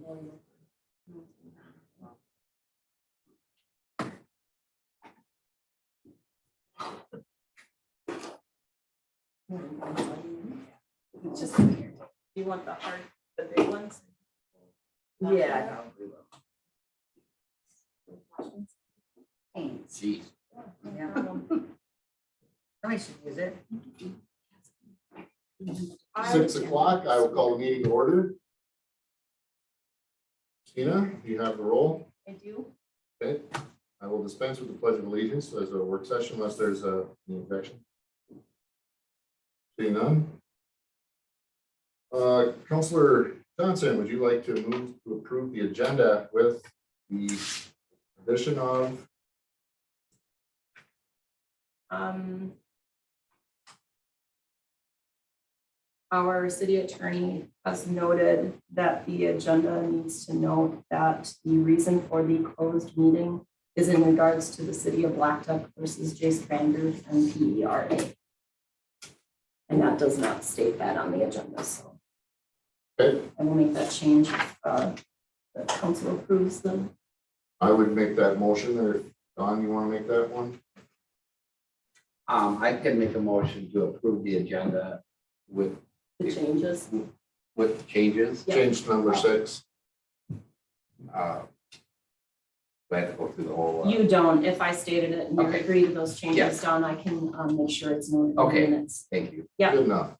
It's just in here. You want the big ones? Yeah, I probably will. Thanks. Jeez. Yeah. Somebody should use it. 6 o'clock, I will call the meeting to order. Tina, you have the roll. I do. Okay, I will dispense with the pledge of allegiance as a work session unless there's any objection. Seeing none. Councillor Johnson, would you like to move to approve the agenda with the addition of? Our city attorney has noted that the agenda needs to note that the reason for the closed meeting is in regards to the city of Blackduck versus J. Stranger and PERA. And that does not state that on the agenda, so. Okay. I will make that change if the council approves them. I would make that motion, or Don, you want to make that one? I can make a motion to approve the agenda with The changes. changes. Yep. Change to number 6. Do I have to go through the whole? You don't. If I stated it and you Okay. agree to those changes, Yes. Don, I can make sure it's noted in the Okay. minutes. Thank you. Yeah. Good enough.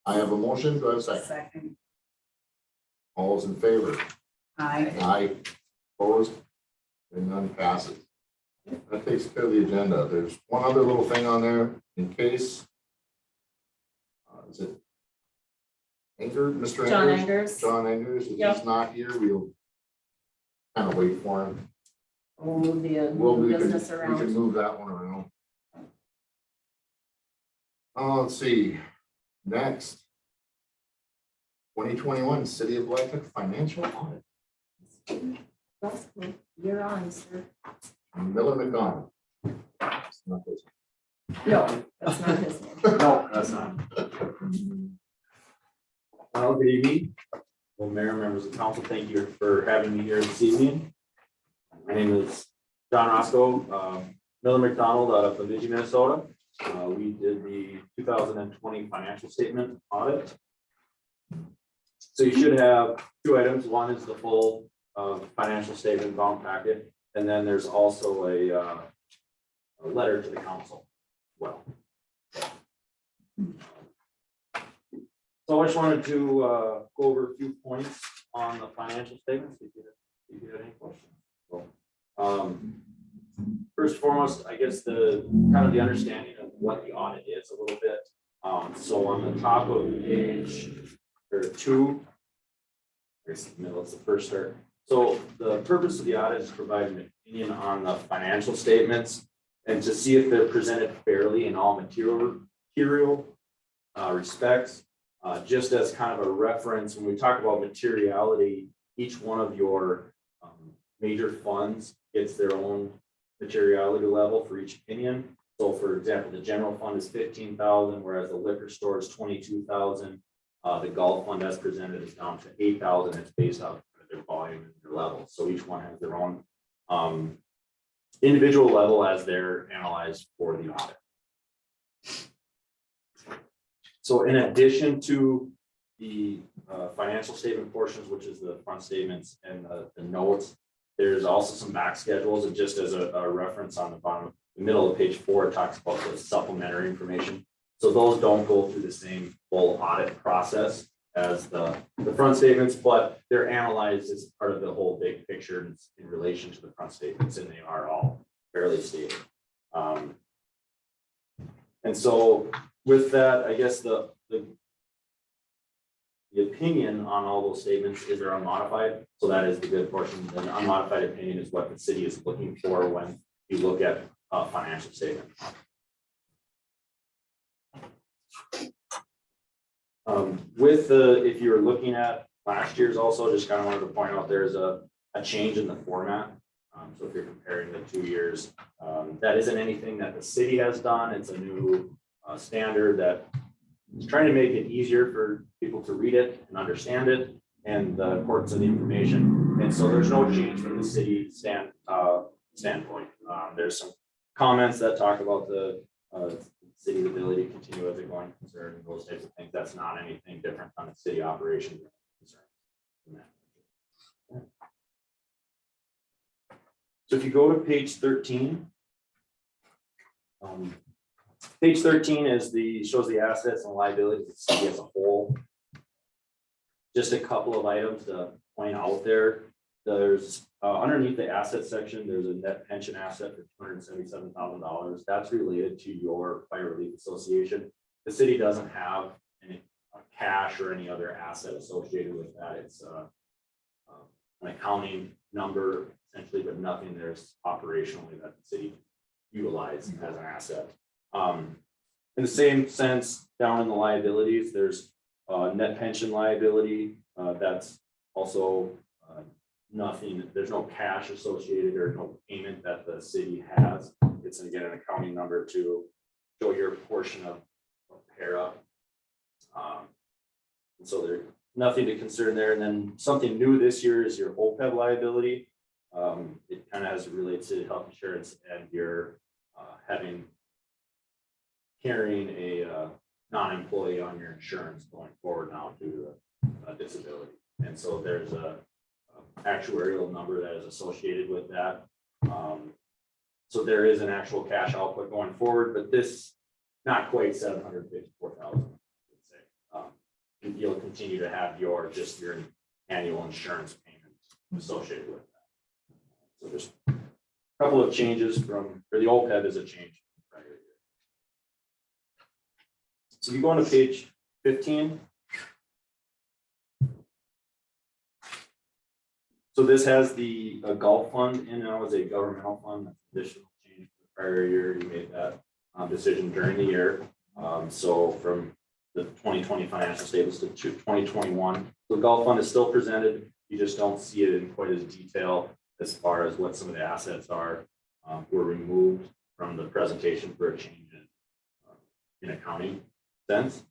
I have a motion, do I have a second? Second. All those in favor? Aye. Aye. Opposed? And none passes. That takes care of the agenda. There's one other little thing on there in case. Is it Anger, Mr. John Angers? Angers. John Angers, if Yep. he's not here, we'll kind of wait for him. We'll move the We can business around. move that one around. Let's see, next. 2021 City of Blackduck Financial Audit. That's cool. You're on, sir. Miller McDonald. It's not this. No, that's not his name. No, that's not. Well, good evening. Well, Mayor, members of council, thank you for having me here this evening. My name is John Roscoe, Miller McDonald out of Bemidji, Minnesota. We did the 2020 financial statement audit. So you should have 2 items. One is the full financial statement bound packet, and then there's also a letter to the council. Well, so I just wanted to go over a few points on the financial statements. If you had any questions. So, first and foremost, I guess the kind of the understanding of what the audit is a little bit. So on the top of page 2, I guess the middle is the first start. So the purpose of the audit is to provide an opinion on the financial statements and to see if they're presented fairly in all material respects. Just as kind of a reference, when we talk about materiality, each one of your major funds gets their own materiality level for each opinion. So for example, the general fund is 15,000, whereas the liquor store is 22,000. The golf fund as presented is down to 8,000. It's based off of their volume and their level. So each one has their own individual level as they're analyzed for the audit. So in addition to the financial statement portions, which is the front statements and the notes, there's also some back schedules, and just as a reference on the bottom, the middle of page 4, it talks about the supplementary information. So those don't go through the same full audit process as the front statements, but they're analyzed as part of the whole big picture in relation to the front statements, and they are all fairly stated. And so with that, I guess the opinion on all those statements is they're unmodified. So that is the good portion. The unmodified opinion is what the city is looking for when you look at a financial statement. If you're looking at last year's also, just kind of wanted to point out there's a change in the format. So if you're comparing the 2 years, that isn't anything that the city has done. It's a new standard that It's trying to make it easier for people to read it and understand it and the importance of the information. And so there's no change from the city standpoint. There's some comments that talk about the city's ability to continue as a going concern and those types of things. That's not anything different on the city operations concern. So if you go to page 13, page 13 shows the assets and liabilities of the city as a whole. Just a couple of items to point out there. There's underneath the asset section, there's a net pension asset for $277,000. That's related to your fire relief association. The city doesn't have any cash or any other asset associated with that. It's an accounting number essentially, but nothing there's operationally that the city utilizes as an asset. In the same sense, down in the liabilities, there's net pension liability. That's also nothing, there's no cash associated or no payment that the city has. It's again an accounting number to show your portion of para. And so there's nothing to concern there. And then something new this year is your OPEB liability. It kind of as it relates to health insurance and your carrying a non-employee on your insurance going forward now due to disability. And so there's a actuarial number that is associated with that. So there is an actual cash output going forward, but this not quite 754,000. You'll continue to have your annual insurance payments associated with that. So just a couple of changes for the OPEB is a change from the prior year. So you go on to page 15. So this has the golf fund in now as a governmental fund. That's additional change from the prior year. You made that decision during the year. So from the 2020 financial statements to 2021, the golf fund is still presented. You just don't see it in quite as detail as far as what some of the assets are were removed from the presentation for a change in accounting sense.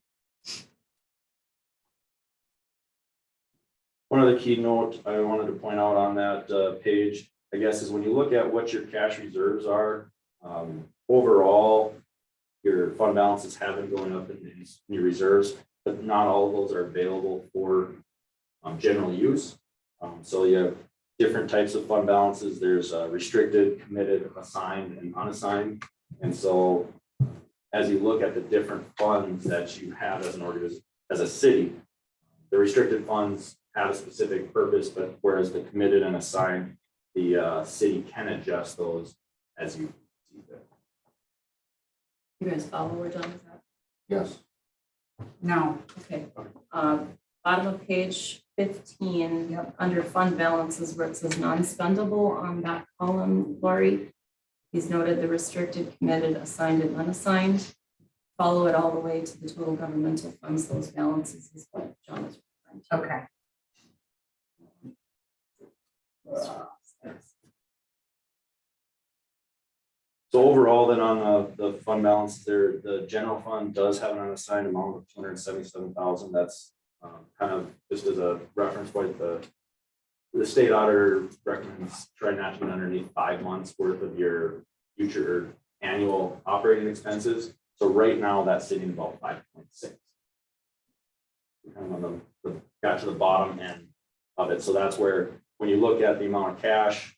One other keynote I wanted to point out on that page, I guess, is when you look at what your cash reserves are, overall, your fund balances have been going up in your reserves, but not all of those are available for general use. So you have different types of fund balances. There's restricted, committed, assigned, and unassigned. And so as you look at the different funds that you have as an organization, as a city, the restricted funds have a specific purpose, but whereas the committed and assigned, the city can adjust those as you see fit. You guys follow where John is at? Yes. No. Okay. Bottom of page 15, under fund balances where it says non-spendable on that column, Lori, he's noted the restricted, committed, assigned, and unassigned. Follow it all the way to the total governmental funds. Those balances is what John is referring to. Okay. So overall, then on the fund balance there, the general fund does have an unassigned amount of 277,000. That's kind of just as a reference point, the state auditor recommends try not to get underneath 5 months worth of your future annual operating expenses. So right now that's sitting about 5.6. Kind of on got to the bottom end of it. So that's where when you look at the amount of cash,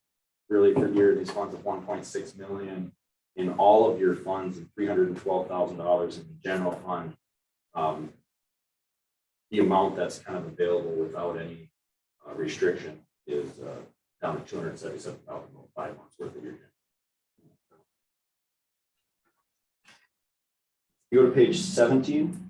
really for the year, these funds of 1.6 million in all of your funds and $312,000 in the general fund, the amount that's kind of available without any restriction is down to 277,000, 5 months worth of your. You go to page 17.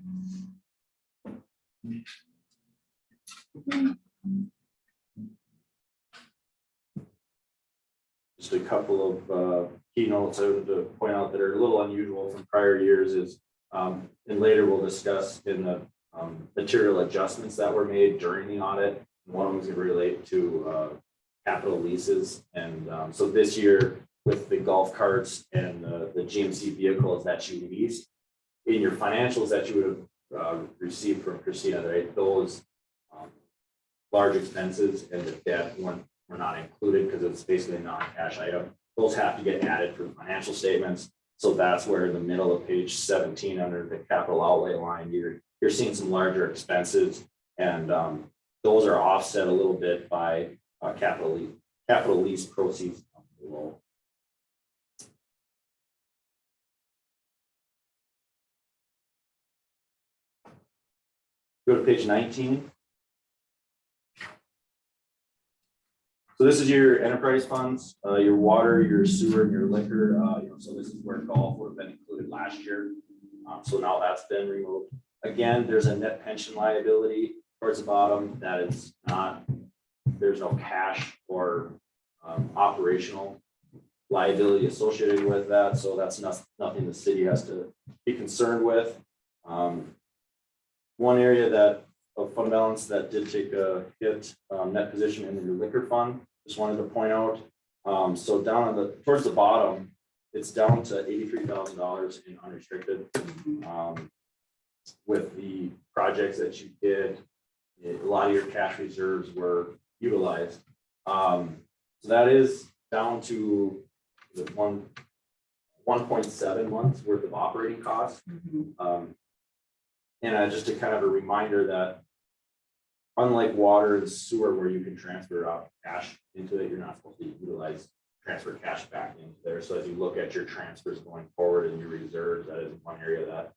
Just a couple of keynotes I would to point out that are a little unusual from prior years is, and later we'll discuss in the material adjustments that were made during the audit. One of them is going to relate to capital leases. And so this year with the golf carts and the GMC vehicles that you leased, in your financials that you would have received from Christina, right? Those large expenses and the debt were not included because it's basically a non-cash item. Those have to get added for financial statements. So that's where in the middle of page 17 under the capital outlay line, you're seeing some larger expenses, and those are offset a little bit by capital lease proceeds below. Go to page 19. So this is your enterprise funds, your water, your sewer, and your liquor. So this is where golf would have been included last year. So now that's been removed. Again, there's a net pension liability towards the bottom that is not, there's no cash or operational liability associated with that. So that's nothing the city has to be concerned with. One area that of fund balance that did take a hit, net position in your liquor fund, just wanted to point out. So down on towards the bottom, it's down to $83,000 in unrestricted. With the projects that you did, a lot of your cash reserves were utilized. So that is down to the 1.7 months worth of operating costs. And just a kind of a reminder that unlike water and sewer where you can transfer out cash into it, you're not supposed to transfer cash back into there. So as you look at your transfers going forward and your reserves, that is one area that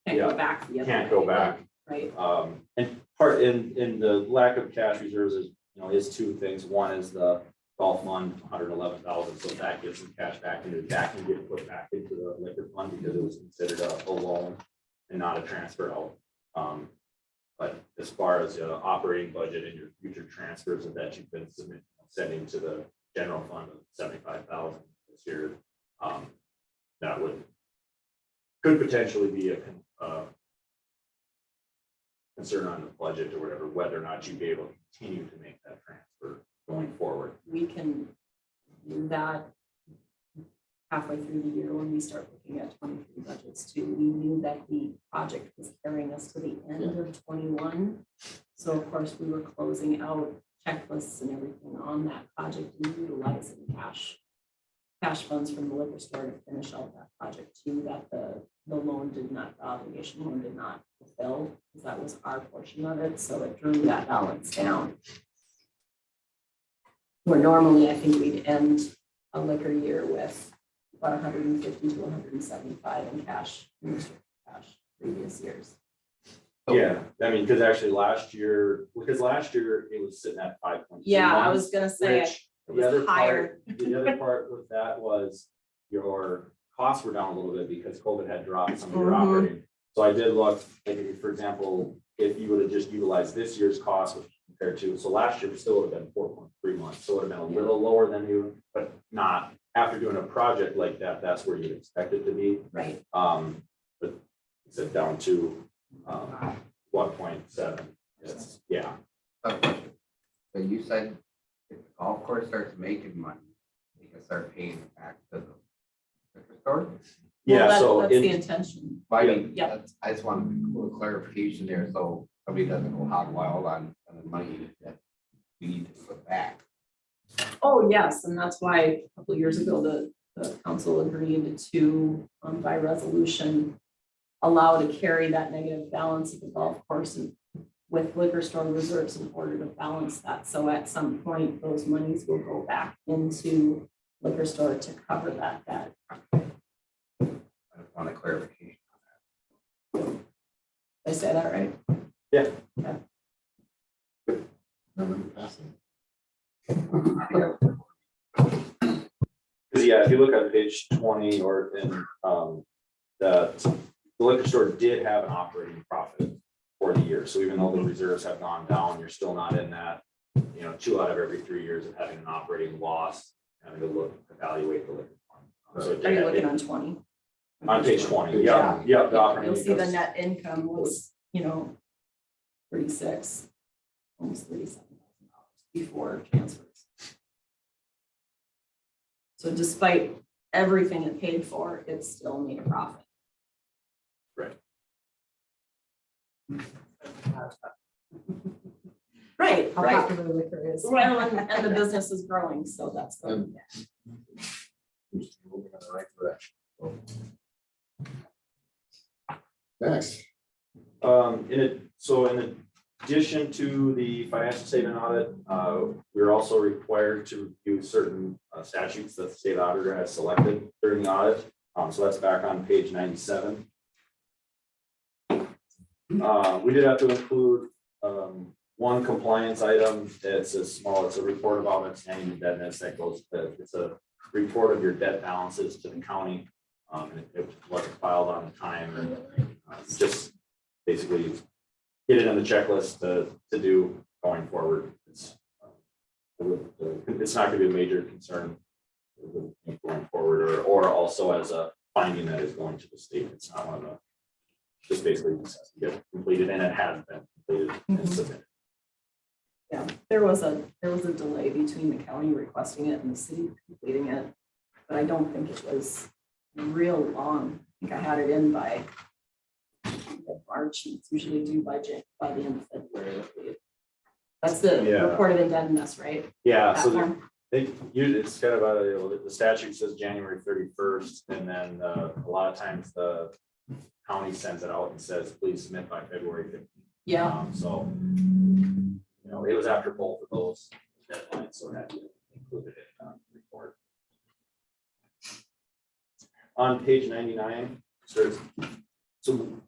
Can't go back the other can't way, go back. Right. And part in the lack of cash reserves is two things. One is the golf fund, 111,000. So that gets some cash back into that can get put back into the liquor fund because it was considered a loan and not a transfer out. But as far as the operating budget and your future transfers that you've been sending to the general fund of 75,000 this year, that could potentially be a concern on the budget or whatever, whether or not you'd be able to continue to make that transfer going forward. We can do that halfway through the year when we start looking at 23 budgets too. We knew that the project was carrying us to the end of 21. So of course we were closing out checklists and everything on that project and utilizing cash funds from the liquor store to finish out that project too, that the obligation loan did not fulfill, because that was our portion of it. So it drew that balance down. Where normally I think we'd end a liquor year with about 150 to 175 in cash, in restricted cash previous years. Yeah, I mean, because actually last year it was sitting at 5.2. Yeah, I was gonna say Which it the other was higher. the other part with that was your costs were down a little bit because COVID had dropped some of your operating. So I did look, like, for example, if you would have just utilized this year's cost, which compared to, so last year still would have been 4.3 months. So it would have been a little lower than you, but not after doing a project like that, that's where you'd expect it to be. Right. But it's down to 1.7. It's, yeah. So you said if the golf course starts making money, they can start paying it back to the liquor store? Yeah, Well, so that's the intention. I mean, Yeah. I just want a little clarification there, so somebody doesn't go hog wild on the money that we need to put back. Oh, yes, and that's why a couple of years ago, the council agreed to, by resolution, allow to carry that negative balance of the golf course and with liquor store reserves in order to balance that. So at some point, those monies will go back into liquor store to cover that debt. I just want a clarification. Did I say that right? Yeah. Because yeah, if you look at page 20 or in the liquor store did have an operating profit for the year. So even though the reserves have gone down, you're still not in that, 2 out of every 3 years of having an operating loss, having to evaluate the liquor fund. So it Are you did- looking on 20? on page 20? Yeah. Yeah. The operating You'll see the income. net income was, 36, almost $37,000 before transfers. So despite everything it paid for, it still made a profit. Right. Right, How right. popular the liquor is. Well, and the business is growing, so that's the, And we're moving in the right direction. Next, In addition to the financial statement audit, we're also required to review certain statutes that the state auditor has selected during the audit. So that's back on page 97. We did have to include one compliance item. It's a report about outstanding indebtedness that goes, it's a report of your debt balances to the county. And it wasn't filed on the time, and just basically get it on the checklist to do going forward. It's not gonna be a major concern going forward, or also as a finding that is going to the state. It's not one of the, just basically just has to get completed, and it has been completed and submitted. yeah, there was a delay between the county requesting it and the city completing it. But I don't think it was real long. I think I had it in by March. It's usually due by the end of February, I believe. That's the Yeah. report of indebtedness, right? Yeah, That so form? it's kind of the statute says January 31st, and then a lot of times the county sends it out and says, please submit by February 15th. Yeah, So, it was after both of those deadlines, so that included it in the report. On page 99, so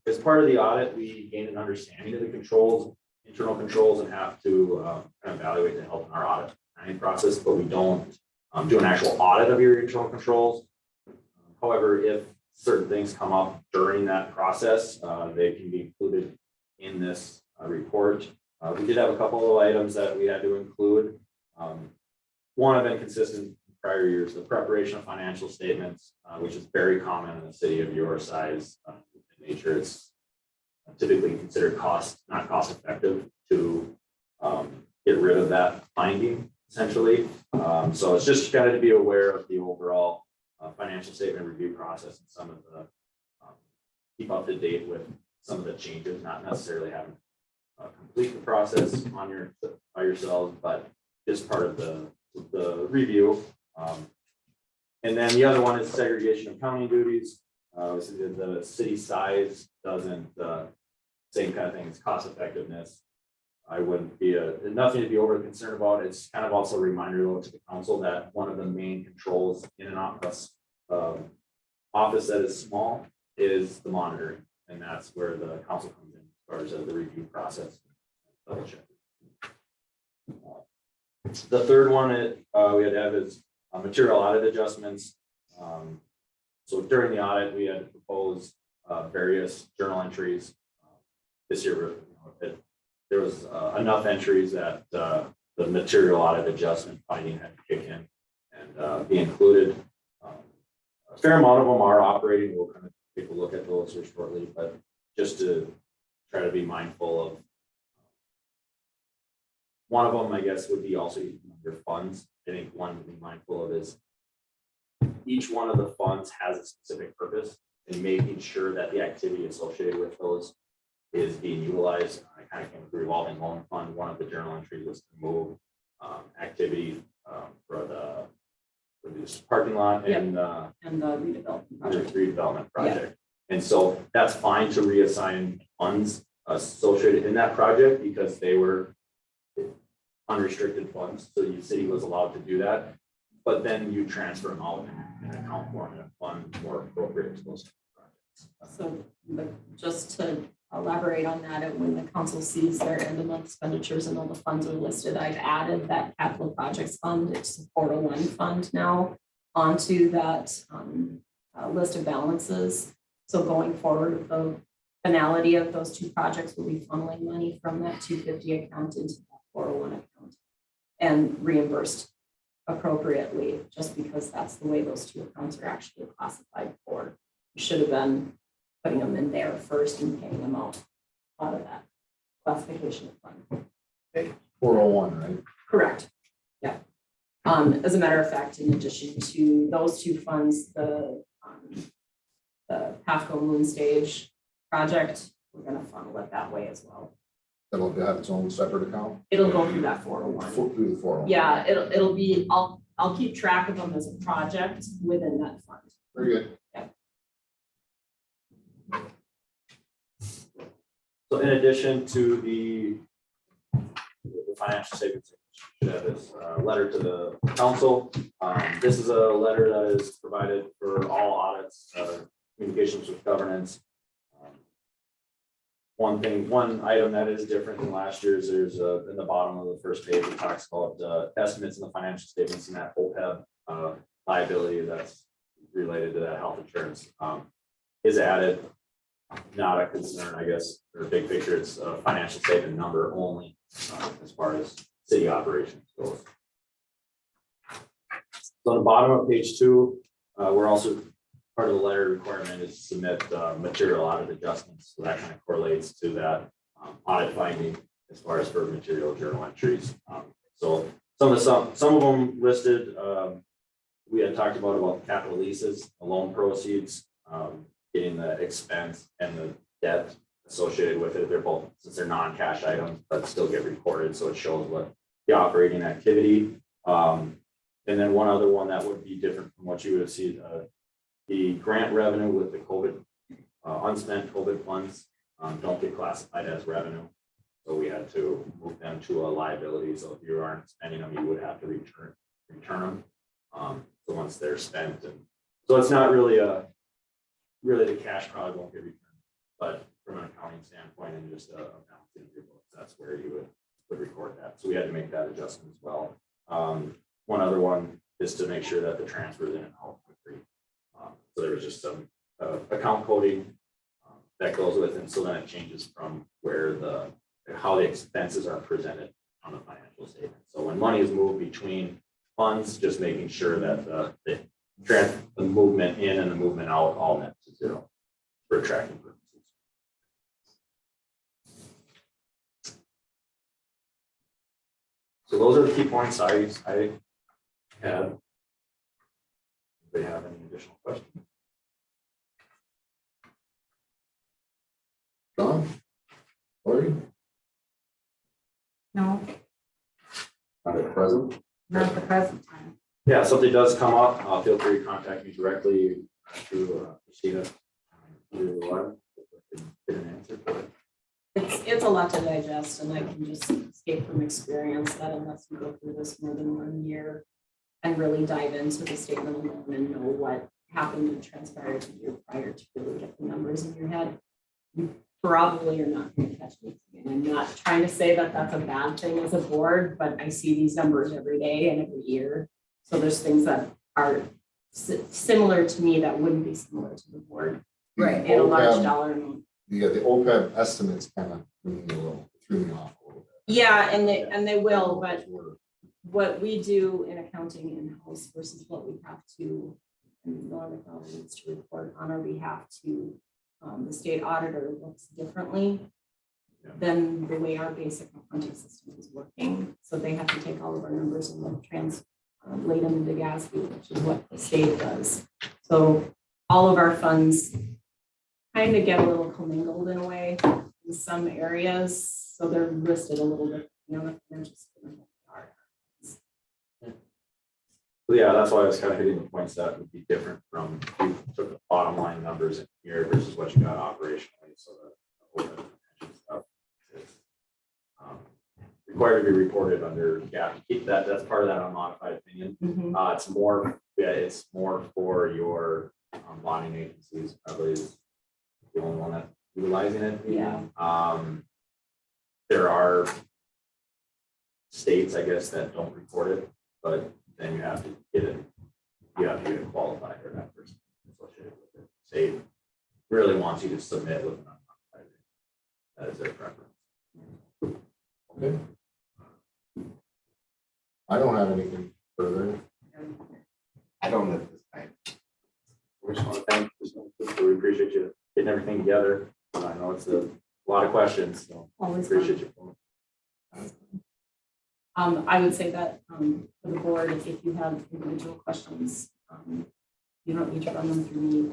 as part of the audit, we gained an understanding of the controls, internal controls, and have to kind of evaluate the help in our audit planning process, but we don't do an actual audit of your internal controls. However, if certain things come up during that process, they can be included in this report. We did have a couple of items that we had to include. One of them consistent in prior years, the preparation of financial statements, which is very common in a city of your size in nature. It's typically considered not cost effective to get rid of that finding, essentially. So it's just kind of to be aware of the overall financial statement review process and some of the keep up to date with some of the changes, not necessarily having complete the process by yourselves, but just part of the review. And then the other one is segregation of county duties. Obviously, the city size doesn't, same kind of thing as cost effectiveness. I wouldn't be nothing to be overly concerned about. It's kind of also a reminder though to the council that one of the main controls in an office that is small is the monitoring, and that's where the council comes in as far as the review process. Double check. The third one we had to have is material audit adjustments. So during the audit, we had to propose various journal entries. This year, there was enough entries that the material audit adjustment finding had to kick in and be included. A fair amount of them are operating. We'll kind of take a look at those here shortly, but just to try to be mindful of. One of them, I guess, would be also your funds. I think one to be mindful of is each one of the funds has a specific purpose, and making sure that the activity associated with those is being utilized. I kind of came with the revolving loan fund. One of the journal entries was to move activity for this parking lot and the redevelopment project. And so that's fine to reassign funds associated in that project because they were unrestricted funds. So the city was allowed to do that, but then you transfer them out and account for them in a fund more appropriate to those projects. So just to elaborate on that, when the council sees their end of month expenditures and all the funds are listed, I've added that capital projects fund. It's a 401 fund now onto that list of balances. So going forward, the finality of those two projects will be funneling money from that 250 account into that 401 account and reimbursed appropriately, just because that's the way those two accounts are actually classified for. You should have been putting them in there first and paying them out of that classification of fund. 401, right? Correct. Yeah. As a matter of fact, in addition to those two funds, the PAFCO Moon Stage project we're gonna funnel it that way as well. That'll have its own separate account It'll go through that 401. through the 401. Yeah, it'll be, I'll keep track of them as a project within that fund. Very good. So in addition to the financial statements, you should have this letter to the council. This is a letter that is provided for all audits, communications with governance. One item that is different than last year's, there's in the bottom of the first page, it talks about estimates in the financial statements and that OPEB liability that's related to that health insurance is added. Not a concern, I guess, or big picture, it's a financial statement number only as far as city operations goes. So on the bottom of page 2, we're also part of the letter requirement is to submit material audit adjustments. So that kind of correlates to that audit finding as far as for material journal entries. So some of them listed, we had talked about capital leases, the loan proceeds, getting the expense and the debt associated with it. They're both, since they're non-cash items, but still get recorded. So it shows what the operating activity. And then one other one that would be different from what you would have seen, the grant revenue with the COVID, unspent COVID funds don't get classified as revenue. So we had to move them to a liability. So if you aren't spending them, you would have to return them. So once they're spent, and so it's not really the cash probably won't get returned, but from an accounting standpoint and just a balancing of your books, that's where you would record that. So we had to make that adjustment as well. One other one is to make sure that the transfers in and out quickly. So there was just some account coding that goes with it, and so then it changes from where how the expenses are presented on the financial statement. So when money is moved between funds, just making sure that the movement in and the movement out all net to zero for tracking purposes. So those are the key points I had. Do they have any additional questions? Don? Lori? No, Not at present. not at the present time. Yeah, if something does come up, feel free to contact me directly through Christina. Get an answer for it. It's a lot to digest, and I can just state from experience that unless you go through this more than 1 year and really dive into the statement alone and know what happened and transpired the year prior to really get the numbers in your head, you probably are not going to catch anything. And I'm not trying to say that that's a bad thing as a board, but I see these numbers every day and every year. So there's things that are similar to me that wouldn't be similar to the board. Right. In a large dollar amount. Yeah, the OPEB estimates kind of threw me off a little bit. Yeah, and they will, but what we do in accounting in-house versus what we have to, and Northern Valley needs to report on our behalf to the state auditor looks differently than the way our basic accounting system is working. So they have to take all of our numbers and translate them into GASB, which is what the state does. So all of our funds kind of get a little commingled in a way in some areas. So they're listed a little bit, the financial statement. Yeah, that's why I was kind of hitting the points that would be different from if you took the bottom line numbers in here versus what you got operationally. So the overhead pension stuff is required to be reported under GAAP. Keep that. That's part of that unmodified opinion. It's more for your bonding agencies. Probably is the only one that's utilizing it. Yeah. There are states, I guess, that don't report it, but then you have to get it. You have to get it qualified or that person associated with it. State really wants you to submit with an unmodified. That is their preference. Okay. I don't have anything further. I don't at this time. We just want to thank you. We appreciate you getting everything together. I know it's a lot of questions, so Always appreciate you. I would say that for the board, if you have individual questions, you don't need to run them through me. You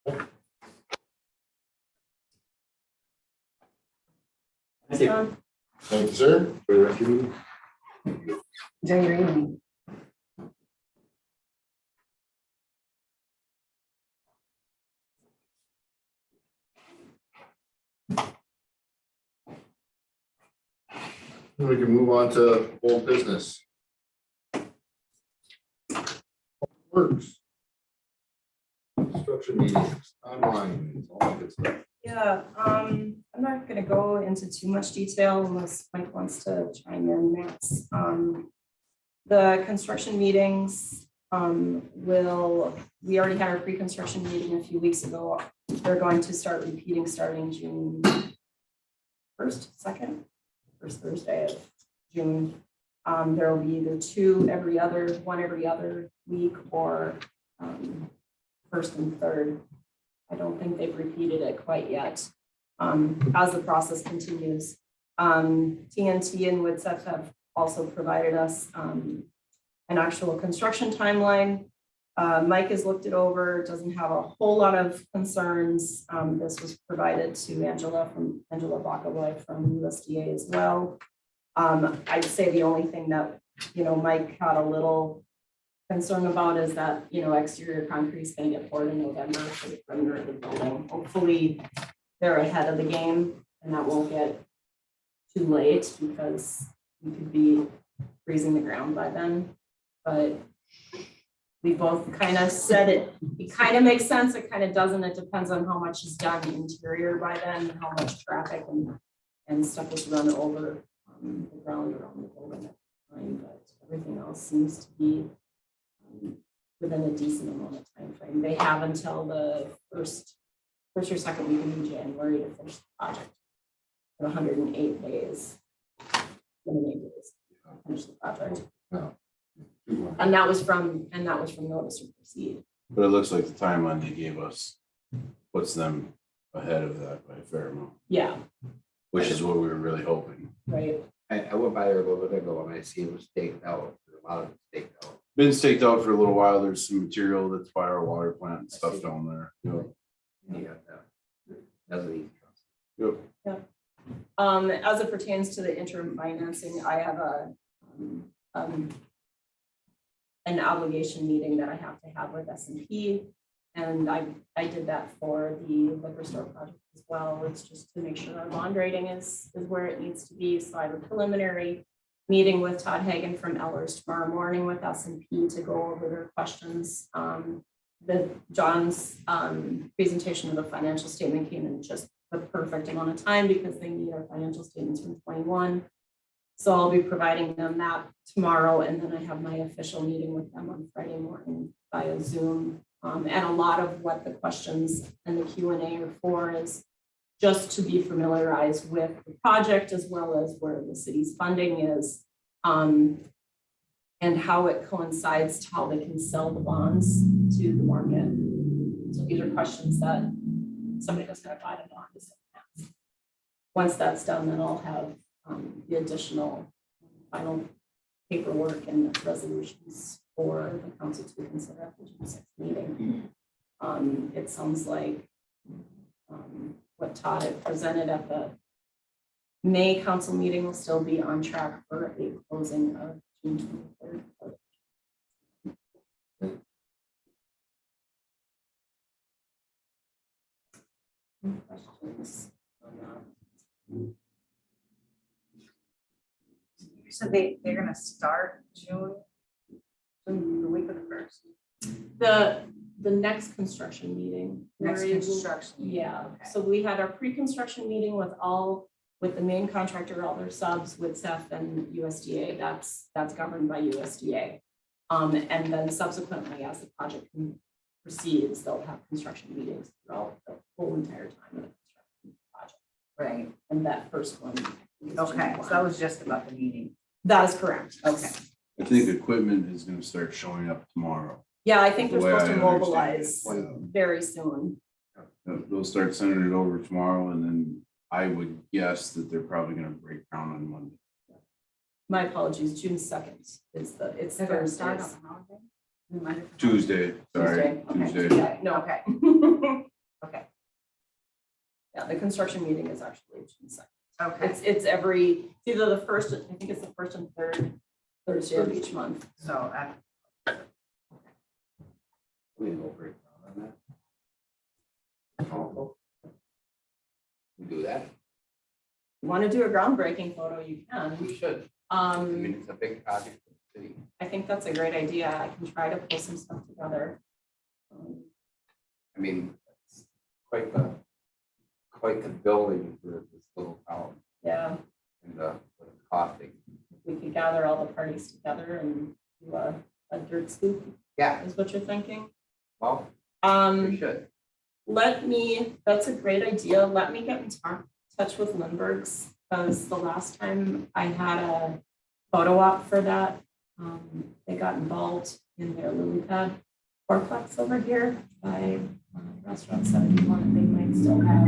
can go Thank you. John. Thank you, sir. For the rest of your meeting. Enjoy your evening. We can move on to old business. Works. Construction meetings, timelines, all that good stuff. Yeah, I'm not gonna go into too much detail unless Mike wants to chime in next. The construction meetings, we already had our pre-construction meeting a few weeks ago. They're going to start repeating starting June 1st, 2nd, first Thursday of June. There will be either one every other week, or first and third. I don't think they've repeated it quite yet. As the process continues, TNT and WITSEF have also provided us an actual construction timeline. Mike has looked it over, doesn't have a whole lot of concerns. This was provided to Angela Bacavoy from USDA as well. I'd say the only thing that, Mike had a little concern about is that, exterior concrete is going to get poured in November for the perimeter of the building. Hopefully they're ahead of the game and that won't get too late, because we could be freezing the ground by then. But we both kind of said it kind of makes sense, it kind of doesn't. It depends on how much is done interior by then, how much traffic and stuff is run over the ground around the building at the time. But everything else seems to be within a decent amount of time frame. They have until the first or second week in January to finish the project. 108 days. 108 days to finish the project. And that was from notice to proceed. But it looks like the timeline they gave us puts them ahead of that by a fair amount, Yeah, which is what we were really hoping. right. I went by there a little bit ago and I see it was staked out. A lot of it staked out. Been staked out for a little while. There's some material that's by our water plant and stuff down there. Yeah, that's the Yep. As it pertains to the interim financing, I have an obligation meeting that I have to have with S&P. And I did that for the liquor store project as well. It's just to make sure our bond rating is where it needs to be. So I have a preliminary meeting with Todd Hagan from Ellers tomorrow morning with S&P to go over their questions. John's presentation of the financial statement came in just the perfect amount of time, because they need our financial statements from 21. So I'll be providing them that tomorrow, and then I have my official meeting with them on Friday morning via Zoom. And a lot of what the questions and the Q&A are for is just to be familiarized with the project, as well as where the city's funding is, and how it coincides to how they can sell the bonds to the market. So these are questions that somebody that's going to buy the bond is going to ask. Once that's done, then I'll have the additional final paperwork and resolutions for the council to consider at the June 6th meeting. It sounds like what Todd had presented at the May council meeting will still be on track for a closing of June 23rd. Any questions on that? So they're gonna start June, the week of the 1st. The next construction meeting. Next we're able- construction meeting, Yeah, okay. so we had our pre-construction meeting with the main contractor, all their subs, with WITSEF and USDA. That's governed by USDA. And then subsequently, as the project proceeds, they'll have construction meetings throughout the whole entire time of the construction project. Right, And that first one. is okay, June so that 1. was just about the meeting. That is correct. Okay. I think equipment is gonna start showing up tomorrow. Yeah, I think they're The way supposed to I understand mobilize it, yeah. very soon. They'll start sending it over tomorrow, and then I would guess that they're probably gonna break ground on Monday. My apologies, June 2nd is it's They're gonna start Thursdays. on the holiday? Monday for Tuesday, sorry, Okay. Tuesday. Yeah, no. holiday? Okay, okay. Yeah, the construction meeting is actually June 2nd. Okay, It's it's either the first, I think it's the first and third Thursday of each month. so We can go break down on that. Oh. We do that? You want to do a groundbreaking photo, you can. We should. I mean, it's a big project for the city. I think that's a great idea. I can try to pull some stuff together. I mean, it's quite the building for this little town Yeah, and what it's costing. we could gather all the parties together and do a dirt scoop, Yeah, is what you're thinking. well, we Um, should. that's a great idea. Let me get in touch with Lindbergh's, because the last time I had a photo op for that, they got involved in their lily pad fourplex over here by Restaurant 71. They might still have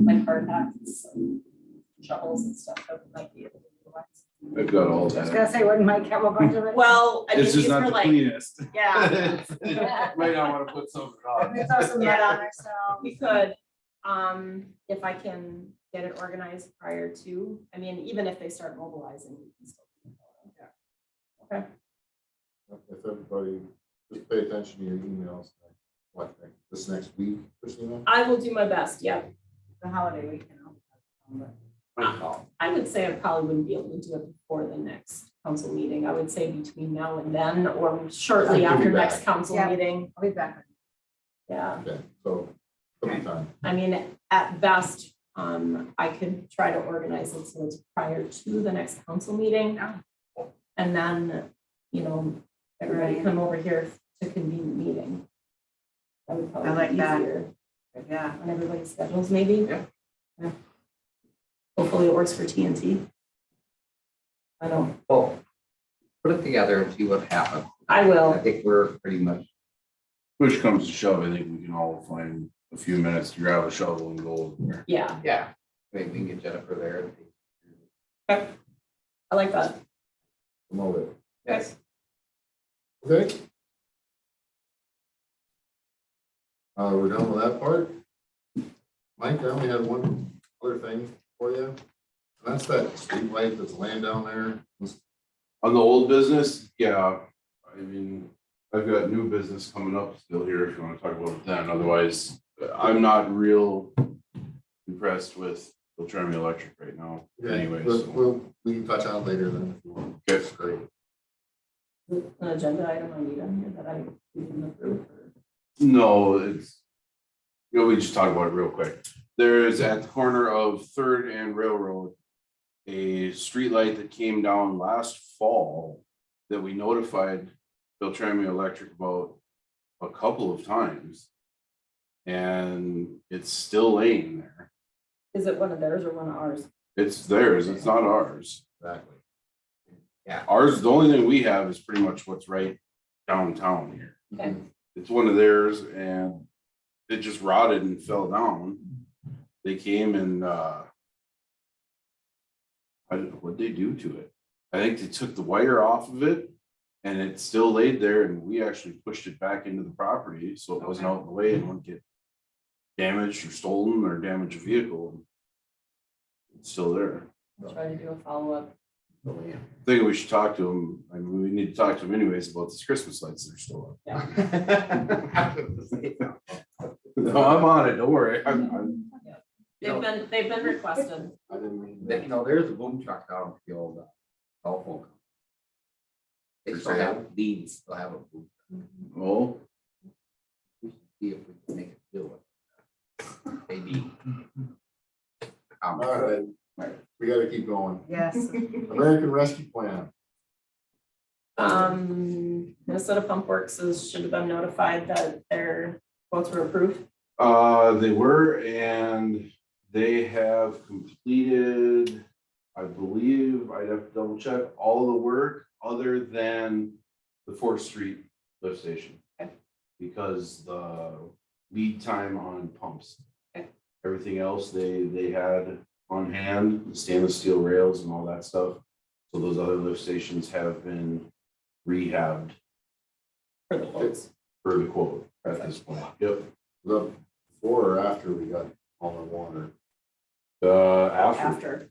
like hard hats and shovels and stuff that we might be able to utilize. I've got all I was that. gonna say, wouldn't Mike have a bunch of it? Well, I mean, It's these just not were the like, cleanest. yeah, Might not want to put something on. We throw some mud on ourselves. we could, if I can get it organized prior to, I mean, even if they start mobilizing, we can still. do the photo. Okay, If everybody, just pay attention to your emails, this next week, Christina? I will do my best, yeah. The holiday weekend. I would say I probably wouldn't be able to do it before the next council meeting. I would say between now and then, or shortly I can be after back. next council Yeah. meeting. I'll be back. Yeah, Okay, so, sometime. I mean, at best, I could try to organize it so it's prior to the next council meeting. Oh. And then, everybody Right. come over here to convene the meeting. That would probably I like be that. easier Yeah. on everybody's schedules, maybe. Yeah. Yeah. Hopefully it works for TNT. I don't, Well, put it together and see what happens. I I will. think we're pretty much, Push comes to shove, I think we can all find a few minutes to grab a shovel and go over there. Yeah, yeah, maybe we can get Jennifer there. and take- I like that. Promote it. Yes. Okay. We're done with that part. Mike, I only have one other thing for you. And that's that street light that's laying down there. On the old business, yeah, I mean, I've got new business coming up still here if you want to talk about it then. Otherwise, I'm not real impressed with Beltrami Electric right now anyway. so. We can touch on it later then if you want. Okay. That's great. An agenda item I need on here that I didn't approve. No, it's, we just talk about it real quick. There's at the corner of Third and Railroad, a street light that came down last fall that we notified Beltrami Electric about a couple of times. And it's still laying there. Is it one of theirs or one of ours? It's theirs, it's not ours. Exactly. Ours, the only thing we have is pretty much what's right downtown here. Okay. It's one of theirs and it just rotted and fell down. They came and I don't know what they do to it. I think they took the wire off of it and it still laid there and we actually pushed it back into the property so it wasn't out in the way and wouldn't get damaged or stolen or damage a vehicle. It's still there. I'll try to do a follow-up. I think we should talk to them. I mean, we need to talk to them anyways about these Christmas lights that are still up. No, I'm on it, don't worry. I'm They've been requested. I didn't mean That, there's a boom truck down at the old cell phone. They still have leads, they'll have a boom. Oh, We should see if we can make it deal with it. They need. All right, we gotta keep going. Yes. American Rescue Plan. Minnesota Pump Works should have been notified that their quotes were approved. they were, and they have completed, I believe, I'd have to double check all the work other than the 4th Street lift station. Okay. Because the lead time on pumps. Okay. Everything else they had on hand, the stainless steel rails and all that stuff. So those other lift stations have been rehabbed For the quotes. per the quote at this point. Yep. The before or after we got all the water. After. After.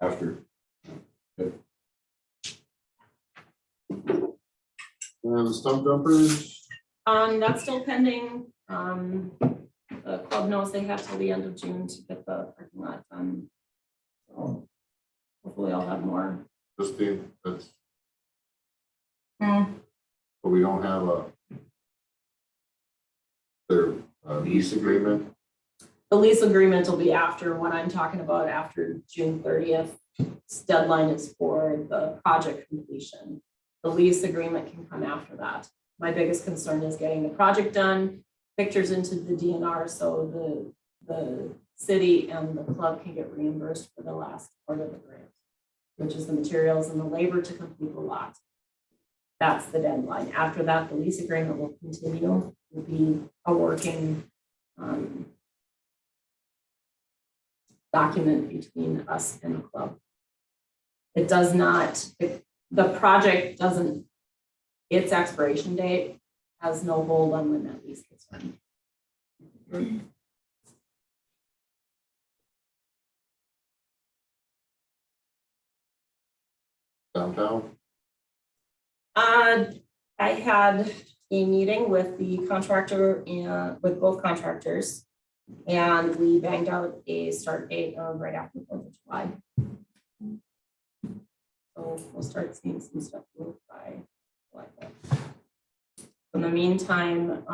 After. Good. And the stump jumpers, That's still pending. The club knows they have till the end of June to get the parking lot done. So hopefully I'll have more. that's. But we don't have their lease agreement. The lease agreement will be after what I'm talking about, after June 30th. Deadline is for the project completion. The lease agreement can come after that. My biggest concern is getting the project done, pictures into the DNR so the city and the club can get reimbursed for the last part of the grant, which is the materials and the labor to complete the lot. That's the deadline. After that, the lease agreement will continue, will be a working document between us and the club. It does not, the project doesn't, its expiration date has no hold on when that lease gets done. Downtown. I had a meeting with the contractor and with both contractors, and we banged out a start date of right after the 4th of July. So we'll start seeing some stuff moved by July 5th. In the meantime,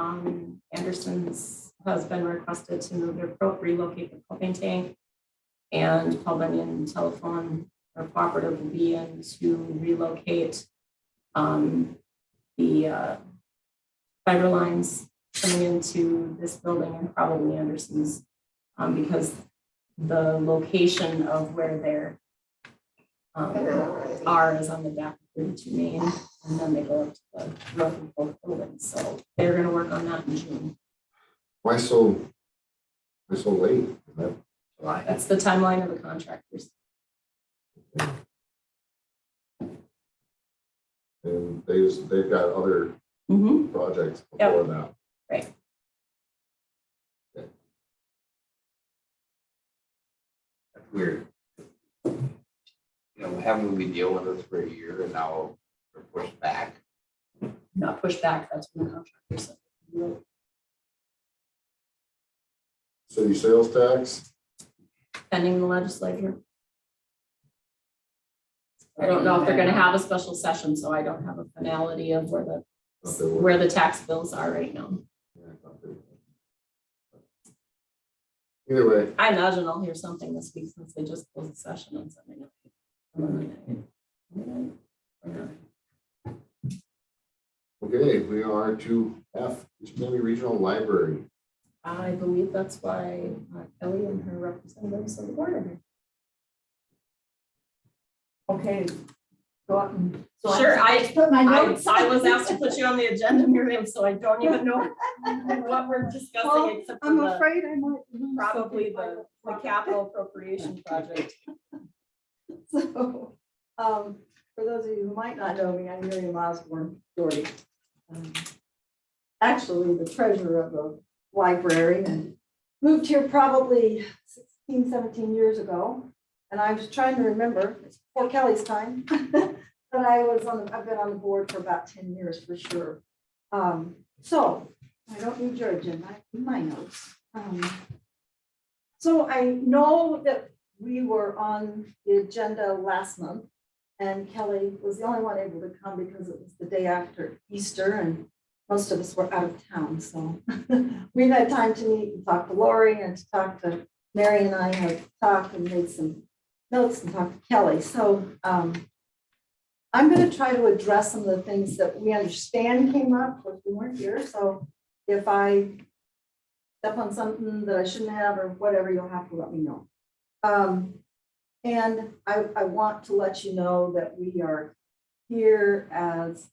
Anderson's has been requested to move their relocate the propane tank, and Paul Bunyan Telephone or Cooperative will be in to relocate the fiber lines coming into this building and probably Anderson's because the location of where they're are is on the back of 32 Main, and then they go up to the roof of both buildings. So they're going to work on that in June. Why so late? That's the timeline of the contractors. And they've got other projects before that. Right. That's weird. You know, haven't we deal with this for a year and now we're pushed back? Not pushed back. That's when the contractors said. City sales tax. Pending the legislature. I don't know if they're going to have a special session, so I don't have a finality of where the tax bills are right now. Either way, I imagine I'll hear something this week since they just closed the session on Sunday night. okay, we are to F, County Regional Library. I believe that's why Kelly and her representatives of the board are here. Okay. Go up and. So Sure, I put my notes. I was asked to put you on the agenda, Miriam, so I don't even know what we're discussing Well, except for I'm the, afraid I might. lose probably something the capital appropriation project. So, for those of you who might not know me, I'm Miriam Osborne Doherty. Actually, the treasurer of the library, and moved here probably 16, 17 years ago. And I was trying to remember, it's before Kelly's time, but I've been on the board for about 10 years for sure. So I don't need your agenda, I need my notes. So I know that we were on the agenda last month, and Kelly was the only one able to come because it was the day after Easter and most of us were out of town. So we've had time to meet and talk to Lori and to talk to Mary, and I have talked and made some notes and talked to Kelly. So I'm going to try to address some of the things that we understand came up, but we weren't here. So if I step on something that I shouldn't have or whatever, you'll have to let me know. And I want to let you know that we are here as,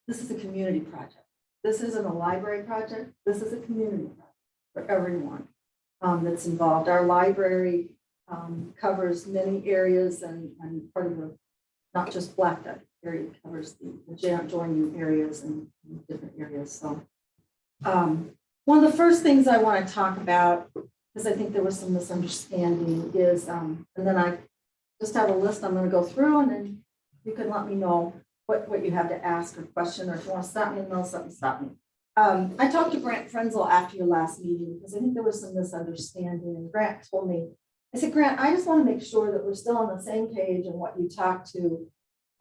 this is a community project. This isn't a library project. This is a community project for everyone that's involved. Our library covers many areas and part of the, not just Blackduck area, covers the joining areas and different areas. So one of the first things I want to talk about because I think there was some misunderstanding is, and then I just have a list I'm gonna go through, and then you can let me know what you have to ask or question, or if you want to stop me in the middle of something, stop me. I talked to Grant Frenzel after your last meeting, because I think there was some misunderstanding, and Grant told me, I said, Grant, I just want to make sure that we're still on the same page and what you talked to.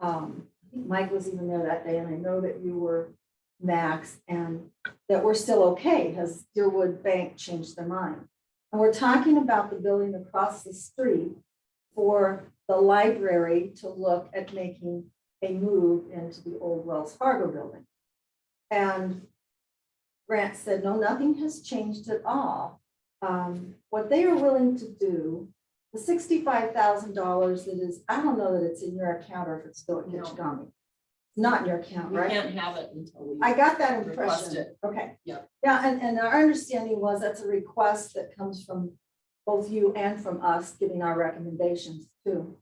I think Mike was even there that day, and I know that you were, Max, and that we're still okay, has Deerwood Bank changed their mind? And we're talking about the building across the street for the library to look at making a move into the old Wells Fargo building. And Grant said, no, nothing has changed at all. What they are willing to do, the $65,000 that is, I don't know that it's in your account or if it's still at No. Kitchigami. It's not in your account, We right? can't have it until we. I got that Request impression. Okay. Yep. Yeah, and our understanding was that's a request that comes from both you and from us giving our recommendations too.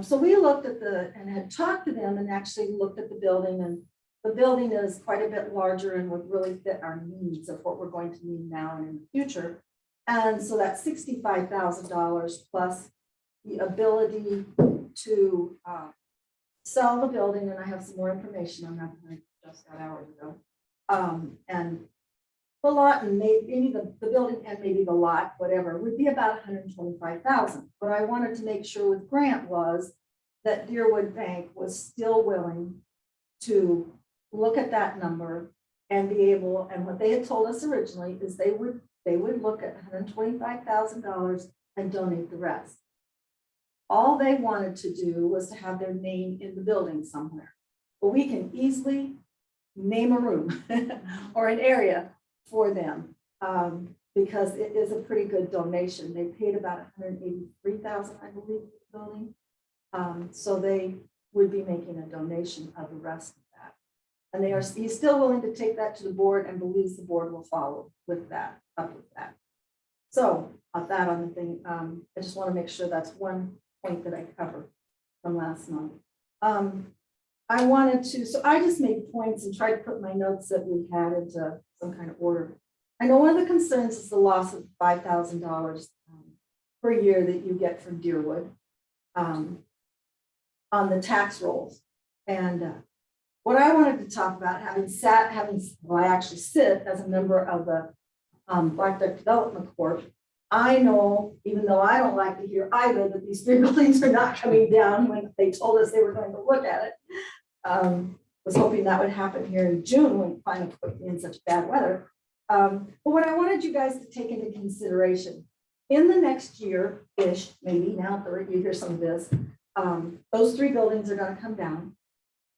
So we looked at and had talked to them and actually looked at the building, and the building is quite a bit larger and would really fit our needs of what we're going to need now and in the future. And so that's $65,000 plus the ability to sell the building, and I have some more information on that I just got hours ago. And the lot and maybe the building and maybe the lot, whatever, would be about $125,000. What I wanted to make sure with Grant was that Deerwood Bank was still willing to look at that number and be able, and what they had told us originally is they would look at $125,000 and donate the rest. All they wanted to do was to have their name in the building somewhere. But we can easily name a room or an area for them, because it is a pretty good donation. They paid about $183,000, I believe, for the building. So they would be making a donation of the rest of that. And he's still willing to take that to the board and believes the board will follow with that, up with that. So on that on the thing, I just want to make sure that's one point that I covered from last month. I wanted to, so I just made points and tried to put my notes that we had into some kind of order. I know one of the concerns is the loss of $5,000 per year that you get from Deerwood on the tax rolls. And what I wanted to talk about, well, I actually sit as a member of the Blackduck Development Corp. I know, even though I don't like to hear either, that these three buildings are not coming down when they told us they were going to look at it. Was hoping that would happen here in June when we finally put in such bad weather. But what I wanted you guys to take into consideration, in the next year-ish, maybe now that you hear some of this, those three buildings are going to come down.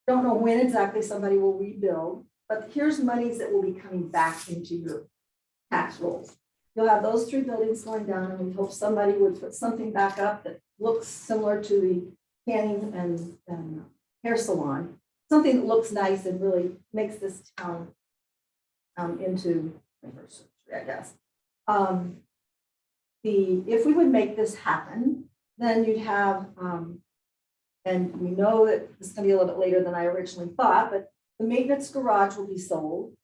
Don't know when exactly somebody will rebuild, but here's monies that will be coming back into your tax rolls. You'll have those three buildings going down, and we hope somebody would put something back up that looks similar to the canning and hair salon, something that looks nice and really makes this town into, I guess. If we would make this happen, then you'd have, and we know that this is gonna be a little bit later than I originally thought, but the maintenance garage will be sold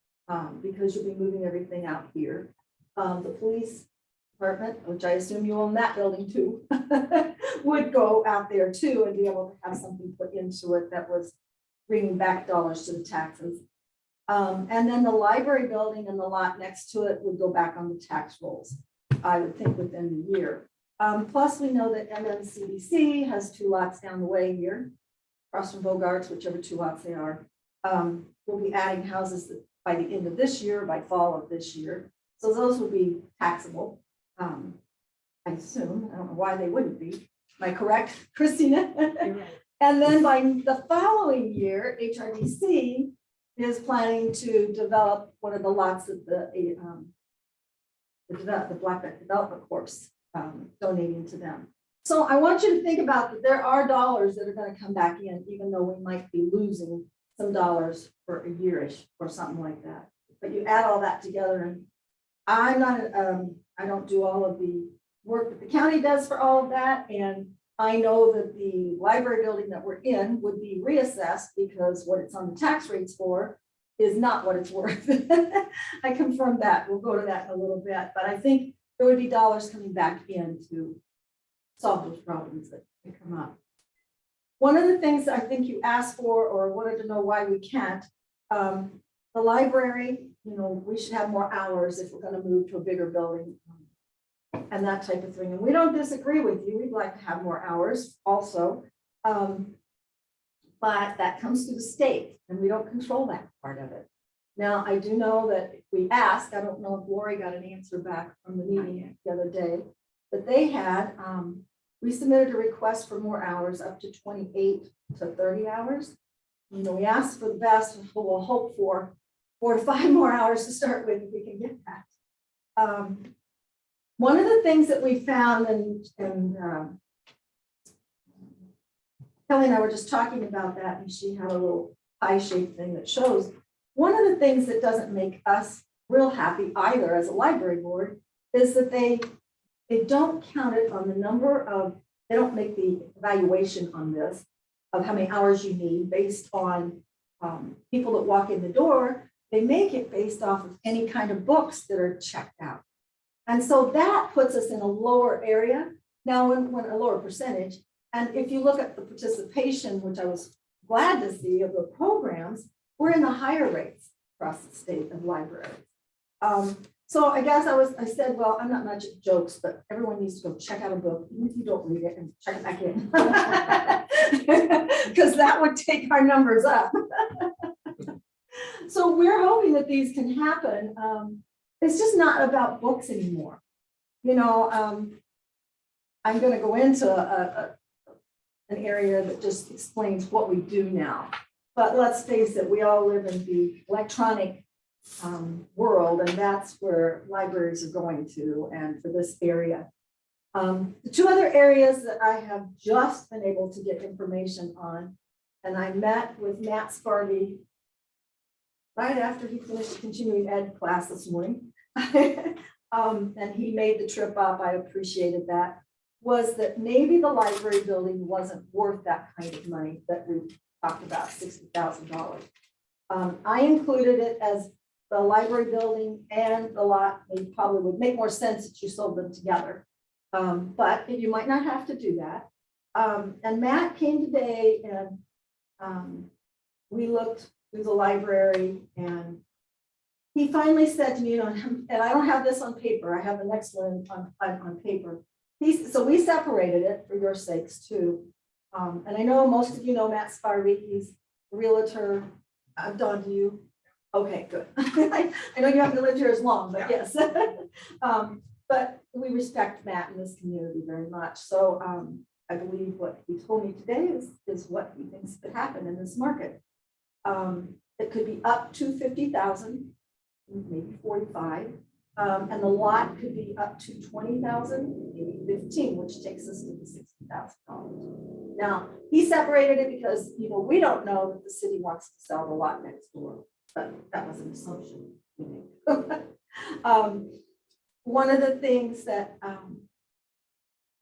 because you'll be moving everything out here. The police department, which I assume you own that building too, would go out there too and be able to have something put into it that was bringing back dollars to the taxes. And then the library building and the lot next to it would go back on the tax rolls, I would think within the year. Plus, we know that MMCDC has two lots down the way here, across from Bogarts, whichever two lots they are. We'll be adding houses by the end of this year, by fall of this year. So those will be taxable, I assume. I don't know why they wouldn't be. Am I correct, Christina? Right. And then by the following year, HRDC is planning to develop one of the lots of the Blackduck Development Corp. Donating to them. So I want you to think about that there are dollars that are going to come back in, even though we might be losing some dollars for a yearish or something like that. But you add all that together, and I'm not, I don't do all of the work that the county does for all of that. And I know that the library building that we're in would be reassessed because what it's on the tax rates for is not what it's worth. I confirmed that. We'll go to that in a little bit. But I think there would be dollars coming back in to solve those problems that come up. One of the things I think you asked for or wanted to know why we can't, the library, we should have more hours if we're going to move to a bigger building and that type of thing. And we don't disagree with you. We'd like to have more hours also. But that comes to the state and we don't control that part of it. Now, I do know that if we asked, I don't know if Lori got an answer back from the meeting the other day, but they had, we submitted a request for more hours up to 28 to 30 hours. We asked for the best, we'll hope for 4 to 5 more hours to start with if we can get that. One of the things that we found, and Kelly and I were just talking about that, and she had a little pie-shaped thing that shows, one of the things that doesn't make us real happy either as a library board is that they don't count it on the number of, they don't make the evaluation on this of how many hours you need based on people that walk in the door. They make it based off of any kind of books that are checked out. And so that puts us in a lower area now, when a lower percentage. And if you look at the participation, which I was glad to see of the programs, we're in the higher rates across the state of libraries. So I guess I said, well, I'm not much at jokes, but everyone needs to go check out a book, even if you don't read it, and check it back in. Because that would take our numbers up. So we're hoping that these can happen. It's just not about books anymore. I'm going to go into an area that just explains what we do now. But let's face it, we all live in the electronic world, and that's where libraries are going to, and for this area. The 2 other areas that I have just been able to get information on, and I met with Matt Sparby right after he finished a continuing ed class this morning, and he made the trip up. I appreciated that. Was that maybe the library building wasn't worth that kind of money that we talked about, $60,000. I included it as the library building and the lot. They probably would make more sense if you sold them together. But you might not have to do that. And Matt came today and we looked through the library, and he finally said to me, and I don't have this on paper, I have the next one on paper. So we separated it for your sakes too. And I know most of you know Matt Sparby. He's a realtor. Don, do you? Okay, good. I know you haven't lived here as long, but yes. But we respect Matt in this community very much. So I believe what he told me today is what he thinks could happen in this market. It could be up to 50,000, maybe 45. And the lot could be up to 20,000, maybe 15, which takes us to the $60,000. Now, he separated it because, we don't know that the city wants to sell the lot next door, but that was an assumption. One of the things that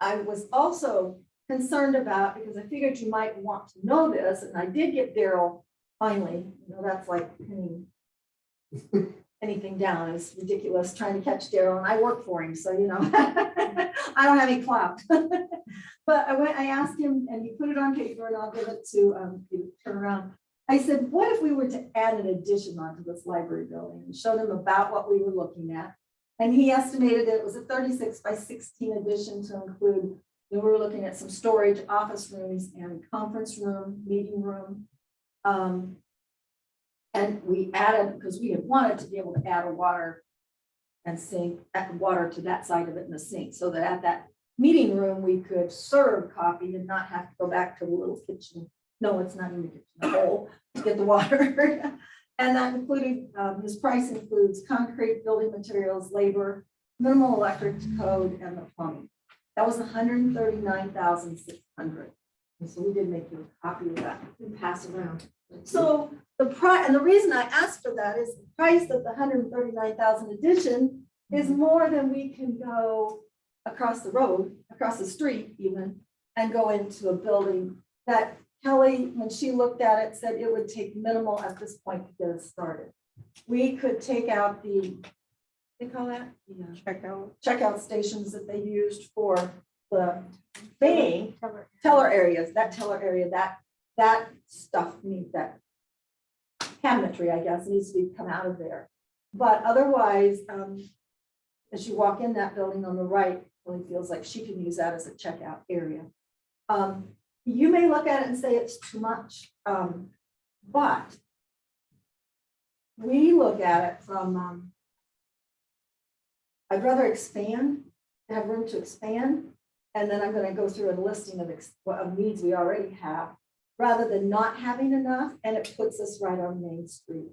I was also concerned about, because I figured you might want to know this, and I did get Daryl finally, that's like pinning anything down is ridiculous trying to catch Daryl, and I work for him, so I don't have any clout. But I asked him, and he put it on paper, and I'll give it to turn around. I said, what if we were to add an addition onto this library building, and showed him about what we were looking at? And he estimated that it was a 36 by 16 addition to include, we were looking at some storage, office rooms, and conference room, meeting room. And we added, because we had wanted to be able to add a water and sink, add water to that side of it in the sink, so that at that meeting room, we could serve coffee and not have to go back to the little kitchen. No, it's not in the kitchen, the hole to get the water. And that included, his price includes concrete, building materials, labor, minimal electric code, and the plumbing. That was $139,600. And so we did make you a copy of that and pass around. So the price, and the reason I asked for that is the price of the 139,000 addition is more than we can go across the road, across the street even, and go into a building that Kelly, when she looked at it, said it would take minimal at this point to get us started. We could take out the they call that? Yeah. Check out. Checkout stations that they used for the thing, teller areas, that that stuff needs that cabinetry, I guess, needs to come out of there. But otherwise, as you walk in that building on the right, really feels like she can use that as a checkout area. You may look at it and say it's too much, but we look at it from, I'd rather expand, have room to expand, and then I'm gonna go through a listing of needs we already have, rather than not having enough, and it puts us right on Main Street.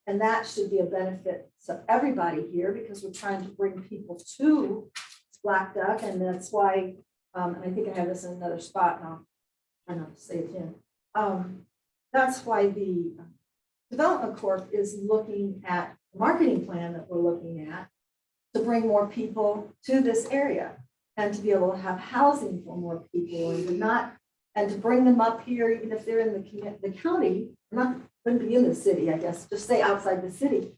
And that should be a benefit to everybody here, because we're trying to bring people to Blackduck, and that's why, and I think I have this in another spot now, try not to say it again. That's why the Development Corp is looking at the marketing plan that we're looking at to bring more people to this area and to be able to have housing for more people and to bring them up here, even if they're in the county, not going to be in the city, I guess, just stay outside the city.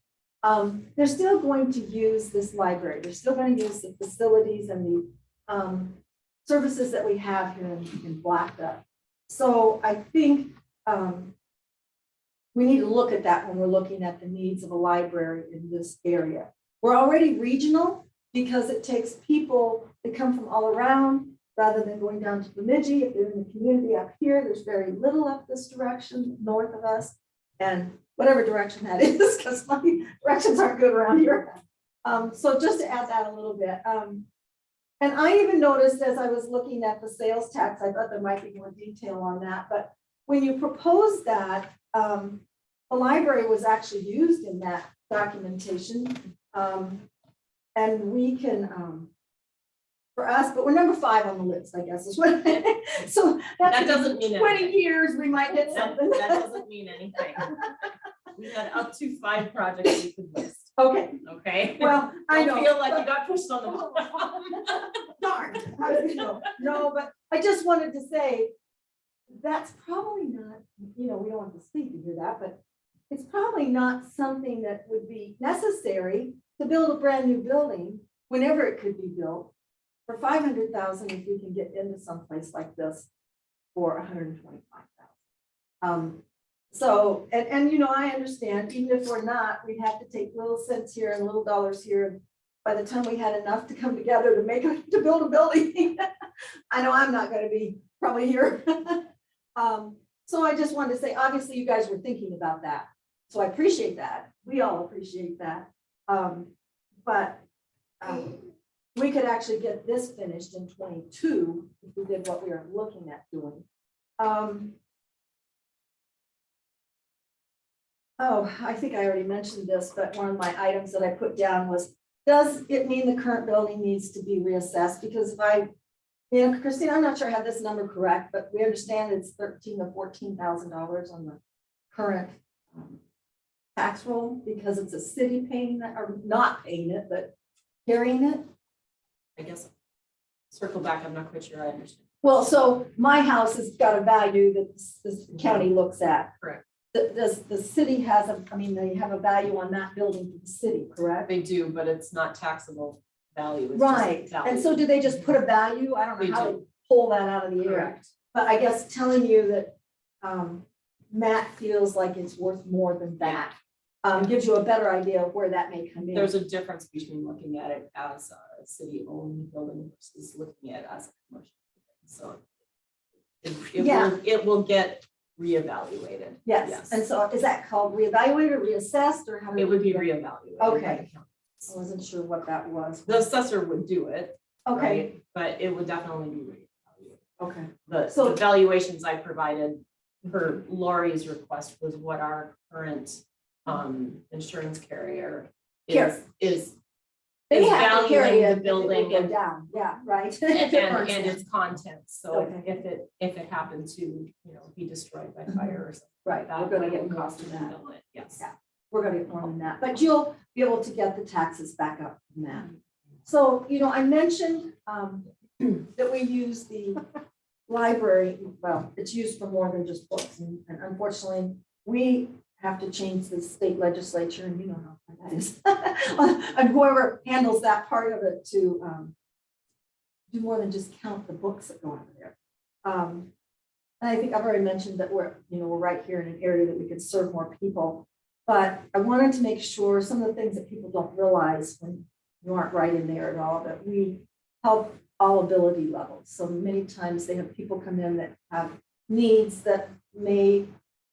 They're still going to use this library. They're still going to use the facilities and the services that we have here in Blackduck. So I think we need to look at that when we're looking at the needs of a library in this area. We're already regional because it takes people that come from all around rather than going down to Bemidji. If they're in the community up here, there's very little up this direction north of us, and whatever direction that is, because my directions aren't good around here. So just to add that a little bit. And I even noticed as I was looking at the sales tax, I thought there might be more detail on that, but when you propose that, the library was actually used in that documentation. And we can, for us, but we're number 5 on the list, I guess is what. So That doesn't mean 20 anything. years, we might get something. That doesn't mean anything. We had up to 5 projects we could list, Okay, okay? well, I know. Don't feel like you got pushed on the ball. Darn. No, but I just wanted to say, that's probably not, we don't want the state to hear that, but it's probably not something that would be necessary to build a brand new building whenever it could be built for 500,000 if we can get into someplace like this for 125,000. So, and I understand, even if we're not, we'd have to take little cents here and little dollars here. By the time we had enough to come together to build a building, I know I'm not going to be probably here. So I just wanted to say, obviously you guys were thinking about that. So I appreciate that. We all appreciate that. But we could actually get this finished in 22 if we did what we are looking at doing. Oh, I think I already mentioned this, but one of my items that I put down was, does it mean the current building needs to be reassessed? Because if Christine, I'm not sure I have this number correct, but we understand it's $13,000 to $14,000 on the current tax roll because it's a city paying that, or not paying it, but carrying it. I guess, circle back, I'm not quite sure I understand. Well, so my house has got a value that this county looks at. Correct. Does the city has they have a value on that building for the city, correct? They do, but it's not taxable value. It's just Right, value. and so do they just put a value? I don't They know how do. they pull that out of the air. Correct. But I guess telling you that Matt feels like it's worth more than that gives you a better idea of where that may come in. There's a difference between looking at it as a city-owned building versus looking at it as a commercial building. So Yeah. it will get reevaluated. Yes, and so is that called reevaluated or reassessed or how? do It would be we- reevaluated. by the Okay. county. I wasn't sure what that was. The assessor would do it, Okay, right? But it would definitely be reevaluated. okay, The So- valuations I provided for Lori's request was what our current insurance carrier is they have to carry valuing it the if it building would go and down, yeah, right. If it burns and down. its contents. So Okay. if it happened to, be destroyed by fire or something. Right, like we're that, gonna get we'll go cost to of that. rebuild it. Yes. Yeah. We're gonna get more than that, but you'll be able to get the taxes back up from that. So, I mentioned that we use the library, well, it's used for more than just books, and unfortunately, we have to change the state legislature, and you know how hard that is. And whoever handles that part of it to do more than just count the books that go out of there. And I think I've already mentioned that we're right here in an area that we could serve more people. But I wanted to make sure some of the things that people don't realize when you aren't right in there at all, that we help all ability levels. So many times they have people come in that have needs that may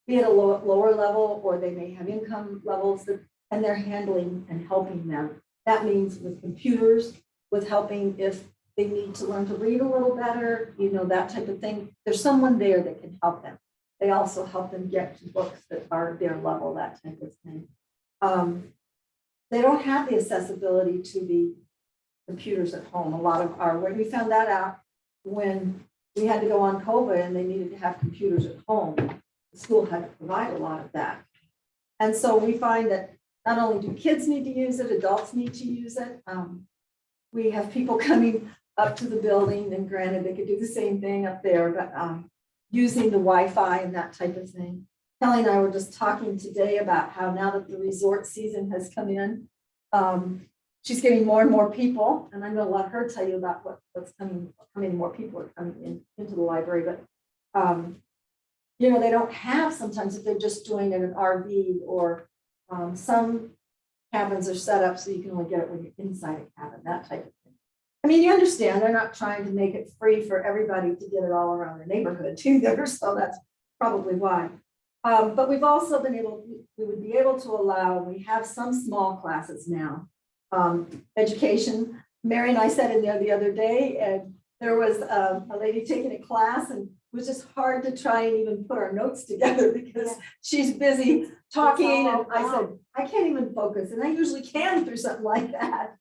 be at a lower level, or they may have income levels that, and they're handling and helping them. That means with computers, with helping if they need to learn to read a little better, that type of thing. There's someone there that can help them. They also help them get to books that are their level, that type of thing. They don't have the accessibility to the computers at home. A lot of when we found that out, when we had to go on COVID and they needed to have computers at home, the school had to provide a lot of that. And so we find that not only do kids need to use it, adults need to use it. We have people coming up to the building, and granted, they could do the same thing up there, but using the Wi-Fi and that type of thing. Kelly and I were just talking today about how now that the resort season has come in, she's getting more and more people, and I'm going to let her tell you about what's coming, how many more people are coming into the library. But they don't have, sometimes if they're just doing it in an RV, or some cabins are set up so you can only get it when you're inside a cabin, that type of thing. I mean, you understand they're not trying to make it free for everybody to get it all around their neighborhood either, so that's probably why. But we've also been we would be able to allow, we have some small classes now. Education, Mary and I sat in there the other day, and there was a lady taking a class, and it was just hard to try and even put our notes together because she's busy talking, and I said, I can't even focus, and I usually can through something like that.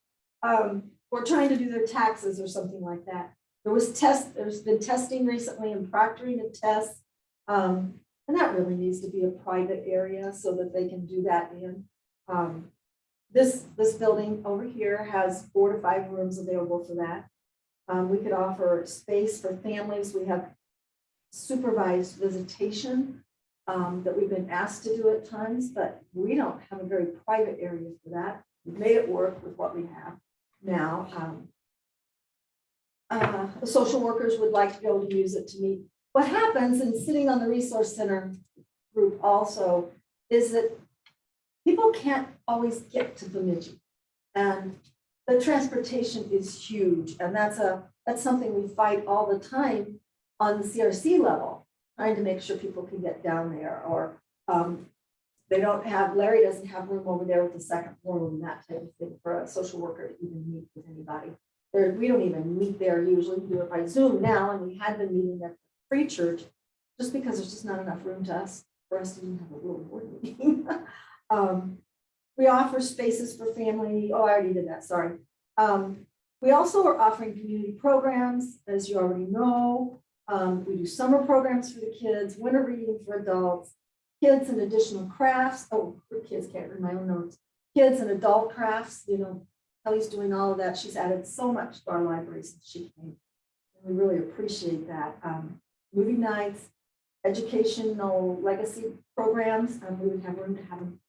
Or trying to do their taxes or something like that. There's been testing recently and proctoring of tests. And that really needs to be a private area so that they can do that in. This building over here has 4 to 5 rooms available for that. We could offer space for families. We have supervised visitation that we've been asked to do at times, but we don't have a very private area for that. We've made it work with what we have now. The social workers would like to be able to use it to meet. What happens, and sitting on the resource center group also, is that people can't always get to Bemidji, and the transportation is huge, and that's something we fight all the time on the CRC level, trying to make sure people can get down there, or Larry doesn't have room over there with the second floor and that type of thing for a social worker to even meet with anybody. We don't even meet there usually. We do it by Zoom now, and we had been meeting at the free church just because there's just not enough room for us to even have a little board meeting. We offer spaces for family. Oh, I already did that, sorry. We also are offering community programs, as you already know. We do summer programs for the kids, winter reading for adults, kids and additional crafts. Oh, for kids, can't read my own notes. Kids and adult crafts, Kelly's doing all of that. She's added so much to our library since she came. And we really appreciate that. Movie nights, educational legacy programs, we would have room to have them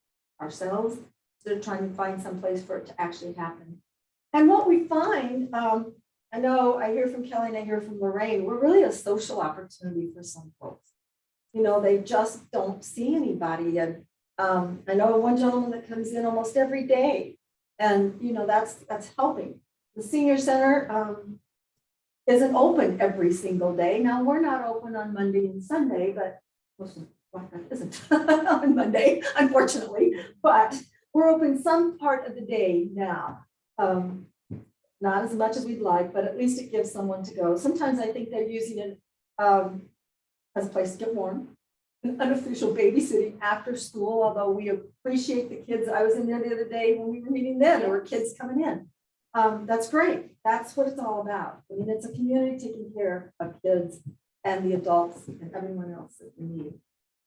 ourselves. So they're trying to find some place for it to actually happen. And what we find, I know I hear from Kelly and I hear from Lorraine, we're really a social opportunity for some folks. They just don't see anybody. And I know one gentleman that comes in almost every day, and that's helping. The senior center isn't open every single day. Now, we're not open on Monday and Sunday, but most of Blackduck isn't on Monday, unfortunately, but we're open some part of the day now. Not as much as we'd like, but at least it gives someone to go. Sometimes I think they're using it as a place to get warm, an unofficial babysitting after school, although we appreciate the kids. I was in there the other day when we were meeting there were kids coming in. That's great. That's what it's all about. I mean, it's a community taking care of kids and the adults and everyone else that we need.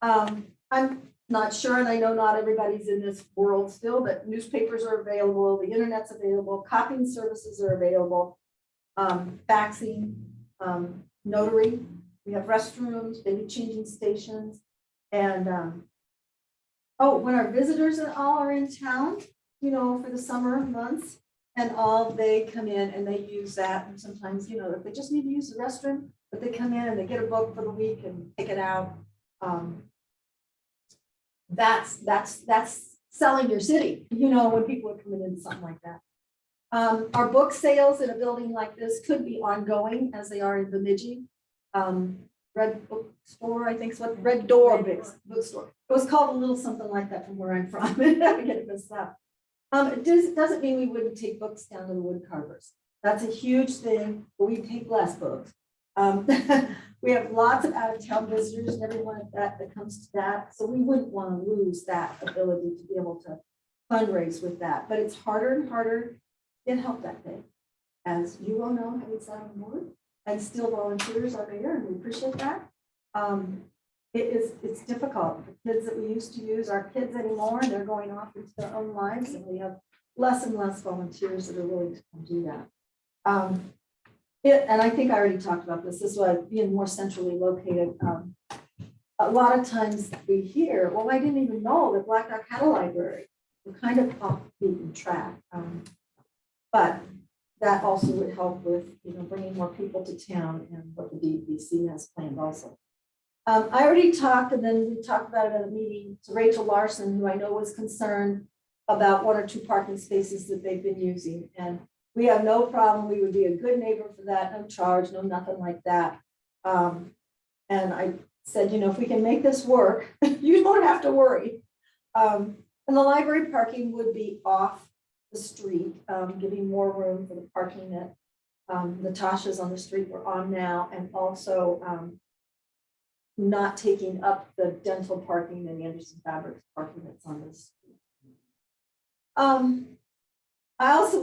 I'm not sure, and I know not everybody's in this world still, but newspapers are available, the internet's available, copying services are available, faxing, notary. We have restrooms, baby changing stations, and Oh, when our visitors and all are in town, you know, for the summer months and all, they come in and they use that. And sometimes, you know, if they just need to use the restroom, but they come in and they get a book for the week and take it out. That's selling your city, you know, when people are coming into something like that. Our book sales in a building like this could be ongoing as they are in Bemidji. Red Bookstore, I think is what, Red Door Bookstore. It was called a little something like that from where I'm from. I get it messed up. It doesn't mean we wouldn't take books down to the wood carvers. That's a huge thing, but we take less books. We have lots of out-of-town visitors and everyone that comes to that. So we wouldn't want to lose that ability to be able to fundraise with that. But it's harder and harder to get help that day. As you all know, having sat on the board, and still volunteers are there, and we appreciate that. It's difficult. The kids that we used to use aren't kids anymore, and they're going off into their own lives, and we have less and less volunteers that are willing to come do that. And I think I already talked about this. This is why being more centrally located. A lot of times we hear, well, I didn't even know that Blackduck had a library. We're kind of off the beaten track. But that also would help with, you know, bringing more people to town and what the DVC has planned also. I already talked, and then we talked about it at a meeting to Rachel Larson, who I know was concerned about 1 or 2 parking spaces that they've been using. And we have no problem. We would be a good neighbor for that, no charge, no nothing like that. And I said, you know, if we can make this work, you don't have to worry. And the library parking would be off the street, giving more room for the parking that Natasha's on the street we're on now, and also not taking up the dental parking and Anderson Fabrics parking that's on this.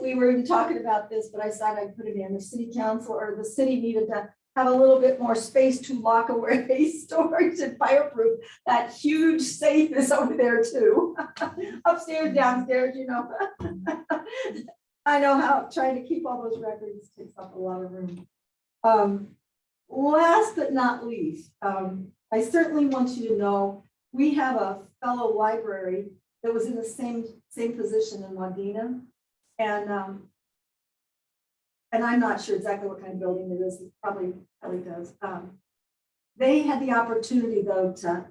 We were even talking about this, but I thought I'd put it in. The city council or the city needed to have a little bit more space to lock away storage and fireproof. That huge safe is over there too. Upstairs, downstairs, you know. I know how trying to keep all those records takes up a lot of room. Last but not least, I certainly want you to know we have a fellow library that was in the same position in Wadena. And I'm not sure exactly what kind of building it is. It probably does. They had the opportunity though to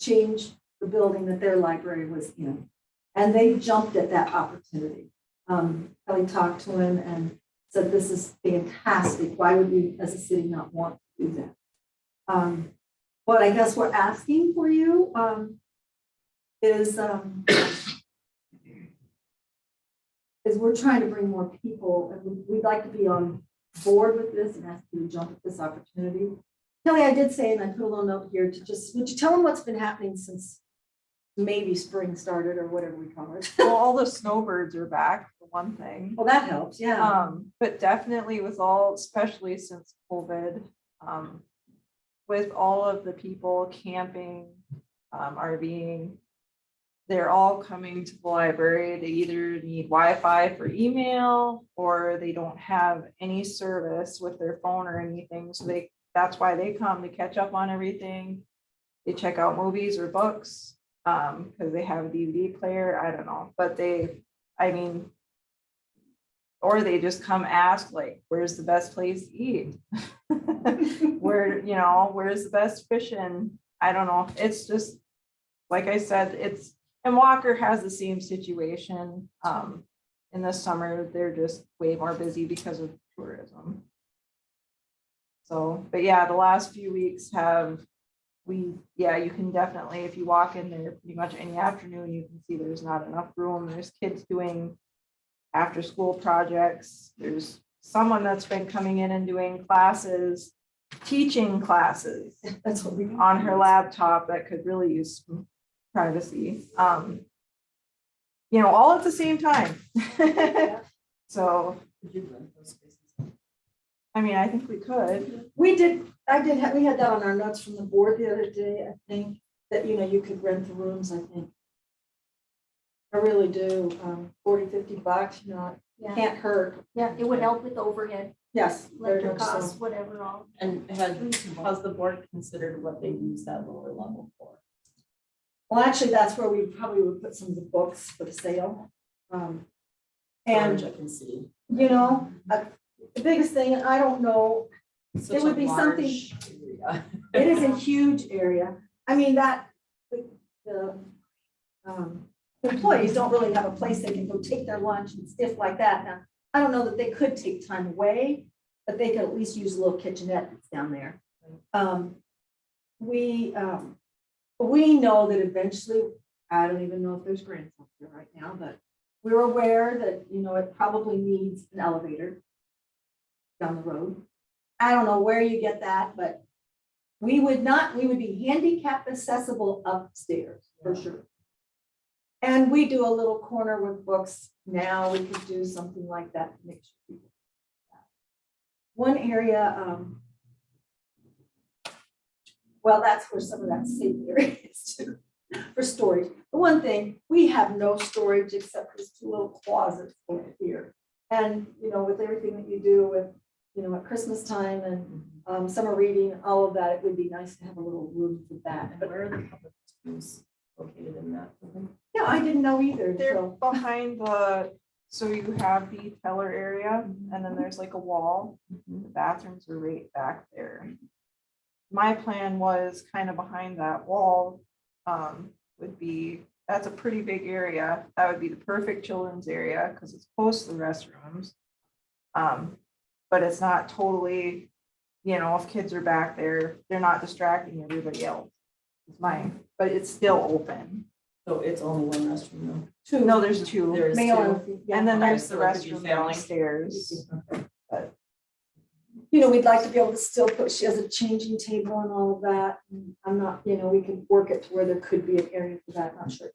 change the building that their library was in, and they jumped at that opportunity. Kelly talked to him and said, "This is fantastic. Why would we, as a city, not want to do that?" What I guess we're asking for you is we're trying to bring more people, and we'd like to be on board with this and ask you to jump at this opportunity. Kelly, I did say, and I put a little note here to just, would you tell them what's been happening since maybe spring started or whatever we call it? Well, all the snowbirds are back, for one thing. Well, that helps, yeah. But definitely with all, especially since COVID, with all of the people camping, RVing, they're all coming to the library. They either need Wi-Fi for email or they don't have any service with their phone or anything. So that's why they come to catch up on everything. They check out movies or books because they have a DVD player. I don't know, but or they just come ask, like, where's the best place to eat? Where's the best fishing? I don't know. It's just, like I said, and Walker has the same situation. In the summer, they're just way more busy because of tourism. So, but yeah, the last few weeks you can definitely, if you walk in there pretty much any afternoon, you can see there's not enough room. There's kids doing after school projects. There's someone that's been coming in and doing classes, teaching classes That's what we on her laptop that could really use some privacy. All at the same time. So, I think we could. We had that on our notes from the board the other day, I think, that, you could rent the rooms, I think. I really do, $40-50, Yeah, can't hurt. yeah, it would help with overhead, Yes. very electric much so. costs, whatever all. And has the board considered what they use that lower level for? Well, actually, that's where we probably would put some of the books for the sale. And, Storage I can see. you know, the biggest thing, and I don't know, Such would a be something- large area. it is a huge area. I mean, the employees don't really have a place they can go take their lunch and stuff like that. Now, I don't know that they could take time away, but they could at least use a little kitchenette that's down there. We know that eventually, I don't even know if there's grants up there right now, but we're aware that, you know, it probably needs an elevator down the road. I don't know where you get that, but we would be handicap accessible upstairs for sure. And we do a little corner with books now. We could do something like that to make sure people. One area, well, that's where some of that safe area is too, for storage. The one thing, we have no storage except these two little closets over here. And, you know, with everything that you do with, you know, at Christmas time and summer reading, all of that, it would be nice to have a little room for that. And But where are the public schools located in that? yeah, I didn't know either, They're so. behind so you have the teller area and then there's like a wall. The bathrooms are right back there. My plan was kind of behind that wall, that's a pretty big area. That would be the perfect children's area because it's close to the restrooms. But it's not totally, you know, if kids are back there, they're not distracting everybody else. It's mine, but it's still open. So it's only one restroom though. No, there's two. There's Male two. And then Okay, there's the so it could be restroom family. downstairs. You know, we'd like to be able to still put, she has a changing table and all of that. And I'm not, you know, we could work it to where there could be an area for that. I'm not sure.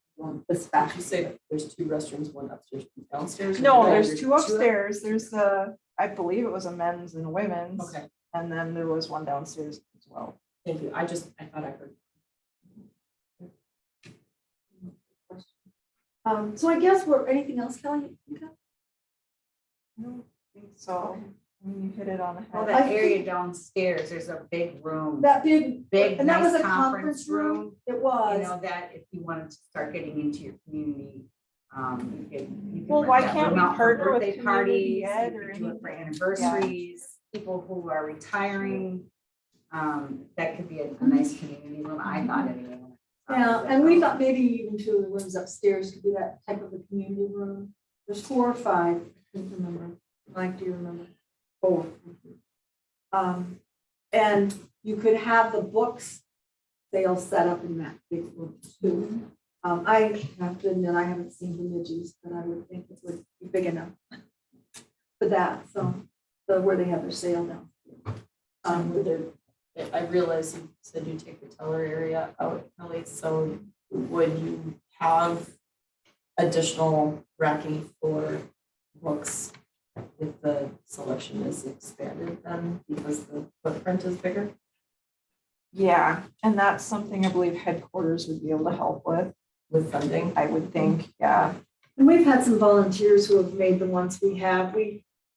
This Did back. you say that there's two restrooms, one upstairs, one downstairs? or No, did I there's hear two upstairs. There's I believe it was a men's and a women's. Okay, And then there was one downstairs as well. thank you. I thought I heard. So I guess anything else, Kelly? you think of? I don't think so. I mean, you hit it on the Well, head. that I area think- downstairs, there's a big room, That big, big, and that was nice a conference room. It You was. know, that if you wanted to start getting into your community, you could Well, rent why that can't room we out for partner with birthday Community parties, Ed you or could do it for anything? anniversaries, people who are retiring. That could be a nice community room, I thought anyway. Yeah, and we thought maybe even two of the rooms upstairs could be that type of a community room. There's 4 or 5, I couldn't remember. Mike, do you remember? 4. And you could have the books sale set up in that big room too. I have to admit, I haven't seen the midges, but I would think it would be big enough for that, so, where they have their sale down. Would there, I realize you said you take the teller area out, Kelly, so would you have additional racking for books if the selection is expanded then because the footprint is bigger? Yeah, and that's something I believe headquarters would be able to help with, funding? I would think, yeah. And we've had some volunteers who have made the ones we have.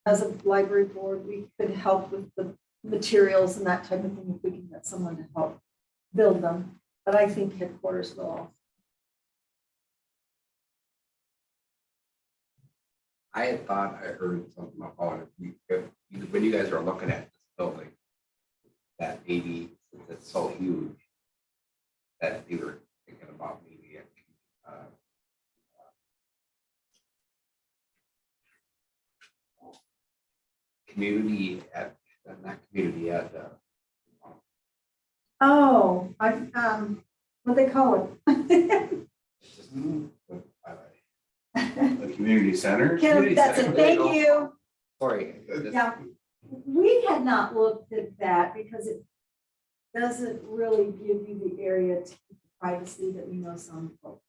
As a library board, we could help with the materials and that type of thing if we can get someone to help build them. But I think headquarters will. I had thought I heard something about when you guys are looking at this building, that maybe since it's so huge, that they were thinking about maybe community at, not community at, Oh, what they call it? The community center. Kim, that's it. Thank you. sorry. Yeah, we had not looked at that because it doesn't really give you the area to keep the privacy that we know some folks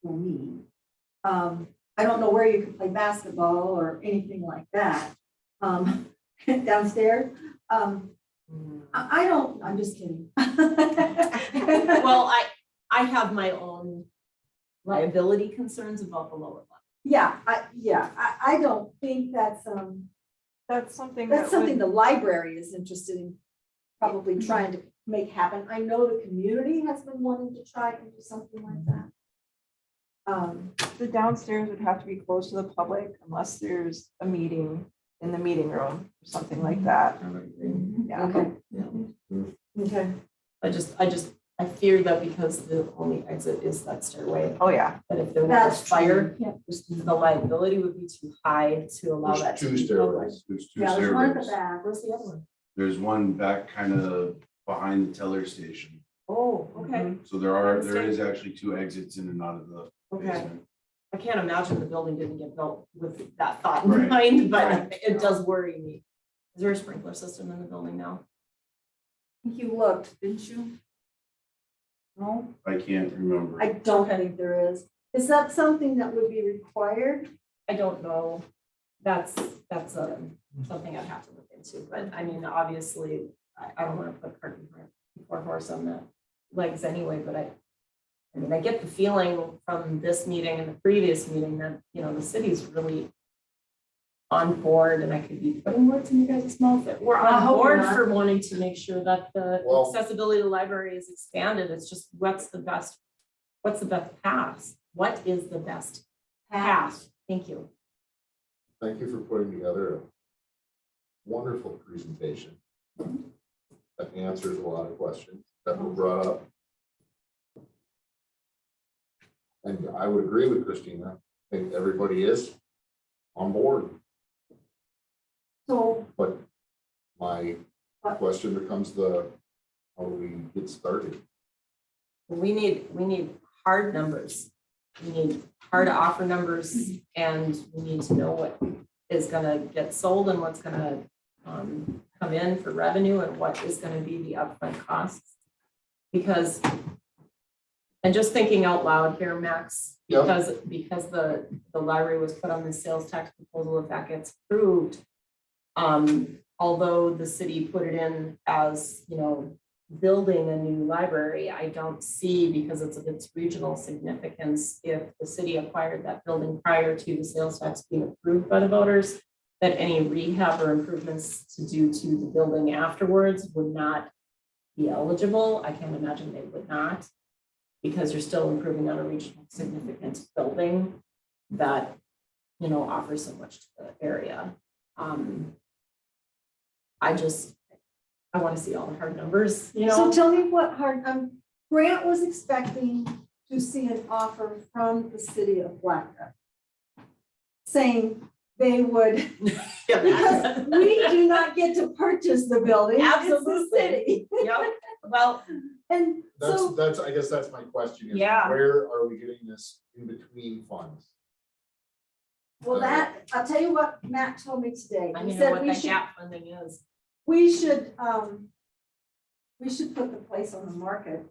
will need. I don't know where you can play basketball or anything like that downstairs. I don't, I'm just kidding. Well, I have my own liability concerns about the lower level. Yeah, I don't think that's That's something that's that something would, the library is interested in probably trying to make happen. I know the community has been wanting to try and do something like that. The downstairs would have to be closed to the public unless there's a meeting in the meeting room, or something like that. Yeah. Okay. Okay. I fear that because the only exit is that stairway, Oh, yeah. that if there was That's a fire, true. the liability would be too high to allow that There's to two be public. stairways. There's two Yeah, there's one at the stairways. back. Where's the other one? There's one back kind of behind the teller station. Oh, okay, So there is actually two exits in and out of the okay. basement. I can't imagine the building didn't get built with that thought in Right. mind, but Right. it does worry me. Is there a sprinkler system in the building now? I think you looked, didn't you? No, I can't remember. I don't think there is. Is that something that would be required? I don't know. That's something I'd have to look into, but I mean, obviously, I don't want to put cart before horse on the legs anyway, but I mean, I get the feeling from this meeting and the previous meeting that, you know, the city's really on board, and I could be putting words in you guys' mouth, that we're I on hope board you're not. for wanting to make sure that the Well- accessibility of the library is expanded. It's just what's the best path? What is the best path? Thank you. Thank you for putting together a wonderful presentation that answers a lot of questions that were brought up. And I would agree with Christina. I think everybody is on board, So, but my question becomes how do we get started? We need hard numbers. We need hard offer numbers, and we need to know what is gonna get sold and what's gonna come in for revenue and what is gonna be the upfront costs. Because, and just thinking out loud here, Max, Yep. because the library was put on the sales tax proposal, if that gets approved, although the city put it in as, you know, building a new library, I don't see, because it's of its regional significance, if the city acquired that building prior to the sales tax being approved by the voters, that any rehab or improvements to do to the building afterwards would not be eligible. I can't imagine they would not, because you're still improving on a regional significant building that, you know, offers so much to the area. I want to see all the hard numbers, you so know? tell me what hard, Grant was expecting to see an offer from the city of Blackduck saying they would, because we do not get to purchase the building. It's the Absolutely. city. Yep, well, And so, I guess that's my question is, Yeah. where are we getting this in between funds? well, that, I'll tell you what Matt told me today. I He don't know said what we that should, gap funding is. we should put the place on the market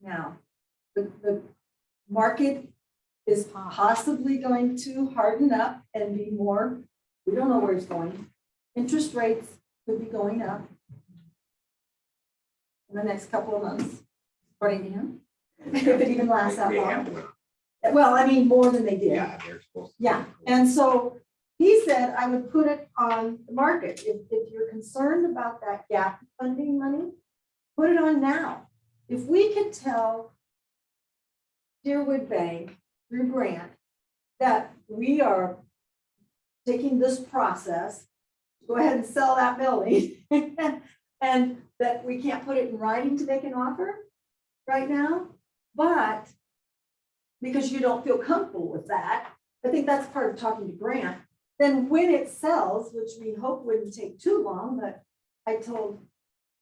now. The market is possibly going to harden up and be more, we don't know where it's going. Interest rates could be going up in the next couple of months, according to him, if it even lasts that They long. have one. Well, I mean, more than they did. Yeah, they're supposed to. Yeah, and so he said I would put it on the market. If you're concerned about that gap funding money, put it on now. If we could tell Deerwood Bank through Grant that we are taking this process, go ahead and sell that building, and that we can't put it in writing to make an offer right now, but because you don't feel comfortable with that, I think that's part of talking to Grant. Then when it sells, which we hope wouldn't take too long, but I told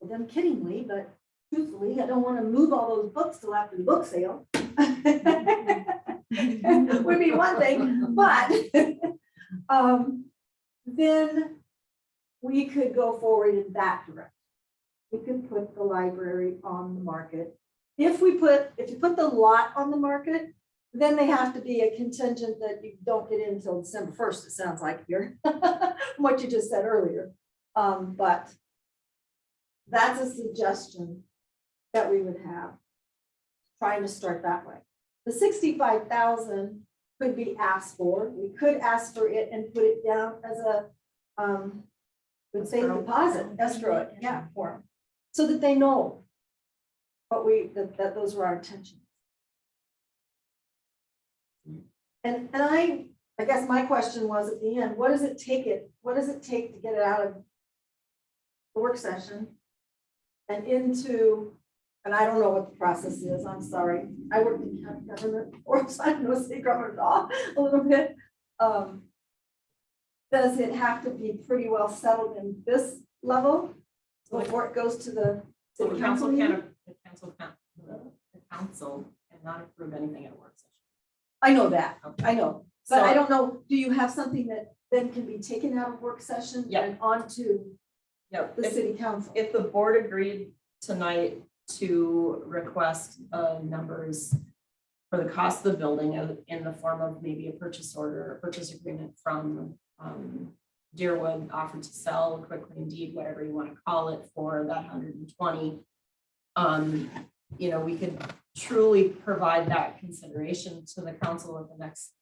them kiddingly, but truthfully, I don't want to move all those books till after the book sale. Would be one thing, but then we could go forward in that direction. We could put the library on the market. If you put the lot on the market, then they have to be a contingent that you don't get in until December 1st, it sounds like here, from what you just said earlier. But that's a suggestion that we would have, trying to start that way. The 65,000 could be asked for. We could ask for it and put it down as a, let's say Escrow. deposit, escrow it, yeah, for 'em. so that they know what that those were our intentions. And I guess my question was at the end, what does it take to get it out of the work session and into, and I don't know what the process is, I'm sorry. I worked in county government before, so I know state government law a little bit. Does it have to be pretty well settled in this level before it goes to the So city council meeting? the council cannot approve anything at a work session. I know that, I know, but I So- don't know, do you have something that then can be taken out of work session Yep. and onto Yep, the city council? if the board agreed tonight to request numbers for the cost of the building in the form of maybe a purchase order, or purchase agreement from Deerwood offered to sell quickly indeed, whatever you want to call it, for that 120. You know, we could truly provide that consideration to the council at the next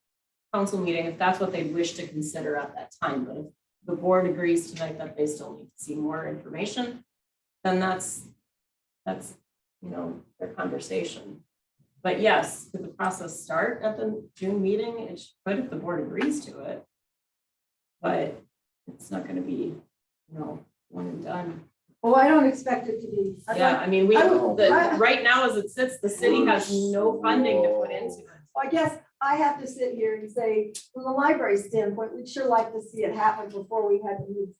council meeting, if that's what they wish to consider at that time. But if the board agrees tonight that they still need to see more information, then that's, you know, their conversation. But yes, could the process start at the June meeting? It should if the board agrees to it. But it's not gonna be, you know, one and done. Oh, I don't expect it to be. Yeah, I mean, I- right now as it sits, the city has no funding to put into it. Well, I guess I have to sit here and say, from the library standpoint, we'd sure like to see it happen before we had to move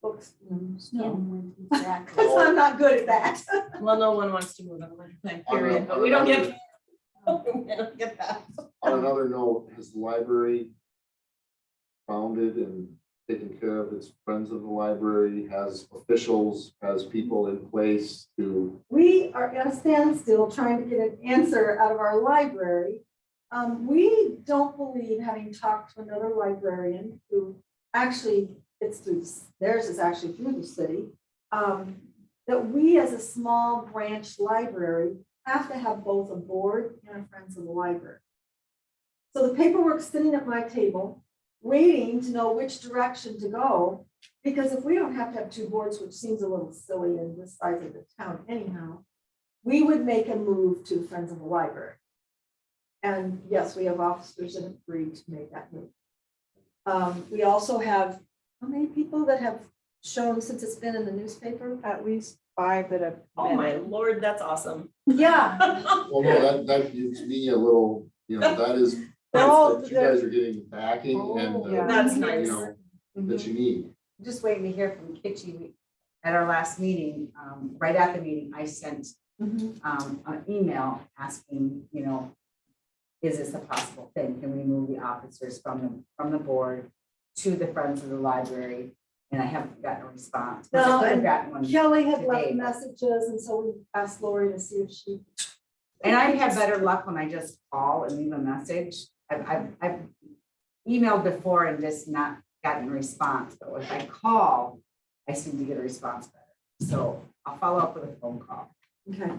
books. Because I'm not good at that. Well, no one wants to move in the winter time period, but we don't get, we don't get that. On another note, has the library founded and taken care of its friends of the library, has officials, has people in place to? We are at a standstill trying to get an answer out of our library. We don't believe, having talked to another librarian who actually, theirs is actually through the city, that we as a small branch library have to have both a board and a friends of the library. So the paperwork's sitting at my table, waiting to know which direction to go. Because if we don't have to have two boards, which seems a little silly in this size of the town anyhow, we would make a move to Friends of the Library. And yes, we have officers that have agreed to make that move. We also have, how many people that have shown since it's been in the newspaper? At least 5 that have. Oh my lord, that's awesome. Yeah, Well, no, that gives me a little, you know, that is, They're all- that you guys are getting backing and, yeah. That's you nice. know, that you need. Just waiting to hear from Kitchi. At our last meeting, right at the meeting, I sent an email asking, you know, is this a possible thing? Can we move the officers from the board to the Friends of the Library? And I haven't gotten a response. No, I could have and gotten one. Kelly had left today, but- messages, and so we asked Lori to see if she. And I've had better luck when I just call and leave a message. I've emailed before and just not gotten a response, but if I call, I seem to get a response better. So I'll follow up with a phone call. Okay.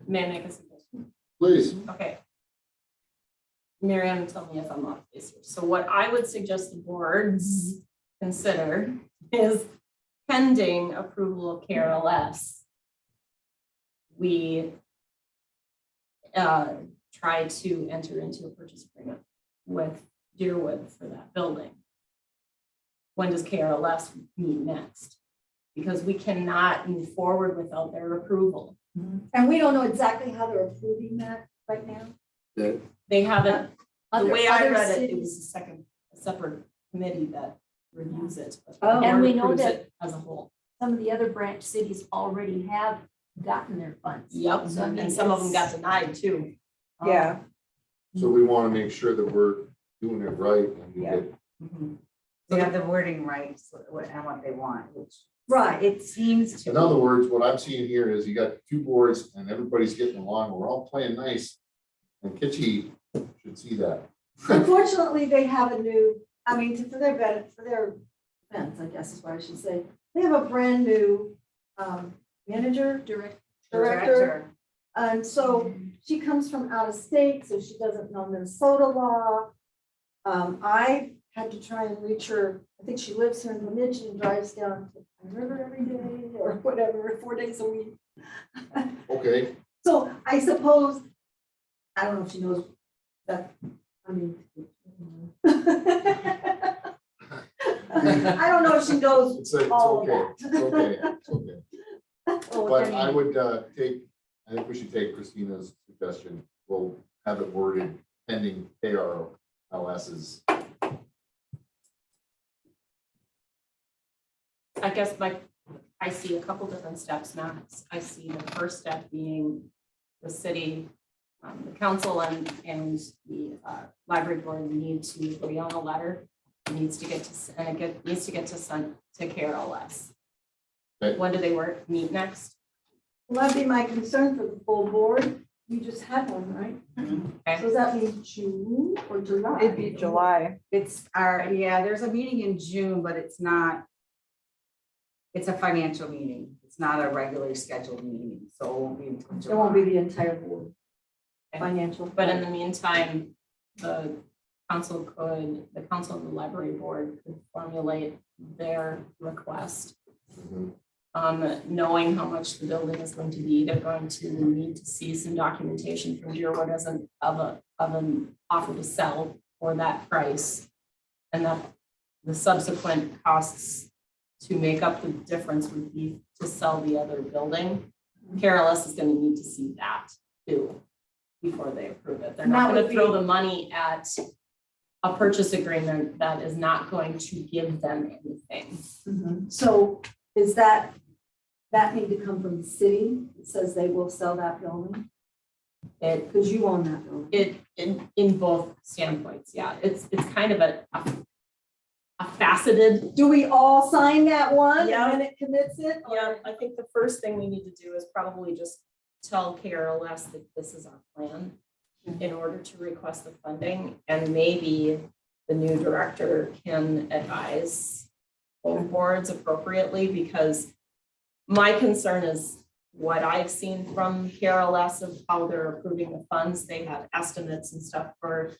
May I make a suggestion? Please. Okay. Marianne, tell me if I'm off base here. So what I would suggest the boards consider is pending approval of KRLS. We try to enter into a purchase agreement with Deerwood for that building. When does KRLS meet next? Because we cannot move forward without their approval. And we don't know exactly how they're approving that right now. Okay. They haven't, the Other- way I other read it, it cities- was a separate committee that reviews it. but the Oh. And we board know approves that- it as a whole. Some of the other branch cities already have gotten their funds. Yep, So, I mean, and some of them got it's- denied too. Yeah. So we want to make sure that we're doing it right and we Yeah. get, Mhm. They have the wording right and what they want, which. Right. It seems to. in other words, what I'm seeing here is you got two boards and everybody's getting along. We're all playing nice. And Kitchi should see that. Unfortunately, they have a new, I mean, for their benefit, for their defense, I guess is what I should say. They have a brand new manager, director. And so she comes from out of state, so she doesn't know Minnesota law. I had to try and reach her, I I think she lives here in Bemidji and drives down to the river every day or whatever, 4 days a week. Okay, So I suppose, I don't know if she knows that, I mean. I don't know if she knows it's all of okay, that. it's okay, it's okay. Oh, But thank I you. would I think we should take Christina's suggestion. We'll have it worded pending KRLS's. I guess I see a couple different steps, Max. I see the first step being the city, the council and the library board need to agree on a letter. It needs to get to, and it needs to get to send to KRLS. Okay. When do they meet next? Well, that'd be my concern for the full board. You just had one, right? Okay. So does that mean June or July? It'd be July. It's yeah, there's a meeting in June, but it's not. It's a financial meeting. It's not a regularly scheduled meeting, so it won't be until It won't be July. the entire board. Okay. Financial. But in the meantime, the council and the library board could formulate their request. Knowing how much the building is going to be, they're going to need to see some documentation from Deerwood as an offer to sell for that price. And that the subsequent costs to make up the difference would be to sell the other building. KRLS is going to need to see that too before they approve it. They're not That going would to throw be- the money at a purchase agreement that is not going to give them anything. Mhm. So is that need to come from the city? It says they will sell that building? It Because you own that building. in both standpoints, yeah. It's kind of a faceted. Do we all sign that one Yeah. and then it commits it? or- Yeah, I think the first thing we need to do is probably just tell KRLS that this is our plan in order to request the funding, and maybe the new director can advise both boards appropriately, because my concern is what I've seen from KRLS of how they're approving the funds. They have estimates and stuff for,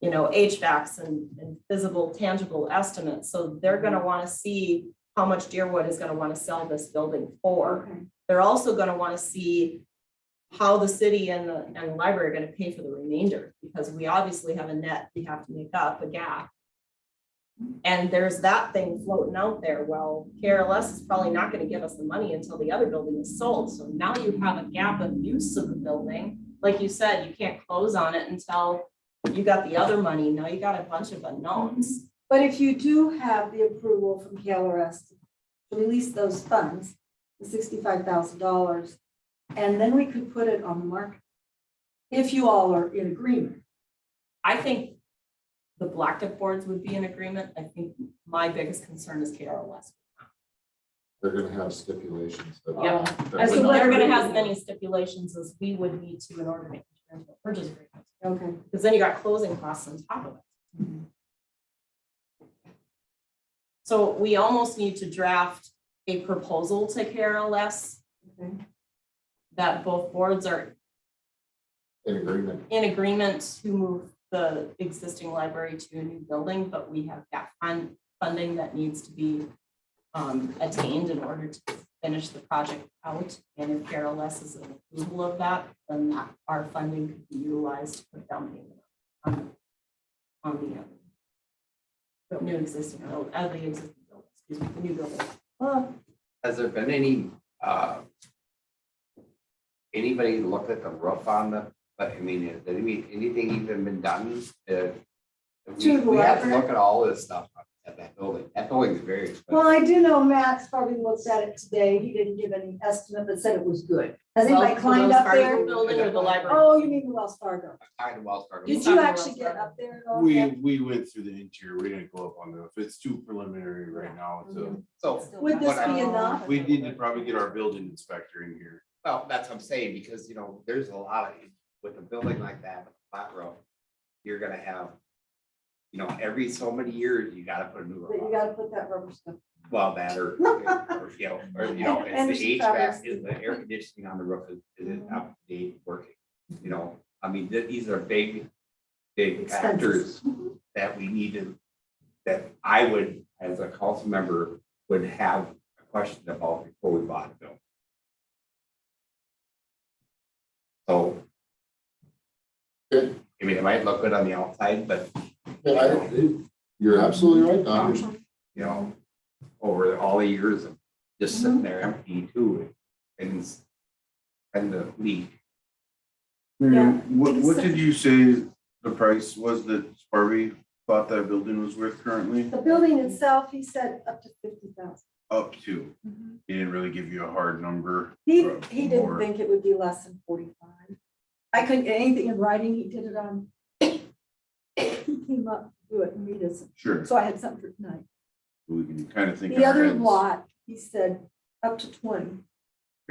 HVACs and visible, tangible estimates. So they're gonna wanna see how much Deerwood is gonna wanna sell this building for. Okay. They're also gonna wanna see how the city and the library are gonna pay for the remainder, because we obviously have a net we have to make up, a gap. And there's that thing floating out there. Well, KRLS is probably not gonna give us the money until the other building is sold. So now you have a gap of use of the building. Like you said, you can't close on it until you got the other money. Now you got a bunch of unknowns. But if you do have the approval from KLRS to release those funds, the $65,000, and then we could put it on the market. If you all are in agreement. I think the Blackduck boards would be in agreement. I think my biggest concern is KRLS. They're gonna have stipulations. that- Yeah. that- I So think what they're are gonna we- have as many stipulations as we would need to in order to enter into a purchase agreement. Okay. Because then you got closing costs on top of it. So we almost need to draft a proposal to KRLS Okay. that both boards are In agreement. in agreement to move the existing library to a new building, but we have got funding that needs to be attained in order to finish the project out. And if KRLS is an approval of that, then our funding could be utilized to put down payment on the new existing, the existing building, excuse me, the new building. Well, Has there been any, anybody looked at the roof on the, but I mean, has anything even been done? To the We have to library? look at all this stuff at that building. That building is very expensive. well, I do know Matt's probably looked at it today. He didn't give any estimate, but said it was good. Has anybody Well, climbed the up Fargo there? Building or the library? Oh, you mean the Wells Fargo? Tied to Wells Fargo. Did He's you talking actually Wells get Fargo. up there at all? We went through the interior, we didn't go up on the roof, it's too preliminary right now, so So. Would this what I- be enough? we need to probably get our building inspector in here. Well, that's what I'm saying, because, there's a lot of, with a building like that, with a flat roof, you're gonna have, every so many years, you gotta put a new But you roof on. gotta put that rubber stuff. Well, that or it's Anderson the fabrics. HVAC, is the air conditioning on the roof, is it up to date working? I mean, these are big factors Expenses. that we need to, that I as a council member would have a question about before we bought the building. So, Okay. I mean, it might look good on the outside, but, Yeah, you're absolutely right, Don. you know, over all the years of just sitting there empty too, and the leak. Miriam, what did you say the price was that Sparby thought that building was worth currently? The building itself, he said up to 50,000. Up to. He didn't really give you a hard number. He or didn't more. think it would be less than 45. I couldn't get anything in writing. He did it on. He came up to do it and read us. Sure, So I had something for tonight. we can kind of think. The in our other heads. lot, he said up to 20.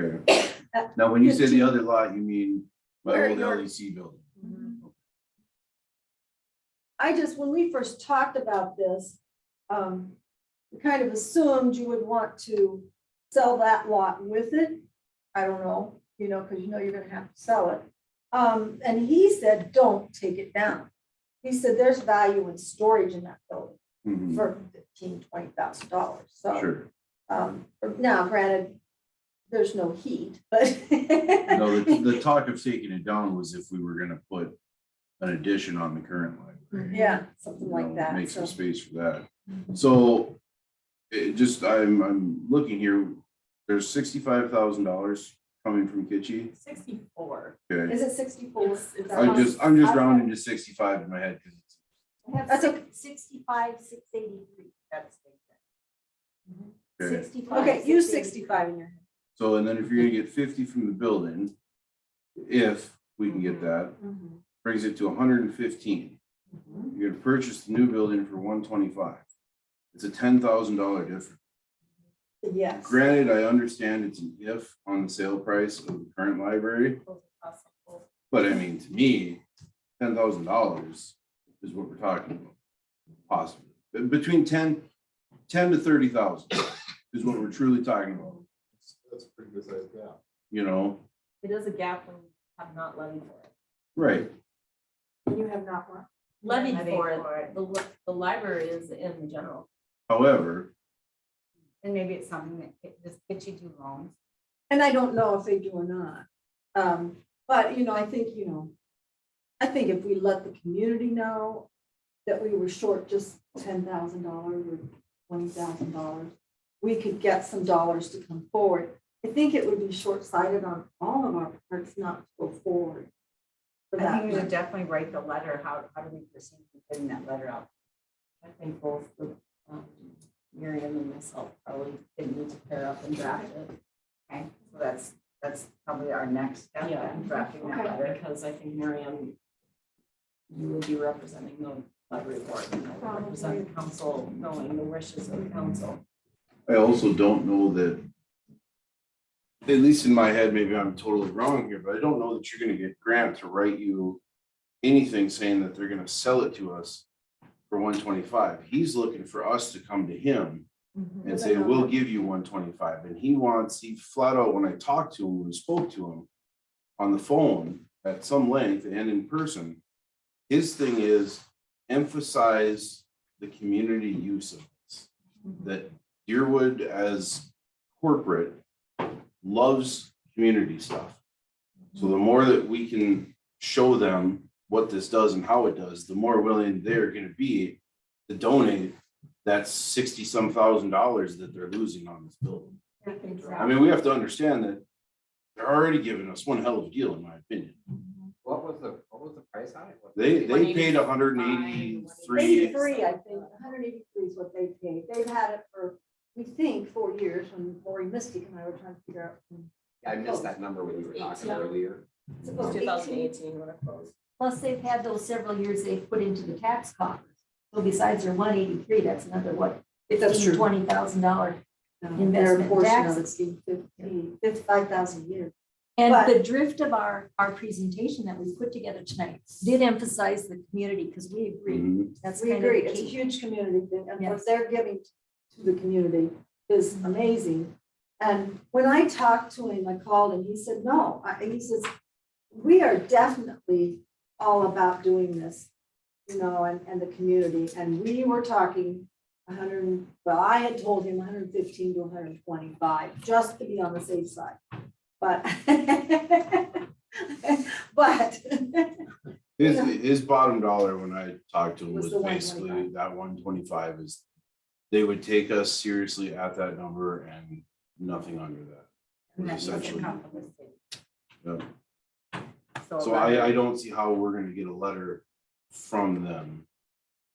Okay. Now, when you say the 15. other lot, you mean my Where old you're- LEC building? I just, when we first talked about this, we kind of assumed you would want to sell that lot with it. I don't know, because you're gonna have to sell it. And he said, don't take it down. He said, there's value in storage in that building Mhm. for $15,000-$20,000. So, Sure. now granted, there's no heat, but. No, the talk of taking it down was if we were gonna put an addition on the current library. Yeah, something you like know, that. Make So, some space for that. So it just, I'm looking here, there's $65,000 coming from Kitschy. 64. Okay, is it 64? I'm just rounding to 65 in my head because it's. I have That's okay. 65, 683. That's. Okay. 65. Okay, use 683. 65 in your head. So, and then if you're gonna get 50 from the building, if we can get that, brings it to 115. You're gonna purchase the new building for 125. It's a $10,000 difference. Yes. Granted, I understand it's an if on the sale price of the current library, but I mean, to me, $10,000 is what we're talking about. Possibly, between 10 to 30,000 is what we're truly talking about, That's a pretty good sized gap. you know? It is a gap when you have not levied for it. Right. You have not one. Levied Levied for for it, the library is in the general. However, And maybe it's something that, does Kitschy do loans? And I don't know if they do or not. But, I think if we let the community know that we were short just $10,000 or $20,000, we could get some dollars to come forward. I think it would be short-sighted on all of our parts not to go forward. for I that think we should much. definitely write the letter. How do we proceed with getting that letter out? I think both Miriam and myself probably didn't need to pair up and draft it. Okay, so that's probably our next step, Yeah. then, drafting that letter. Because I think Miriam, you would be representing the library board and I would represent the council, knowing the wishes of the council. I also don't know that, at least in my head, maybe I'm totally wrong here, but I don't know that you're gonna get Grant to write you anything saying that they're gonna sell it to us for 125. He's looking for us to come to him and say, we'll give you 125. And he flat out, when I talked to him, when I spoke to him on the phone at some length and in person, his thing is emphasize the community use of this. That Deerwood as corporate loves community stuff. So the more that we can show them what this does and how it does, the more willing they're gonna be to donate that 60-some thousand dollars that they're losing on this building. I mean, we have to understand that they're already giving us one hell of a deal, in my opinion. What was the price on it? They paid 183. 83, I think, 183 is what they paid. They've had it for, we think, 4 years when Lori Mystic and I were trying to figure out. I missed that number when you were talking 18. earlier. It was 18. 2018 when it closed. Plus, they've had those several years they've put into the tax coffers. So besides their 183, that's another, what, That's true. $15,000, $20,000. Their Investment portion of taxes. it's 55,000 a year. And But- the drift of our presentation that we put together tonight did emphasize the community, because we agree. Mhm. That's We kind of agree, the it's a key. huge community thing, and what Yes. they're giving to the community is amazing. And when I talked to him, I called him, he said, no, he says, we are definitely all about doing this, and the community, and we were talking well, I had told him 115 to 125, just to be on the safe side. But, but, His bottom dollar when I talked to him Was was the basically 125. that 125 is. They would take us seriously at that number and nothing under that. And that doesn't Essentially. come from the state. Yeah. So So I don't see how we're gonna get a letter from them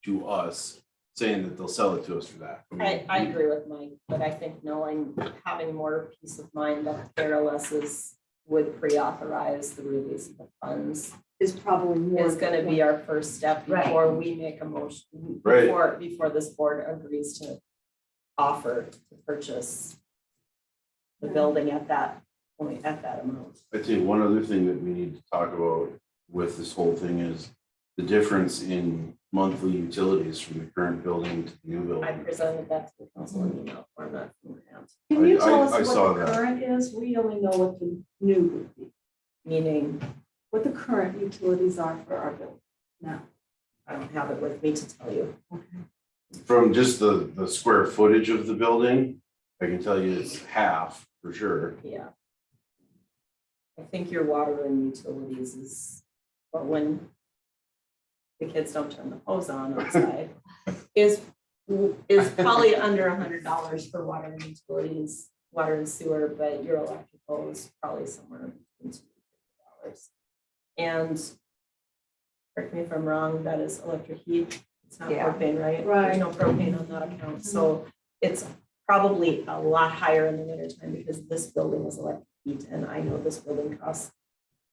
to us saying that they'll sell it to us for that. I agree with Mike, but I think knowing, having more peace of mind that KRLS's would pre-authorize the release of the funds is probably more. is gonna be our first step Right. before we make a motion, Right. before this board agrees to offer to purchase the building at that point, at that amount. I think one other thing that we need to talk about with this whole thing is the difference in monthly utilities from the current building to the new I building. presented that to the council in email format from Grant, Can you I- tell I us saw what the that. current is? We only know what the new would be, meaning what the current utilities are for our building now. I don't have it with me to tell you. From just the square footage of the building, I can tell you it's half for sure. Yeah. I think your water and utilities is, but when the kids don't turn the hose on outside, is probably under $100 for water and utilities, water and sewer, but your electrical is probably somewhere between $2 and $50. And correct me if I'm wrong, that is electric heat. It's not Yeah. propane, right? Right. There's no propane on that account. So it's probably a lot higher in the winter time because this building is electric heat. And I know this building costs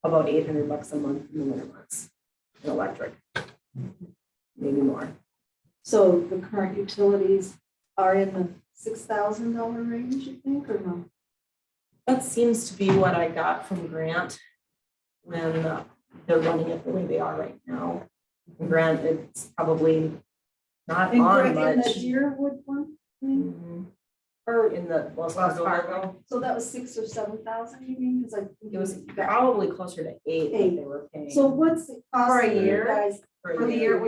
about $800 a month in the winter months in electric. Maybe more. So the current utilities are in the $6,000 range, you think, or no? That seems to be what I got from Grant when they're running it the way they are right now. Grant, it's probably not on In the much. Deerwood one? Mhm. Or, In the Wells Wells Fargo. Fargo. so that was 6,000 or 7,000, you mean? Because It was probably closer to 8 that they were paying. So what's the cost For a of you year? guys? for For a the year. year, it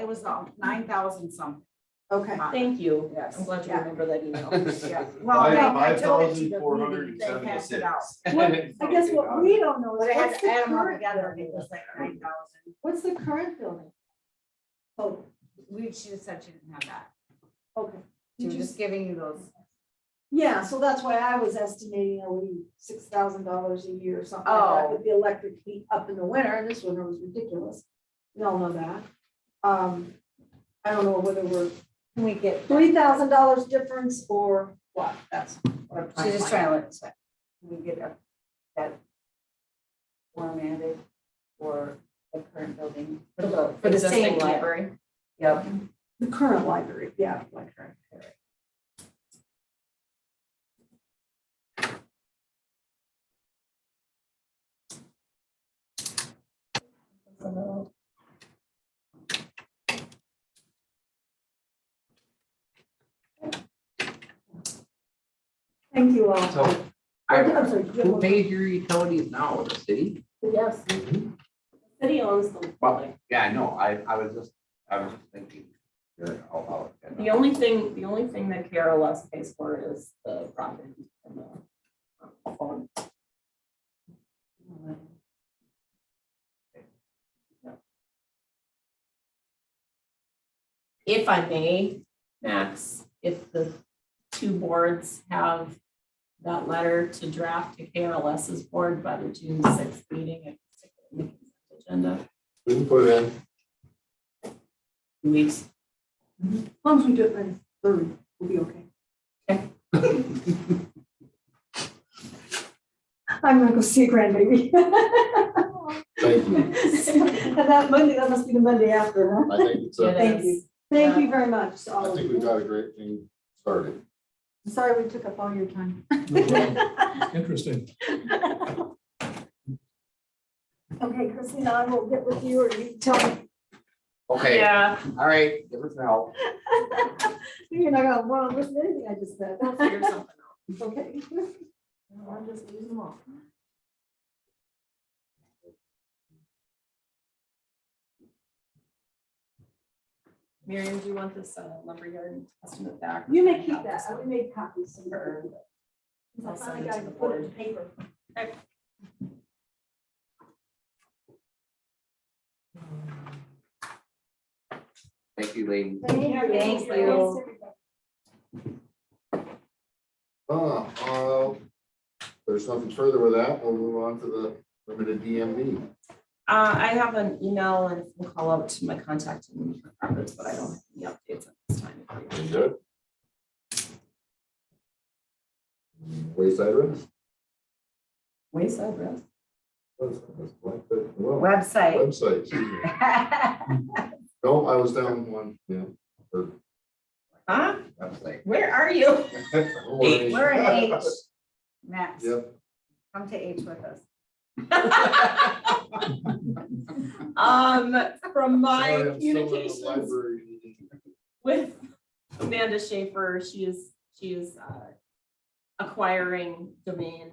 was 9,000 something. Okay, Thank you. Yes. I'm glad you Yeah. remember that email. Yeah. Well, I told it to the 5,476. meeting, they passed it out. I guess what we don't know But is I had what's to the add them all current together, and it building? was like 9,000. What's the current building? Oh, She just said she didn't have that. okay. She was just giving you those. Yeah, so that's why I was estimating $6,000 a year or something like that Oh. with the electric heat up in the winter, and this winter was ridiculous. We all know that. I don't know whether we're Can we get? $3,000 difference or what, that's what I'm trying She's to just find. trying to let, can we get that formatted for the current building? For the For the existing same library. Yep. The current library, yeah, like current. Thank you all. So I'm sorry, do you have who one? pays your utilities now? The city? Yes. The city owns the Well, building. yeah, I know. I was just thinking. You're all out. The only thing that KRLS pays for is the broadband and the phone. If I may, Max, if the two boards have that letter to draft to KRLS's board by the June 6th meeting and stick it in the consent agenda, We can put it in. 2 weeks. As long as we do it by the third, we'll be okay. I'm gonna go see a grandbaby. Thank you. And that Monday, that must be the Monday after, huh? I think it's It a, Thank you. Thank you very much to all I of think we've you. got a great thing started. Sorry we took up all your time. Interesting. Okay, Christina, I will get with you or you tell me. Okay, Yeah. all right, give us help. You're not gonna want to listen to anything I just said. We'll figure something out. Okay. I'll just use them all. Miriam, do you want this lumberyard estimate back? You may keep that. We made copies. Or I I'll send finally it got to to the put it board. in paper. Thank you, ladies. Thank you. There's nothing further with that. We'll move on to the limited DMV. I have an email and a call out to my contact in Roberts, but I don't have any updates at this time. Very good. Wayside Rest. Wayside Rest. Well, Website. website, excuse me. No, I was down one, yeah. Or- Huh? Website. Where are you? don't worry. We're in H. Max, Yep. come to H with us. From my Sorry, I'm still in the communications library meeting. with Amanda Schaefer, she is acquiring domain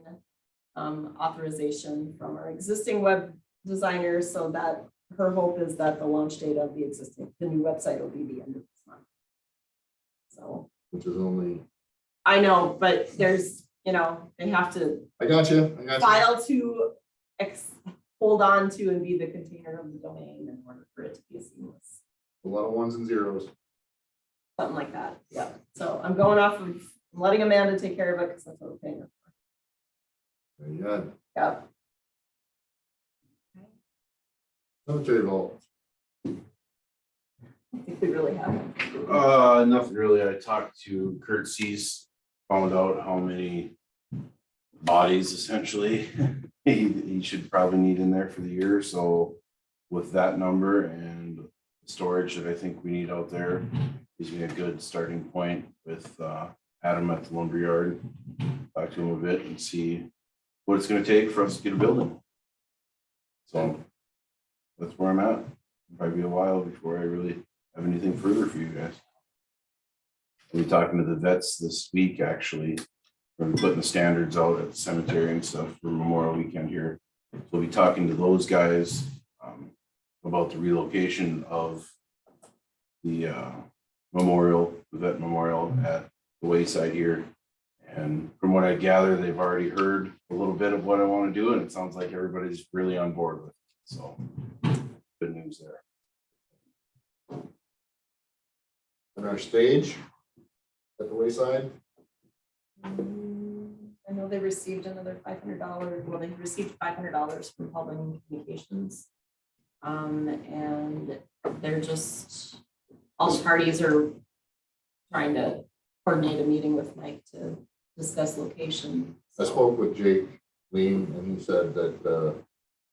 authorization from our existing web designer, so that her hope is that the launch date of the new website will be the end of this month. So Which is only, I know, but there's, they have to I got you. file to hold on to and be the container of the domain in order for it to be seamless. A lot of ones and zeros. Something like that, yeah. So I'm going off of, I'm letting Amanda take care of it because that's what we're paying her for. Very good. Yeah. Cemetery vault. I think we really haven't. Nothing really. I talked to Kurt Cease, found out how many bodies essentially he should probably need in there for the year. So with that number and the storage that I think we need out there, gives me a good starting point with Adam at the lumberyard. Talk to him a bit and see what it's gonna take for us to get a building. So that's where I'm at. Probably be a while before I really have anything further for you guys. I'll be talking to the vets this week, actually. We're putting the standards out at the cemetery and stuff for Memorial Weekend here. So we'll be talking to those guys about the relocation of the vet memorial at the wayside here. And from what I gather, they've already heard a little bit of what I want to do, and it sounds like everybody's really on board with it. So good news there. And our stage at the wayside. I know they received another $500. Well, they received $500 from Public Communications. And they're just, all parties are trying to coordinate a meeting with Mike to discuss location. I spoke with Jake Lean and he said that as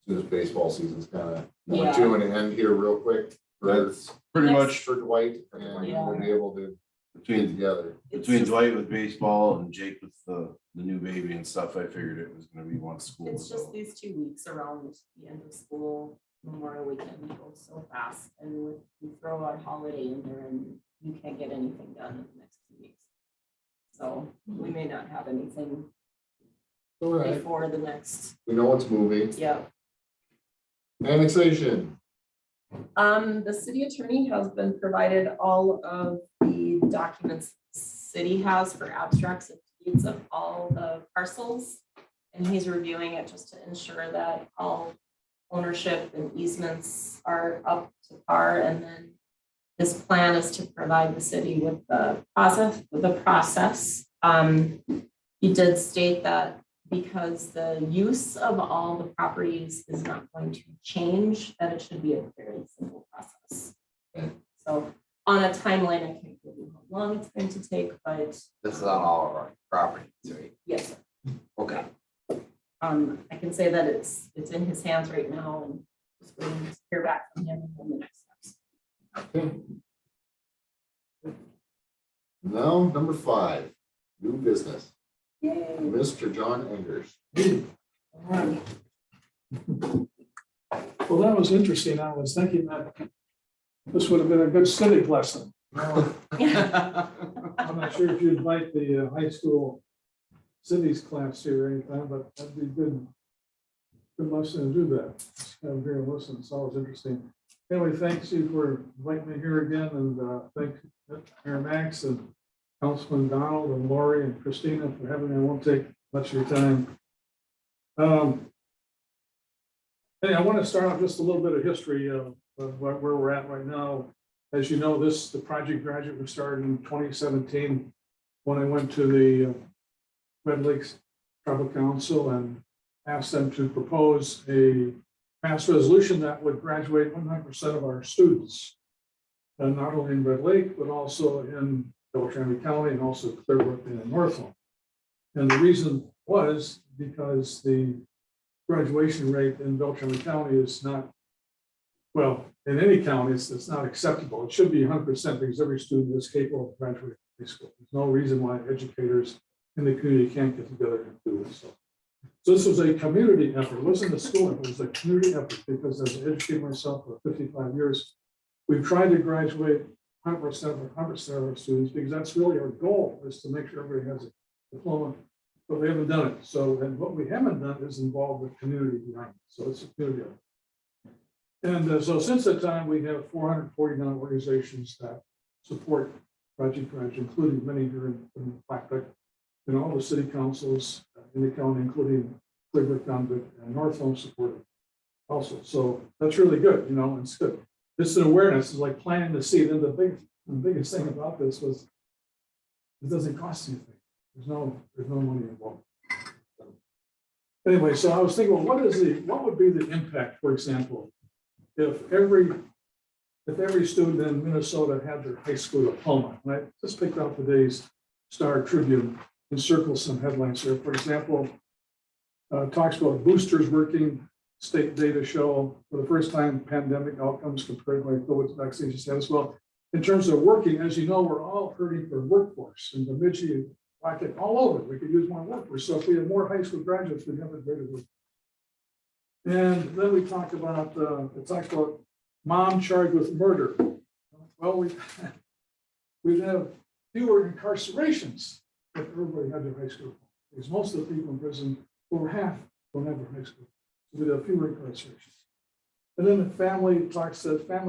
soon as baseball season's kind of Yeah. to an end here real quick. That's pretty Next- much For Dwight and we'll be able to get between together. between Dwight with baseball and Jake with the new baby and stuff. I figured it was gonna be one school. It's just So these 2 weeks around the end of school, Memorial Weekend goes so fast, and with, you throw out holiday in there and you can't get anything done in the next 2 weeks. So we may not have anything All right, before the next, we know it's moving. yeah. Annexation. The city attorney has been provided all of the documents the city has for abstracts and deeds of all the parcels. And he's reviewing it just to ensure that all ownership and easements are up to par. And then his plan is to provide the city with the process. He did state that because the use of all the properties is not going to change, that it should be a fairly simple process. Okay. So on a timeline, I can't give you how long it's going to take, but This is on all of our properties, right? yes, sir. Okay. I can say that it's in his hands right now and just waiting to hear back from him on the next steps. Okay. Now, number 5, new business. Yay. Mr. John Engers. Well, that was interesting. I was thinking that this would have been a good civic lesson. I'm not sure if you'd like the high school civics class here or anything, but that'd be good. Good lesson to do that. Just come here and listen. It's always interesting. Anyway, thanks you for inviting me here again, and thank Mayor Max and Councilman Donald and Lori and Christina for having me. I won't take much of your time. Hey, I want to start off just a little bit of history of where we're at right now. As you know, the Project Graduate was started in 2017 when I went to the Red Lakes Tribal Council and asked them to propose a mass resolution that would graduate 100% of our students, and not only in Red Lake, but also in Beltrami County and also Clearbrook and Northland. And the reason was because the graduation rate in Beltrami County is not, well, in any county, it's not acceptable. It should be 100% because every student is capable of graduating high school. There's no reason why educators in the community can't get together and do this. So this was a community effort. It wasn't a school effort, it was a community effort, because as I educated myself for 55 years, we've tried to graduate 100% of our students, because that's really our goal, is to make sure everybody has a diploma, but we haven't done it. So, and what we haven't done is involved the community behind it. So it's a community effort. And so since that time, we have 449 organizations that support Project Graduate, including many here in Blackduck, and all the city councils in the county, including Clearbrook, Dunwoody, and Northland, support it also. So that's really good, it's good. It's an awareness, is like planting the seed. And the biggest thing about this was it doesn't cost anything. There's no money involved. Anyway, so I was thinking, well, what would be the impact, for example, if every student in Minnesota had their high school diploma? And I just picked out today's Star Tribune and circle some headlines here. For example, talks about boosters working. State data show for the first time pandemic outcomes compared by COVID vaccination status. Well, in terms of working, as you know, we're all hurting for workforce, and Bemidji, Blackduck, all over. We could use more workforce. So if we had more high school graduates, we'd have a greater work. And then we talk about it talks about mom charged with murder. Well, we'd have fewer incarcerations if everybody had their high school, because most of the people in prison, over half, don't have their high school. We'd have fewer incarcerations. And then the family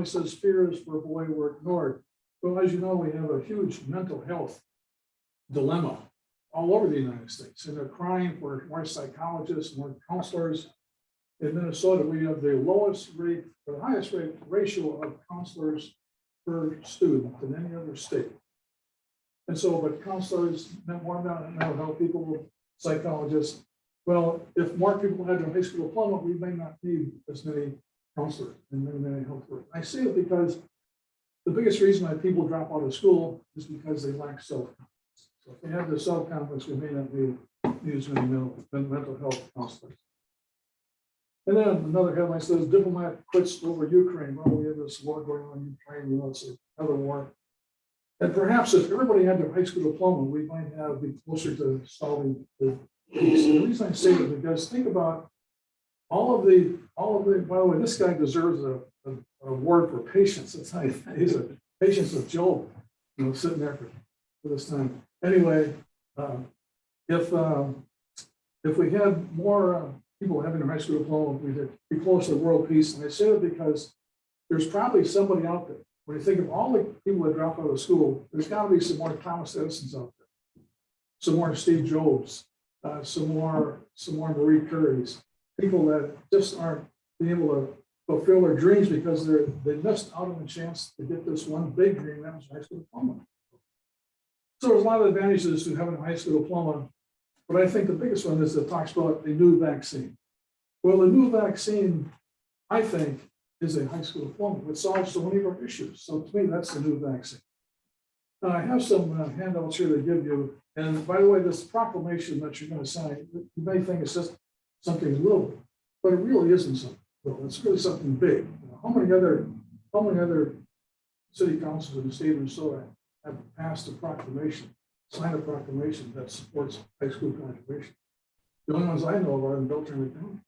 says fears for a boy were ignored. Well, as you know, we have a huge mental health dilemma all over the United States, and they're crying for more psychologists, more counselors. In Minnesota, we have the lowest rate, or the highest rate ratio of counselors per student than any other state. And so, but counselors, more mental health people, psychologists. Well, if more people had their high school diploma, we may not need as many counselors and many health workers. I say it because the biggest reason why people drop out of school is because they lack self-confidence. So if they have the self-confidence, we may not need as many mental health counselors. And then another headline says, diplomat quits over Ukraine. Well, we have this war going on in Ukraine, it's another war. And perhaps if everybody had their high school diploma, we might be closer to solving the peace. And the reason I say that, because think about all of the, by the way, this guy deserves an award for patience. It's not, he's a patience with Job, sitting there for this time. Anyway, if we had more people having their high school diploma, we'd be close to world peace. And I say that because there's probably somebody out there. When you think of all the people that drop out of school, there's got to be some more Thomas Edisons out there, some more Steve Jobs, some more Marie Curies, people that just aren't being able to fulfill their dreams because they missed out on the chance to get this one big dream, that was high school diploma. So there's a lot of advantages to having a high school diploma, but I think the biggest one is it talks about a new vaccine. Well, the new vaccine, I think, is a high school diploma. It solves so many of our issues. So to me, that's the new vaccine. Now, I have some handouts here to give you. And by the way, this proclamation that you're going to sign, you may think it's just something little, but it really isn't something little. It's really something big. How many other city councils in the state of Minnesota have passed a proclamation, signed a proclamation that supports high school graduation? The only ones I know of are in Beltrami County.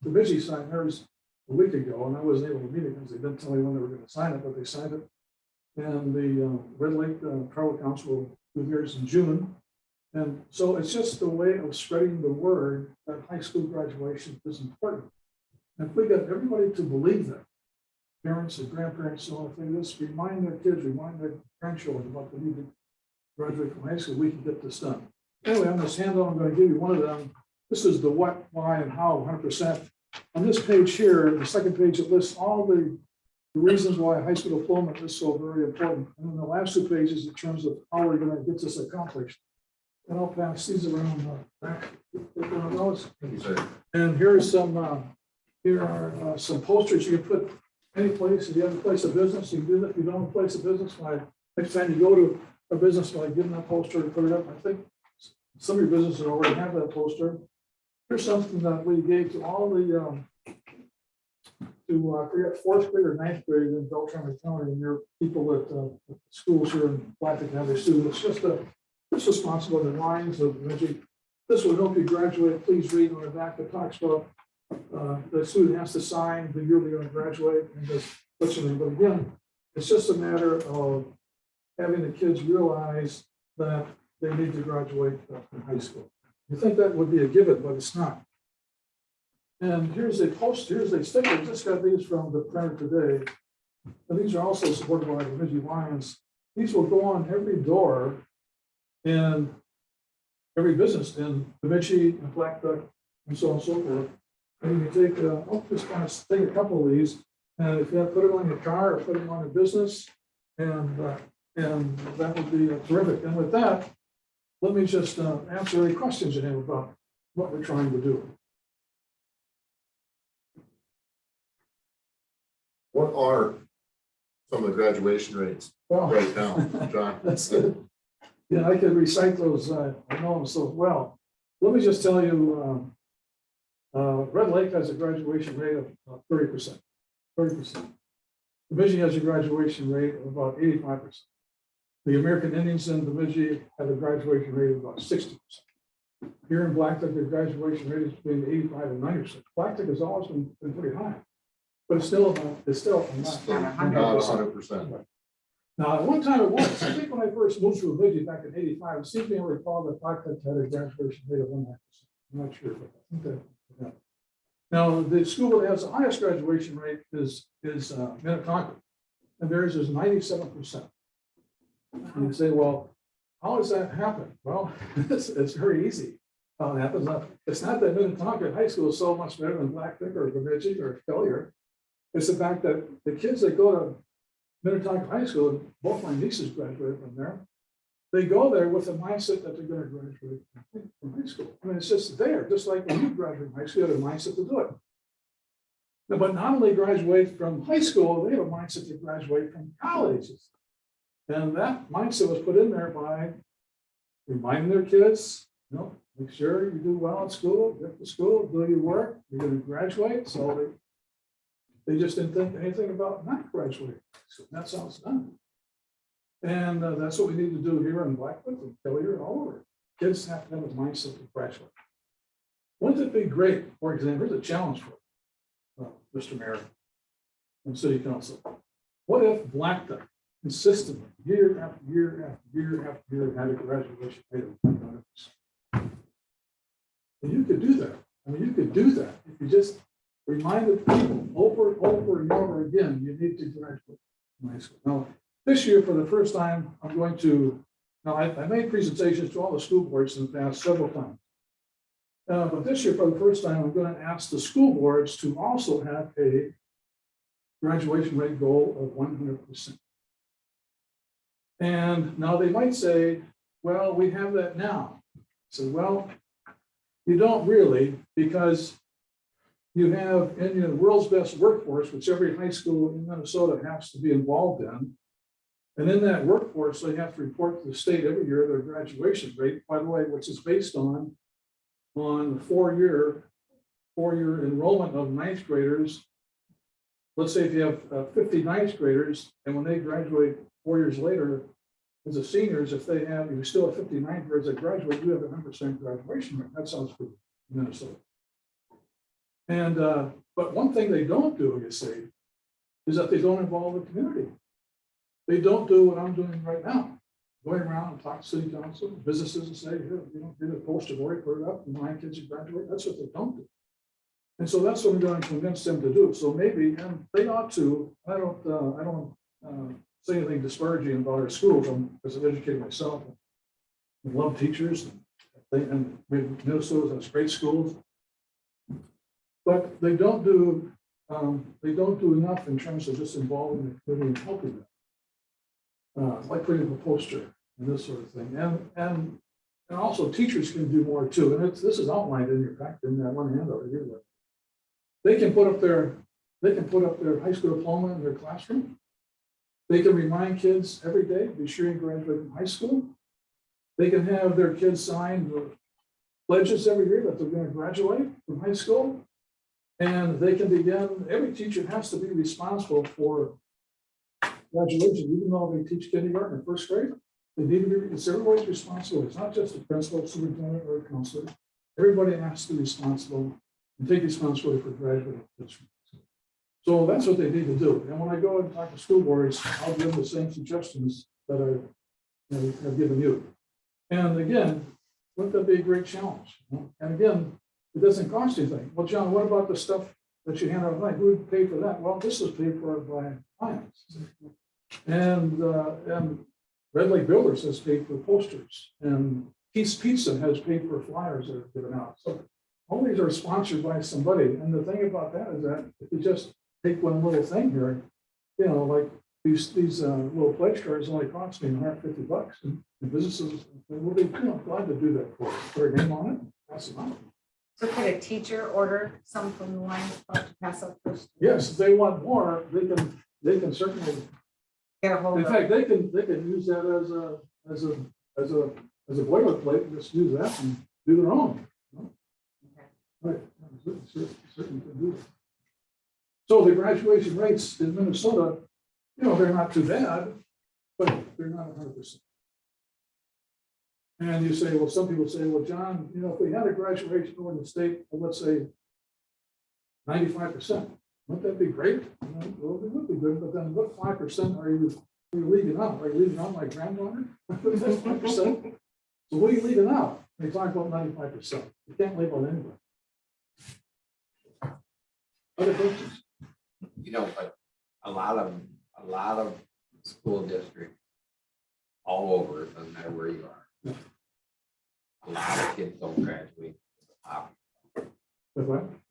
The Bemidji signed theirs a week ago, and I wasn't able to meet it because they didn't tell me when they were going to sign it, but they signed it. And the Red Lake Tribal Council will do theirs in June. And so it's just a way of spreading the word that high school graduation is important. And if we get everybody to believe that, parents and grandparents, so if they just remind their kids, remind their grandchildren about the need to graduate from high school, we can get this done. Anyway, on this handout, I'm gonna give you one of them. This is the what, why, and how, 100%. On this page here, the second page, it lists all the reasons why high school diploma is so very important. And then the last two pages in terms of how we're gonna get this accomplished. And I'll pass these around back. Take one of those. And here's some, here are some posters you can put any place. If you have a place of business, you can do that. If you don't have a place of business, why, next time you go to a business, give them that poster and put it up. I think some of your businesses already have that poster. Here's something that we gave to all the, forget fourth grade or ninth grade in Beltrami County, and your people at schools here in Blackduck have their students. It's just responsible in the lines of Reggie. This will help you graduate. Please read on the back that talks about the student has to sign the year they're going to graduate and just listen. But again, it's just a matter of having the kids realize that they need to graduate from high school. You think that would be a given, but it's not. And here's a poster, here's a sticker. I just got these from the printer today. And these are also supported by the Bemidji Lions. These will go on every door in every business in Bemidji and Blackduck and so on and so forth. And you can take, just kind of take a couple of these, and if you have, put them on your car or put them on your business, and that would be terrific. And with that, let me just answer any questions you have about what we're trying to do. What are some of the graduation rates Well, right now, John? that's good. Yeah, I could recite those. I know them so well. Let me just tell you, Red Lake has a graduation rate of 30%. 30%. Bemidji has a graduation rate of about 85%. The American Indians in Bemidji have a graduation rate of about 60%. Here in Blackduck, the graduation rate is between 85 and 90%. Blackduck has always been pretty high, but it's still not Not 100%. Now, at one time it was. I think when I first moved to Bemidji back in 85, it seemed to me I recall that Blackduck had a graduation rate of 100%. I'm not sure, but I think that. Yeah. Now, the school that has the highest graduation rate is Minnetonka, and theirs is 97%. And you say, well, how does that happen? Well, it's very easy. How it happens. It's not that Minnetonka High School is so much better than Blackduck or Bemidji or Collier. It's the fact that the kids that go to Minnetonka High School, both my nieces graduated from there, they go there with the mindset that they're going to graduate from high school. I mean, it's just there, just like when you graduate from high school, you have a mindset to do it. But not only graduate from high school, they have a mindset to graduate from college. And that mindset was put in there by reminding their kids, make sure you do well in school, get to school, do your work, you're going to graduate. So they just didn't think anything about not graduating. So that's how it's done. And that's what we need to do here in Blackwood and Collier all over. Kids have to have a mindset to graduate. Wouldn't it be great, for example, here's a challenge for Mr. Mayor and City Council. What if Blackduck consistently, year after year after year after year, had a graduation rate of 100%? And you could do that. I mean, you could do that if you just reminded people over and over and over again, you need to graduate from high school. Now, this year, for the first time, I'm going to, I made presentations to all the school boards in the past several times. But this year, for the first time, I'm going to ask the school boards to also have a graduation rate goal of 100%. And now they might say, well, we have that now. So, well, you don't really, because you have in the world's best workforce, which every high school in Minnesota has to be involved in. And in that workforce, they have to report to the state every year their graduation rate, by the way, which is based on the four-year enrollment of ninth graders. Let's say if you have 50 ninth graders, and when they graduate 4 years later, as a seniors, if you still have 50 ninth graders that graduate, you have a 100% graduation rate. That sounds good in Minnesota. And but one thing they don't do, you see, is that they don't involve the community. They don't do what I'm doing right now, going around and talk to city council, businesses, and say, here, get a poster board, put it up, and my kids will graduate. That's what they don't do. And so that's what I'm going to convince them to do. So maybe, and they ought to, I don't say anything disparaging about our schools, because I've educated myself. I love teachers, and Minnesota has great schools. But they don't do enough in terms of just involving the community and helping them. Like putting up a poster and this sort of thing. And also teachers can do more too. And this is outlined in your fact in that one handout here. They can put up their high school diploma in their classroom. They can remind kids every day, be sure you graduate from high school. They can have their kids sign the pledges every year that they're going to graduate from high school. And they can begin, every teacher has to be responsible for graduation, even though they teach kindergarten or first grade. They need to be, it's everybody's responsible. It's not just the principal, superintendent, or a counselor. Everybody has to be responsible and take responsibility for graduating kids. So that's what they need to do. And when I go and talk to school boards, I'll give them the same suggestions that I've given you. And again, wouldn't that be a great challenge? And again, it doesn't cost anything. Well, John, what about the stuff that you hand out? Like, who would pay for that? Well, this is paid for by clients. And Red Lake Builders has paid for posters, and Pete's Pizza has paid for flyers that are given out. So all these are sponsored by somebody. And the thing about that is that if you just take one little thing here, you know, like these little pledge cards only cost me $150, and businesses will be glad to do that for you. Put a name on it, pass it on. So could a teacher order some from the Lions Club to pass out first? Yes, if they want more, they can certainly. Get a hold In of. fact, they can use that as a boilerplate, just use that and do their own. Right, certainly can do that. So the graduation rates in Minnesota, you know, they're not too bad, but they're not 100%. And you say, well, some people say, well, John, you know, if we had a graduation in the state of, let's say, 95%, wouldn't that be great? You know, well, it would be good, but then what 5% are you leaving out? Are you leaving out my granddaughter? That's 5%. So what are you leaving out? They talk about 95%. You can't leave out anybody. Other questions? You know, but a lot of school districts all over, it doesn't matter where you are. A lot of kids don't graduate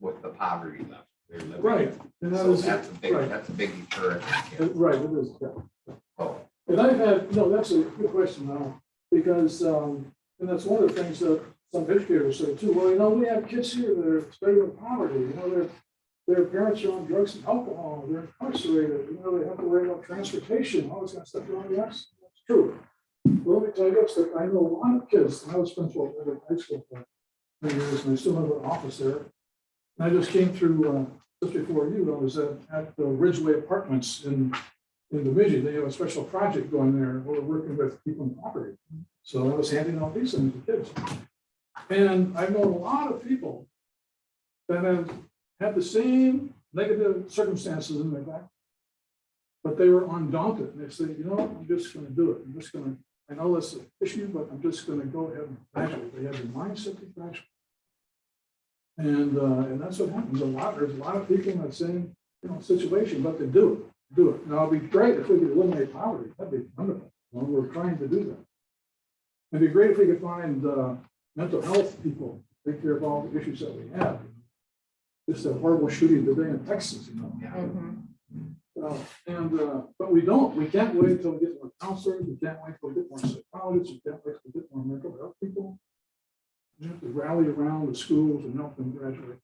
with the poverty level. They're living. Right. And So is, that's a big, right. that's a big deterrent. for kids. Right, it is. Yeah. Oh, And I've had, no, that's a good question now, because, and that's one of the things that some educators say too. Well, you know, we have kids here that are struggling with poverty, you know, their parents are on drugs and alcohol, they're incarcerated, you know, they have to worry about transportation, all this kind of stuff. Yes, that's true. Well, let me tell you this, that I know a lot of kids, and I was principal at high school for many years, and I still have an office there. And I just came through, just before you, I was at the Ridgeway Apartments in Bemidji. They have a special project going there, where we're working with people in poverty. So I was handing out these things to kids. And I've known a lot of people that have had the same negative circumstances in their back, but they were undaunted. And they say, you know what, I'm just going to do it. I'm just going to, I know that's an issue, but I'm just going to go ahead and graduate. They have the mindset to graduate. And that's what happens. There's a lot of people in that same, you know, situation, but they do it. Now, it'd be great if we could eliminate poverty. That'd be wonderful. Well, we're trying to do that. It'd be great if we could find mental health people, take care of all the issues that we have. Just a horrible shooting today in Texas, you know. Mhm. But we don't. We can't wait until we get more counselors. We can't wait until we get more psychologists. We can't wait until we get more mental health people. We have to rally around the schools and help them graduate.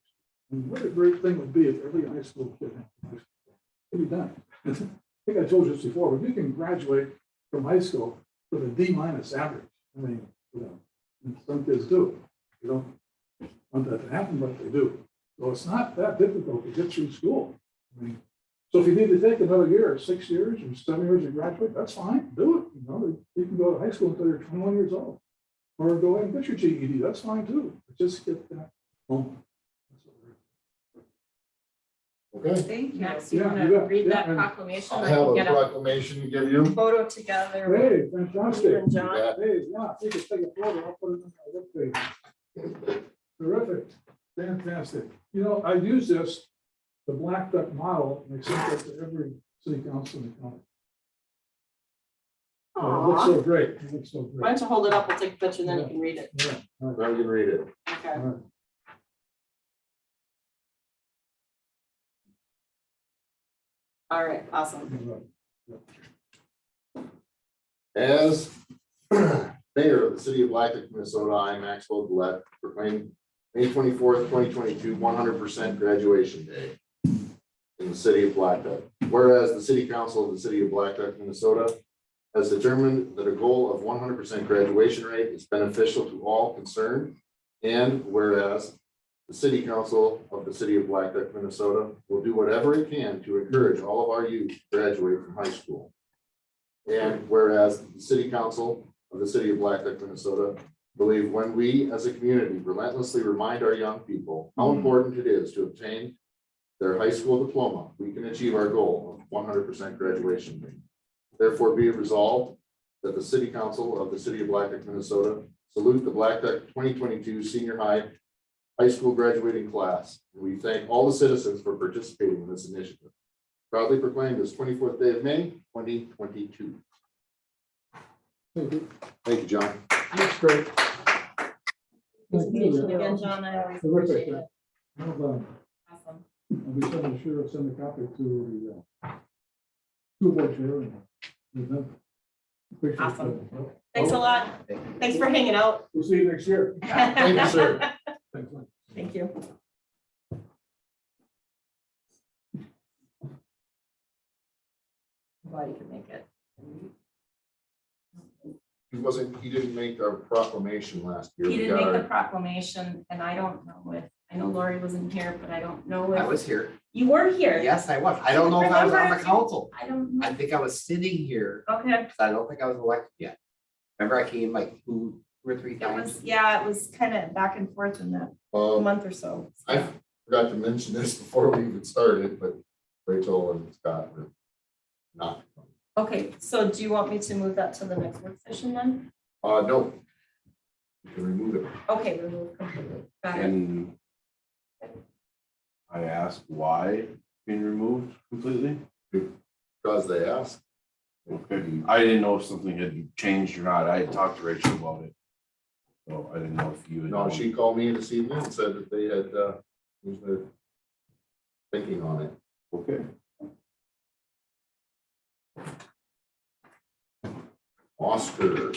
And what a great thing would be if every high school kid had a high school. It'd be done. I think I told you this before, but you can graduate from high school with a D- average. I mean, you know, and some kids do. You don't want that to happen, but they do. So it's not that difficult to get through school. I mean, so if you need to take another year, or 6 years, or 7 years to graduate, that's fine. Do it. You know, you can go to high school until you're 21 years old, or go ahead and get your GED. That's fine too. Just get that home. Okay, Thank you. Next, you Yeah, want you to bet. read Yeah, that and proclamation? I I have can a get a proclamation to give you. photo together. with Hey, you fantastic. and John. Yeah. Hey, yeah, if you could take a photo, I'll put it on my webpage. Terrific. Fantastic. You know, I use this, the Blackduck model, and I sent that to every city council in the county. It looks so great. It looks so Why great. don't you hold it up, we'll take a picture, then you can read it. Yeah. All Now you can read it. Okay. right. All right, awesome. As mayor of the city of Blackduck, Minnesota, I, Maxwell Gillette, proclaim May 24th, 2022, 100% graduation day in the city of Blackduck. Whereas the city council of the city of Blackduck, Minnesota has determined that a goal of 100% graduation rate is beneficial to all concerned. And whereas the city council of the city of Blackduck, Minnesota will do whatever it can to encourage all of our youth to graduate from high school. And whereas the city council of the city of Blackduck, Minnesota believe when we as a community relentlessly remind our young people how important it is to obtain their high school diploma, we can achieve our goal of 100% graduation rate. Therefore, be it resolved that the city council of the city of Blackduck, Minnesota salute the Blackduck 2022 senior high school graduating class. And we thank all the citizens for participating in this initiative. Proudly proclaimed this 24th day of May, 2022. Thank you. Thank you, John. That's great. Thank you. Again, John, I always Terrific. appreciate it. Well done. Awesome. I'll be send a copy to the school board chair. And them. Appreciate Awesome. that. Thanks a lot. Thanks for hanging out. We'll see you next year. Thank you, sir. Thanks, man. Thank you. I'm glad you could make it. He didn't make our proclamation last year. He We didn't got make the our- proclamation, and I don't know if, I know Lori wasn't here, but I don't know I if was here. you were here. Yes, I was. I don't know if I was on the Remember? council. I don't know. I think I was sitting here, Okay, because I don't think I was elected yet. Remember I came like two or three it times? was, yeah, it was kind of back and forth in that month or so. I forgot to mention this before we even started, but Rachel and Scott were not. Okay, so do you want me to move that to the next work session then? No. You can remove it. Okay, remove completely. Got it. And I asked why it's being removed completely. Because they asked. Okay, I didn't know if something had changed or not. I had talked to Rachel about it. So I didn't know if you had. No, known. she called me this evening and said that they had, changed their thinking on it. Okay. Oscar.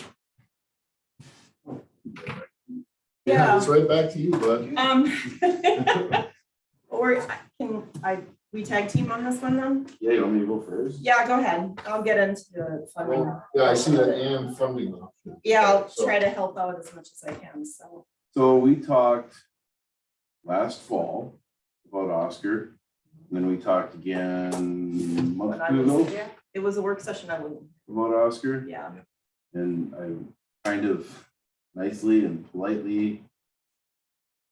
Yeah. It's right back to you, bud. Or we tag team on this one then? Yeah, you want me to go first? Yeah, go ahead. I'll get into the funding. Well, yeah, I see that and funding option. Yeah, I'll So- try to help out as much as I can, so. So we talked last fall about Oscar. And then we talked again a month when or I two was ago there, it was a work session, I wouldn't, about Oscar. yeah. And I kind of nicely and politely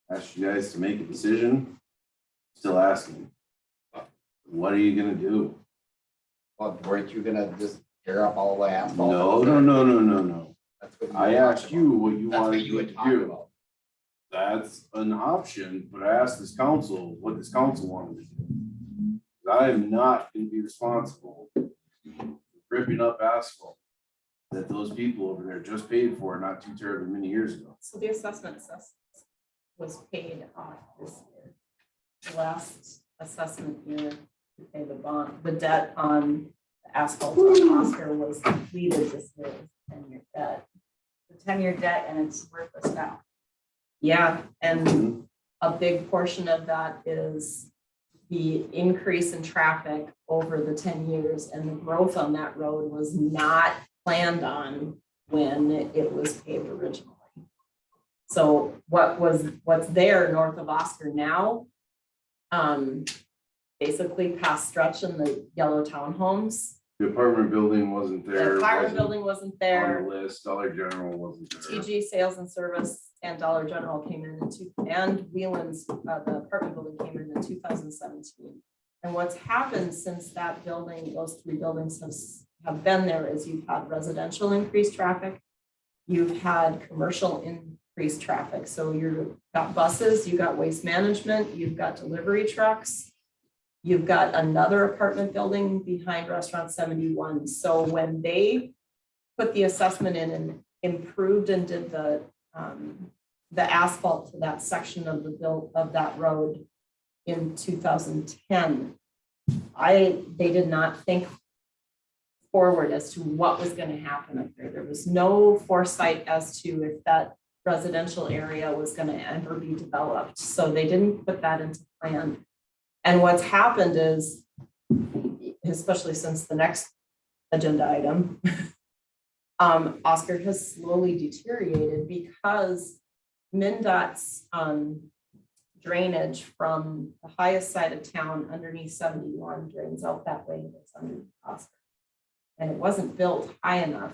asked you guys to make a decision. Still asking, what are you gonna do? Well, weren't you gonna just tear up all the asphalt? No. That's what I had asked talked you about. what you That's what wanted you me had to talked do. about. That's an option, but I asked this council what this council wanted to do. I am not gonna be responsible for ripping up asphalt that those people over there just paid for not too terribly many years ago. So the assessment was paid off this year. The last assessment year, to pay the bond, the debt on the asphalt on Oscar was completed this year, 10-year debt. The 10-year debt, and it's worthless now. Yeah, and a big portion of that is the increase in traffic over the 10 years, and the growth on that road was not planned on when it was paved originally. So what's there north of Oscar now, basically past Stretch and the yellow townhomes, The apartment building wasn't there. the apartment wasn't building wasn't On there. the list, Dollar General wasn't there. TG Sales and Service and Dollar General came in and Wheelan's, the apartment building came in 2017. And what's happened since that building, those three buildings have been there is you've had residential increased traffic. You've had commercial increased traffic. So you're got buses, you got waste management, you've got delivery trucks. You've got another apartment building behind Restaurant 71. So when they put the assessment in and improved and did the asphalt to that section of of that road in 2010, they did not think forward as to what was going to happen up there. There was no foresight as to if that residential area was going to ever be developed. So they didn't put that into plan. And what's happened is, especially since the next agenda item, Oscar has slowly deteriorated because MnDOT's drainage from the highest side of town underneath 71 drains out that way and goes underneath Oscar. And it wasn't built high enough.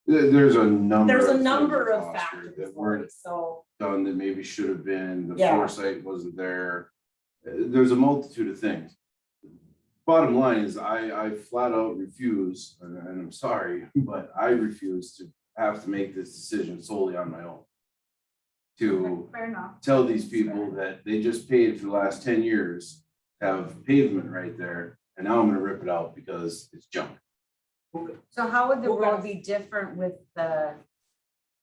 There's a number. There's a things number with of Oscar factors that for weren't it, so. done that maybe should have been, the Yeah. foresight wasn't there. There's a multitude of things. Bottom line is I flat out refuse, and I'm sorry, but I refuse to have to make this decision solely on my own. To Fair enough. tell these people that they just paid for the last 10 years, to have pavement right there, and now I'm gonna rip it out because it's junk. So how would the We're gonna- road be different with the,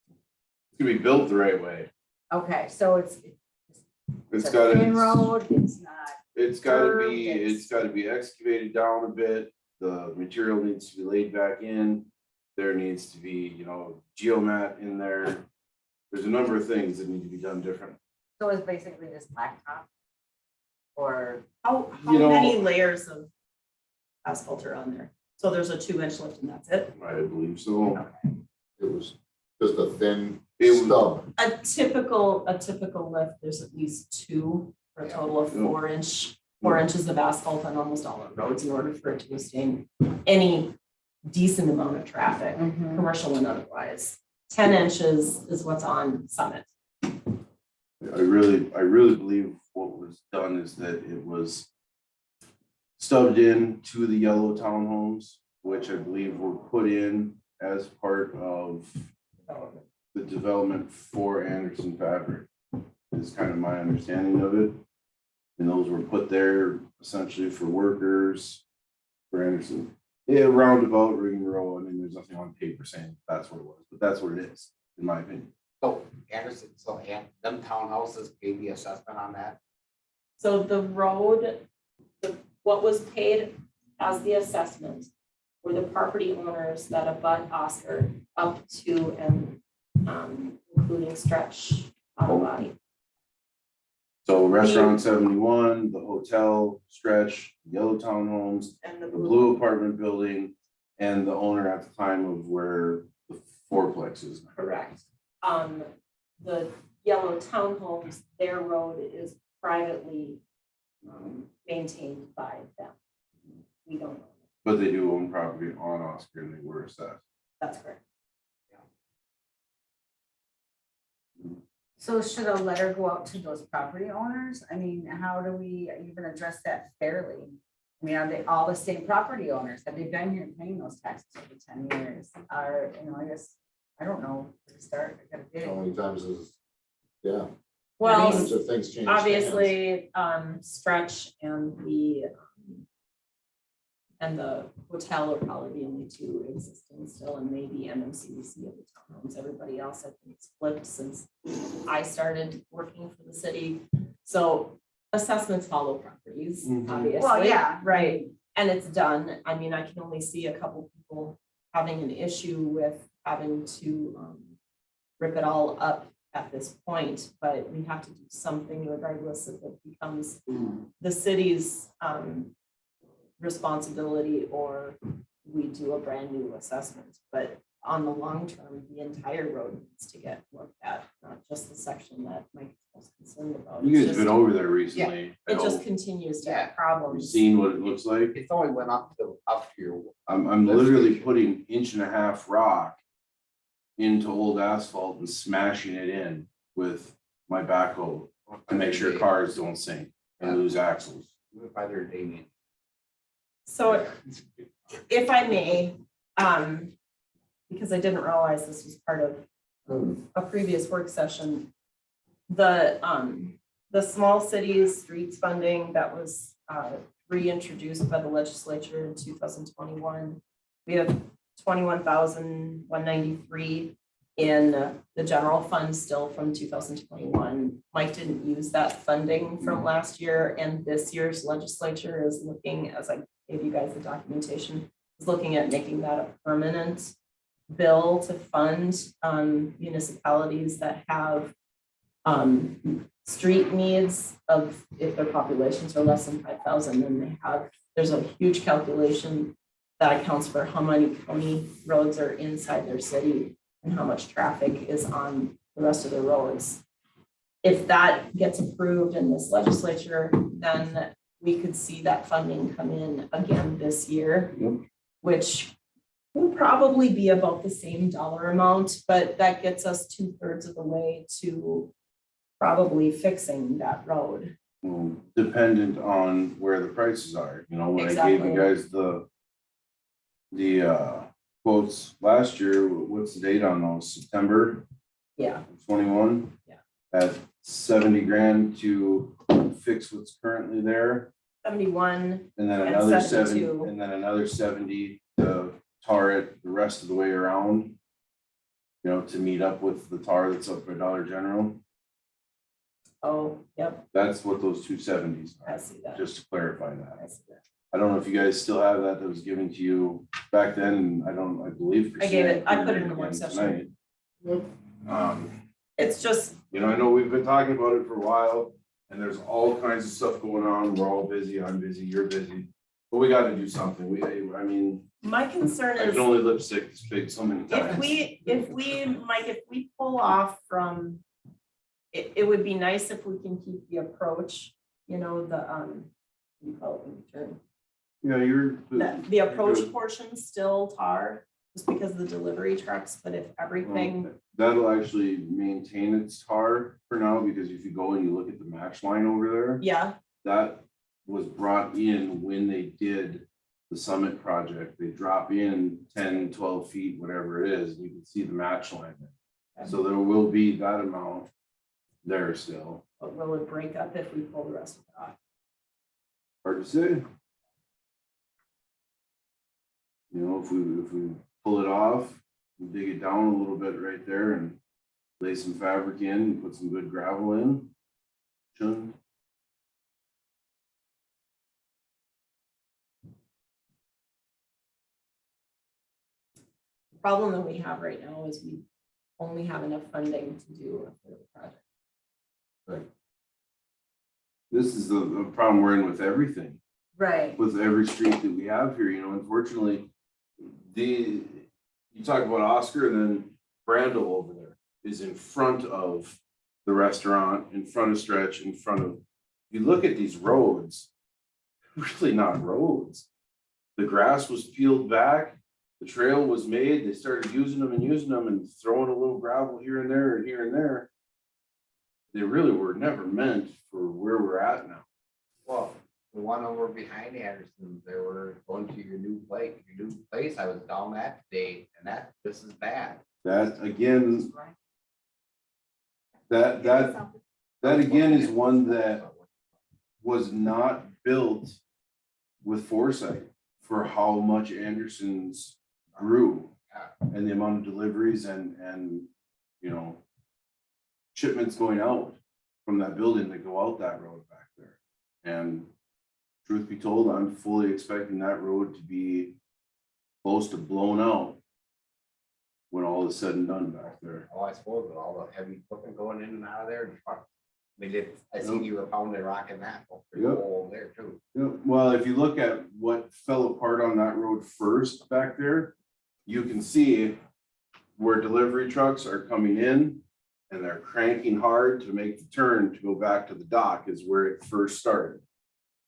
It's gonna be built the right way. okay, so it's It's a gotta, thin road, it's not, it's gotta be, curved, it's gotta be excavated down a bit. The material needs to be laid back in. There needs to be, geomat in there. There's a number of things that need to be done different. so it's basically just blacktop? Or, How You know- many layers of asphalt are on there? So there's a 2-inch lift and that's it? I believe so. It was just a thin It was- stub. A typical lift, there's at least 2 for a total of 4 inches of asphalt on almost all our roads in order for it to withstand any decent amount of traffic, commercial and otherwise. 10 inches is what's on Summit. I really believe what was done is that it was stubbed in to the yellow townhomes, which I believe were put in as part of the development for Anderson Fabric, is kind of my understanding of it. And those were put there essentially for workers, for Anderson. Yeah, roundabout, rigmarole. I mean, there's nothing on paper saying that's what it was, but that's what it is, in my opinion. So Anderson, them townhouses paid the assessment on that? So the road, what was paid as the assessment were the property owners that abut Oscar up to and including Stretch Auto Body. So Restaurant 71, the hotel, Stretch, Yellow Townhomes, And the the blue apartment building, and the owner at the time of where the fourplex is. Correct. The yellow townhomes, their road is privately maintained by them. We don't know. But they do own property on Oscar and they were assessed. That's correct. so should a letter go out to those property owners? I mean, how do we even address that fairly? I mean, are they all the same property owners? Have they been here paying those taxes for 10 years? Or, I guess, I don't know, where to start, I gotta dig. How many times is, yeah. Well, Bunch of things change. obviously, Stretch and the hotel are probably the only 2 existing still, and maybe MMCDC of the townhomes. Everybody else, I think, it's flipped since I started working for the city. So assessments follow properties, Mhm. obviously. Well, yeah. Right, and it's done. I mean, I can only see a couple people having an issue with having to rip it all up at this point, but we have to do something regardless if it becomes the city's responsibility or we do a brand new assessment. But on the long term, the entire road needs to get looked at, not just the section that Mike is most concerned about. You guys have been over there recently. I It just hope. continues to Yeah. have problems. You've seen what it looks like. It's only went up to your. I'm literally putting 1.5 rock into old asphalt and smashing it in with my backhoe to make sure cars don't sink and lose axles. By their Damien. So if I may, because I didn't realize this was part of a previous work session, The small cities streets funding that was reintroduced by the legislature in 2021. We have 21,193 in the general fund still from 2021. Mike didn't use that funding from last year, and this year's legislature is looking, as I gave you guys the documentation, is looking at making that a permanent bill to fund municipalities that have street needs of, if their populations are less than 5,000, then there's a huge calculation that accounts for how many county roads are inside their city and how much traffic is on the rest of the roads. If that gets approved in this legislature, then we could see that funding come in again this year, which will probably be about the same dollar amount, but that gets us 2/3 of the way to probably fixing that road. Dependent on where the prices are, you know, when I gave you Exactly. guys the quotes last year, what's the date on those? September Yeah, 21? Yeah. At 70 grand to fix what's currently there, 71, and then And another 72. 70, and then another 70 to tar it the rest of the way around. You know, to meet up with the tar that's up by Dollar General. oh, yep, That's what those 270s I are, see that. just to clarify I that. see that. I don't know if you guys still have that was given to you back then, I believe. I gave it, I put it in Christina the work again session. tonight. It's just, You know, I know we've been talking about it for a while, and there's all kinds of stuff going on, we're all busy, I'm busy, you're busy. But we gotta do something, I mean, my concern I is can only lipstick this big so many if times. Mike, if we pull off from, it would be nice if we can keep the approach, you know, you call it U-turn. Yeah, The approach portion still tar, just because of the delivery trucks, but if everything, That'll actually maintain its tar for now, because if you go and you look at the match line over there, yeah, that was brought in when they did the Summit project. They drop in 10, 12 feet, whatever it is, and you can see the match line there. So there will be that amount there still. but will it break up if we pull the rest of it off? Hard to say. You know, if we pull it off, we dig it down a little bit right there and lay some fabric in and put some good gravel in. Shouldn't. The problem that we have right now is we only have enough funding to do a third project. This is the problem we're in with everything, Right. with every street that we have here, you know, unfortunately. You talk about Oscar, and then Brandel over there is in front of the restaurant, in front of Stretch, in front of, you look at these roads, really not roads. The grass was peeled back, the trail was made, they started using them and throwing a little gravel here and there and here and there. They really were never meant for where we're at now. Well, the one over behind Anderson, they were going to your new place. I was down that day, and this is bad. That again, that again is one that was not built with foresight for how much Anderson's grew and the amount of deliveries and you know, shipments going out from that building that go out that road back there. And truth be told, I'm fully expecting that road to be close to blown out when all is said and done back there. Oh, I suppose with all the heavy equipment going in and out of there, and trucks. I mean, I seen you were pounding rock in that hole there too. Yeah, well, if you look at what fell apart on that road first back there, you can see where delivery trucks are coming in and they're cranking hard to make the turn to go back to the dock is where it first started.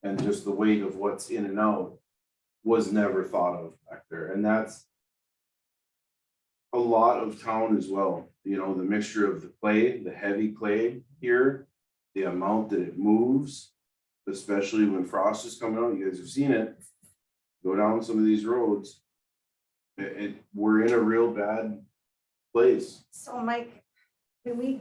And just the weight of what's in and out was never thought of back there. And that's a lot of town as well. You know, the mixture of the clay, the heavy clay here, the amount that it moves, especially when frost is coming out. You guys have seen it. Go down some of these roads. We're in a real bad place. So Mike, Can we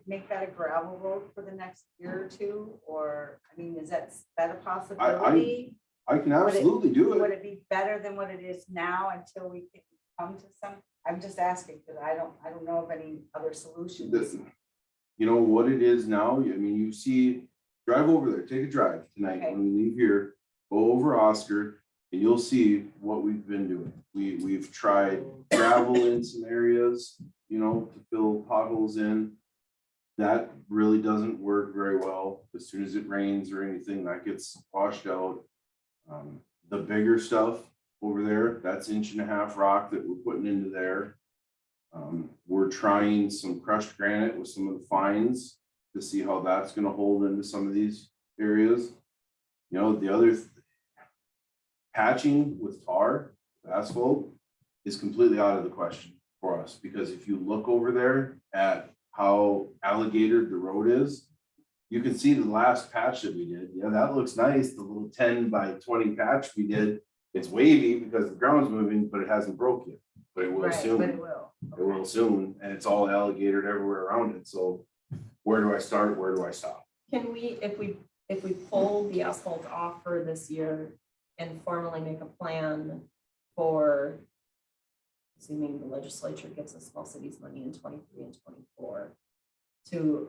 make that a gravel road for the next year or two? Or, I mean, is that a possibility? I can absolutely do Would it. it be better than what it is now until we can come to some? I'm just asking because I don't know of any other solutions. You know what it is now? I mean, you see, drive over there, take a drive tonight Okay. when we leave here, go over Oscar, and you'll see what we've been doing. We've tried gravel in some areas, you know, to fill potholes in. That really doesn't work very well. As soon as it rains or anything, that gets washed out. The bigger stuff over there, that's 1.5 inch rock that we're putting into there. We're trying some crushed granite with some of the fines to see how that's gonna hold into some of these areas. You know, the other patching with tar, asphalt is completely out of the question for us, because if you look over there at how alligator the road is, you can see the last patch that we did. Yeah, that looks nice. The little 10 by 20 patch we did. It's wavy because the ground's moving, but it hasn't broke yet. But it will Right, soon. but it will. It will soon, and it's all alligator everywhere around it. So where do I start? Where do I stop? Can we, if we pull the asphalt off for this year and formally make a plan for, assuming the legislature gives us small cities money in 23 and 24, to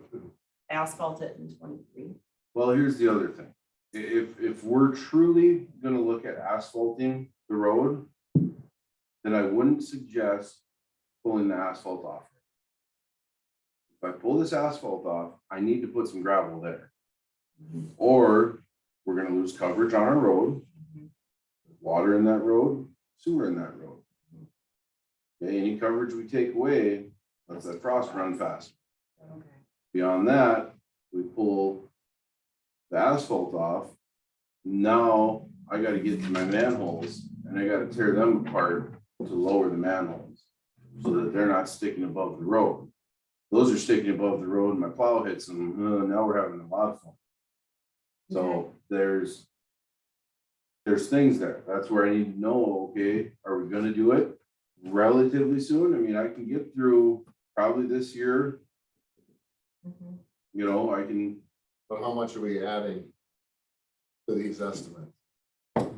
asphalt it in 23? Well, here's the other thing. If we're truly gonna look at asphalting the road, then I wouldn't suggest pulling the asphalt off. If I pull this asphalt off, I need to put some gravel there. Or we're gonna lose coverage on our road. Water in that road, sewer in that road. Okay, any coverage we take away, lets that frost run faster. Okay. Beyond that, we pull the asphalt off. Now I gotta get to my manholes and I gotta tear them apart to lower the manholes so that they're not sticking above the road. Those are sticking above the road and my plow hits them. Now we're having a lot of fun. So there's things there. That's where I need to know, okay, are we gonna do it relatively soon? I mean, I can get through probably this year. You know, I can, But how much are we adding to these estimates?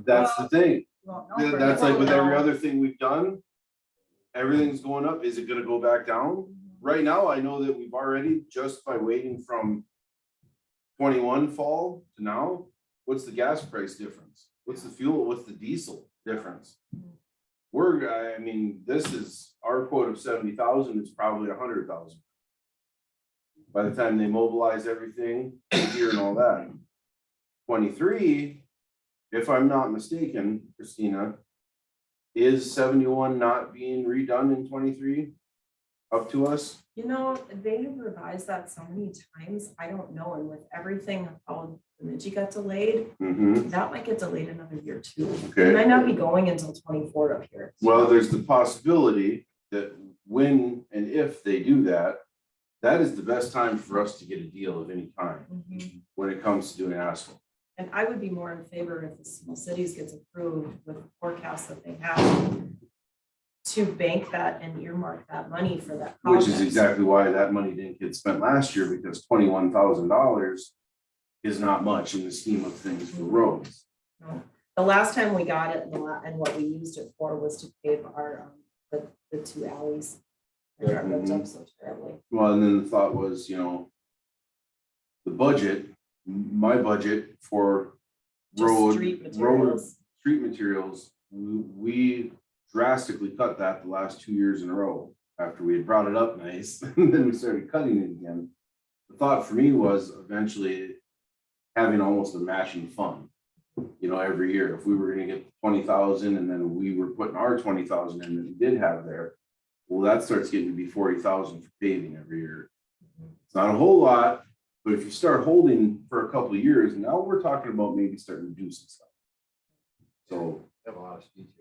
that's the thing. Well, no, for That's like with now. every other thing we've done. Everything's going up. Is it gonna go back down? Right now, I know that we've already, just by waiting from 21 fall to now, what's the gas price difference? What's the fuel? What's the diesel difference? I mean, this is our quote of 70,000, it's probably 100,000. By the time they mobilize everything here and all that. 23, if I'm not mistaken, Christina, is 71 not being redone in 23 up to us? You know, they have revised that so many times, I don't know, and with everything, how the Bemidji got delayed, Mm-hmm. that might get delayed another year too. It Okay, might not be going until 24 up here. well, there's the possibility that when and if they do that, that is the best time for us to get a deal of any kind Mhm. when it comes to doing asphalt. And I would be more in favor if the small cities gets approved with the forecast that they have to bank that and earmark that money for that Which is project. exactly why that money didn't get spent last year, because $21,000 is not much in the scheme of things for roads. No. The last time we got it and what we used it for was to pave our, the two alleys. And that ripped up so terribly. Well, and then the thought was, you know, the budget, my budget for Just street materials. street materials, we drastically cut that the last 2 years in a row. After we had brought it up nice, and then we started cutting it again. The thought for me was eventually having almost a matching fund. You know, every year, if we were gonna get 20,000 and then we were putting our 20,000 in that we did have there, well, that starts getting to be 40,000 for paving every year. It's not a whole lot, but if you start holding for a couple of years, now we're talking about maybe starting to do some stuff. So Have a lot of streets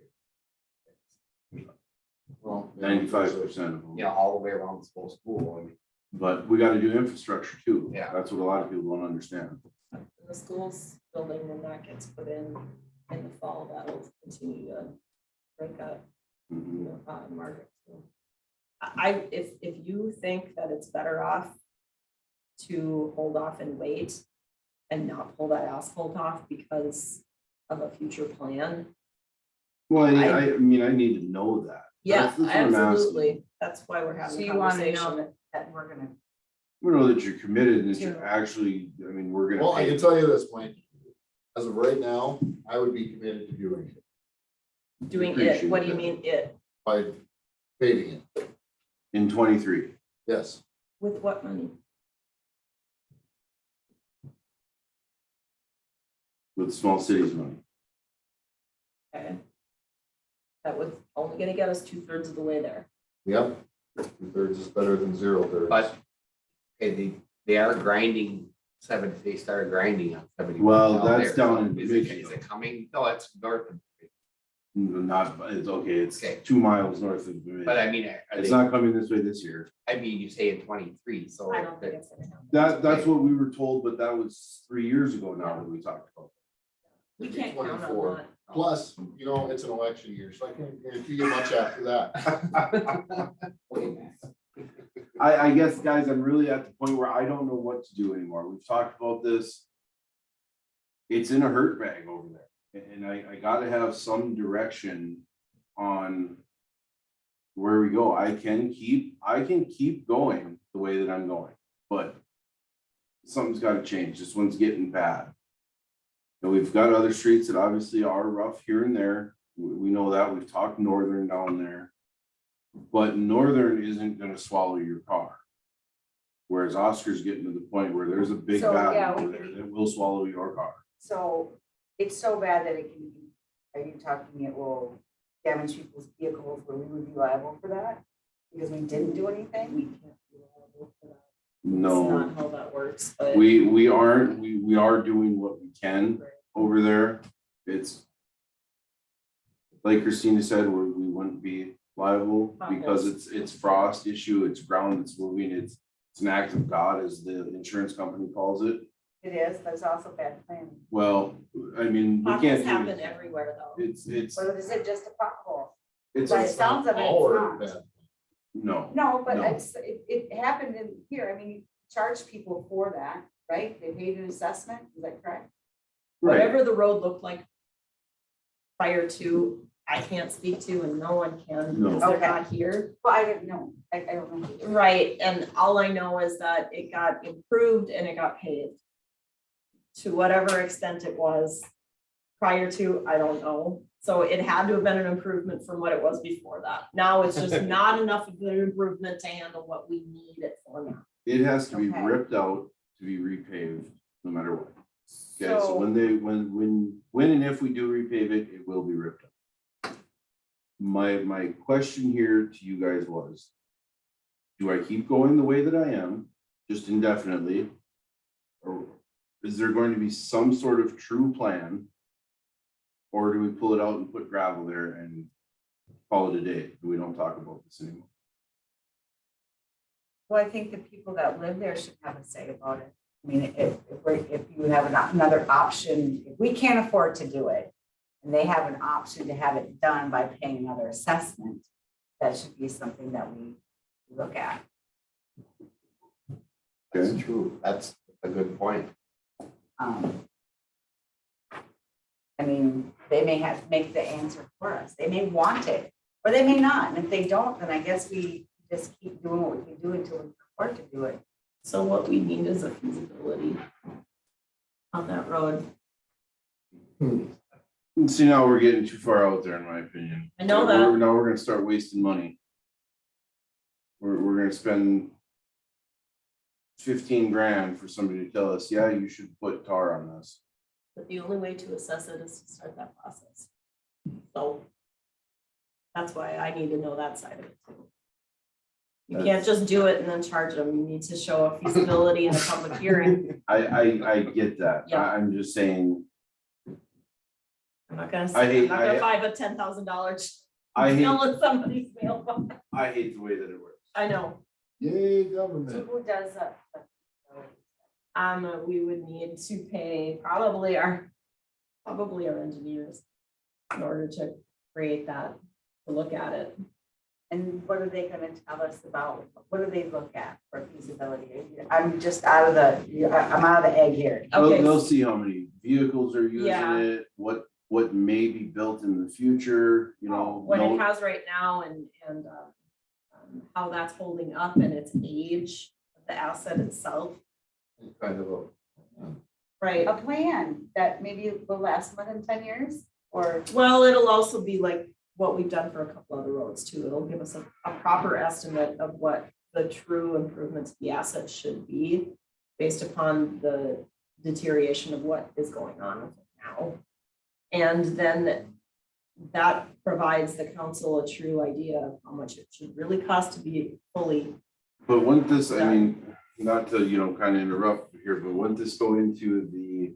here. Well, 95% of them. You know, all the way around this whole school. I mean, But we gotta do infrastructure too. Yeah. That's what a lot of people don't understand. And the schools building, when that gets put in the fall, that'll continue to break up, Mhm. Margaret. So if you think that it's better off to hold off and wait and not pull that asphalt off because of a future plan. Well, I mean, I need to know that. Yeah, That's what I'm asking. absolutely. That's why we're So having a you want to know conversation. that we're gonna, We know that you're committed and that you're To- actually, I mean, we're gonna. Well, I pay. can tell you this, Mike. As of right now, I would be committed to doing it Doing it, Appreciate what do you that. mean it? by paving it. In 23. Yes. With what money? With small cities money. Okay. That was only gonna get us 2/3 of the way there. Yep. 2/3 is better than 0/3. But, okay, they are grinding they started grinding on 70. Well, that's down in Is Bemidji. it coming? No, it's north of, Not, it's okay, it's Okay. 2 miles north of Bemidji. but I mean, It's not coming this way this year. I mean, you say in 23, so. I don't think it's gonna happen. That's what we were told, but that was 3 years ago now that we talked about. We It'd be can't count on 24. that. Plus, you know, it's an election year, so I can't guarantee you much after that. I guess, guys, I'm really at the point where I don't know what to do anymore. We've talked about this. It's in a hurt bag over there, and I gotta have some direction on where we go. I can keep going the way that I'm going, but something's gotta change. This one's getting bad. And we've got other streets that obviously are rough here and there. We know that. We've talked Northern down there. But Northern isn't gonna swallow your car. Whereas Oscar's getting to the point where there's a big So, battle yeah, over we there can- that will swallow your car. so it's so bad that it can be, are you talking it will damage people's vehicles where we would be liable for that? Because we didn't do anything? We can't do liable for that. That's No, not how that works, but. we aren't, we are doing what we can over there. It's like Christina said, we wouldn't be liable because it's frost issue, it's ground that's moving, it's an act of God, as the insurance company calls it. It is, but it's also bad planning. Well, I mean, we Potholes can't. do happen anything. everywhere though. It's, Or is it just a pothole? it's, By the sounds of it, All it's are not. bad. no, No, but No. it happened in here. I mean, you charge people for that, right? They paid an assessment, is that correct? right, Whatever the road looked like prior to, I can't speak to and no one can No. because they're Okay. not here. Well, I didn't know. I don't know. Right, and all I know is that it got improved and it got paved. To whatever extent it was prior to, I don't know. So it had to have been an improvement from what it was before that. Now it's just not enough of an improvement to handle what we need it for now. it has to be Okay. ripped out to be repaved, no matter what. Okay, so So, when and if we do repave it, it will be ripped up. My question here to you guys was, do I keep going the way that I am, just indefinitely? Or is there going to be some sort of true plan? Or do we pull it out and put gravel there and call it a day? We don't talk about this anymore. well, I think the people that live there should have a say about it. I mean, if you have another option, if we can't afford to do it, and they have an option to have it done by paying another assessment, that should be something that we look at. That's true. That's a good point. I mean, they may have to make the answer for us. They may want it, or they may not. And if they don't, then I guess we just keep doing what we can do until we can afford to do it. So what we need is a feasibility on that road. And see, now we're getting too far out there, in my opinion. I know Now we're gonna start wasting money. We're gonna spend 15 grand for somebody to tell us, yeah, you should put tar on this. But the only way to assess it is to start that process. So that's why I need to know that side of it too. You can't just do it and then charge them. You need to show a feasibility in a public hearing. I get that. Yeah. I'm just saying, I'm not gonna, I hate- I'm not gonna I- find a $10,000 I hate, bill in somebody's mailbox. I hate the way that it works. I know. Yay, So government. who does that? We would need to pay probably our engineers in order to create that, to look at it. And what are they gonna tell us about, what do they look at for feasibility? I'm just out of the, I'm out of the egg here. Okay. They'll see how many vehicles are using Yeah. it, what may be built in the future, you know. What it no- has right now and how that's holding up and its age, the asset itself. It's kind of a, Right. A plan that maybe will last more than 10 years, or? Well, it'll also be like what we've done for a couple other roads too. It'll give us a proper estimate of what the true improvements to the asset should be based upon the deterioration of what is going on with it now. And then that provides the council a true idea of how much it should really cost to be fully. But wouldn't this, I mean, not to, you know, kind of interrupt here, but wouldn't this go into the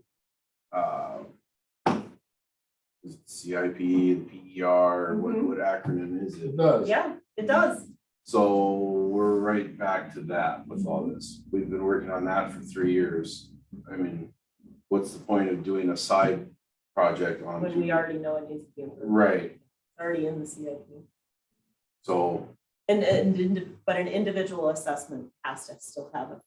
CIP, the PER, what acronym is it? It does. Yeah, it does. So we're right back to that with all this. We've been working on that for 3 years. I mean, what's the point of doing a side project on? When we already know it needs to be improved. Right, It's already in the CIP. so, But an individual assessment has to still have a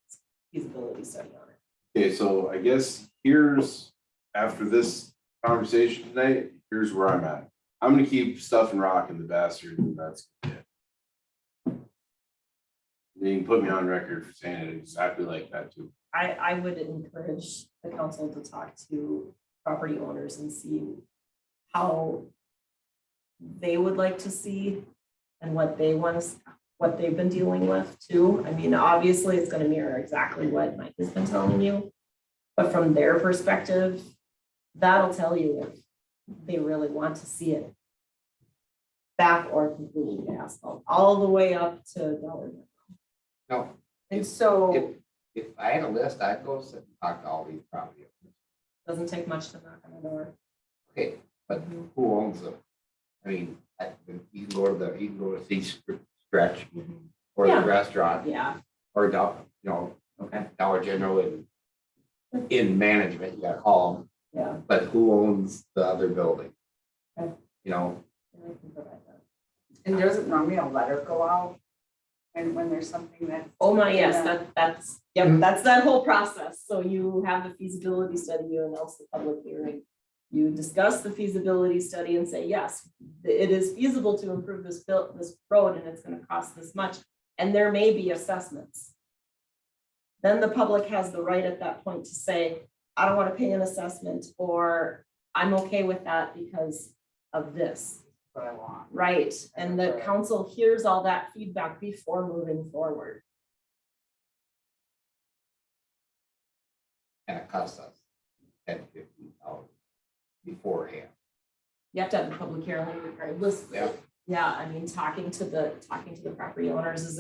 feasibility study on it. okay, so I guess here's, after this conversation tonight, here's where I'm at. I'm gonna keep stuffing rock in the bastard, and that's it. You can put me on record for saying it exactly like that too. I would encourage the council to talk to property owners and see how they would like to see and what they want to, what they've been dealing with too. I mean, obviously, it's gonna mirror exactly what Mike has been telling you. But from their perspective, that'll tell you if they really want to see it back or completely asphalt, all the way up to Dollar General. no, And so, if I had a list, I'd go sit and talk to all these property owners. Doesn't take much to knock on the door. Okay, but who owns them? I mean, you can go to the stretch or Yeah. the restaurant Yeah, or down, you know, okay, Dollar General in management, you gotta call them, yeah. but who owns the other building? Okay. You know, I can provide that. and doesn't normally a letter go out? And when there's something that. Oh my, yes, Yeah. that's, yep, that's that whole process. So you have the feasibility study, you announce the public hearing. You discuss the feasibility study and say, yes, it is feasible to improve this road and it's gonna cost this much. And there may be assessments. Then the public has the right at that point to say, I don't wanna pay an assessment, or I'm okay with that because of this. What I want. Right, and the council hears all that feedback before moving forward. and it costs us 10, 15,000 beforehand. You have to have a public hearing regardless. Yeah. Yeah, I mean, talking to the property owners is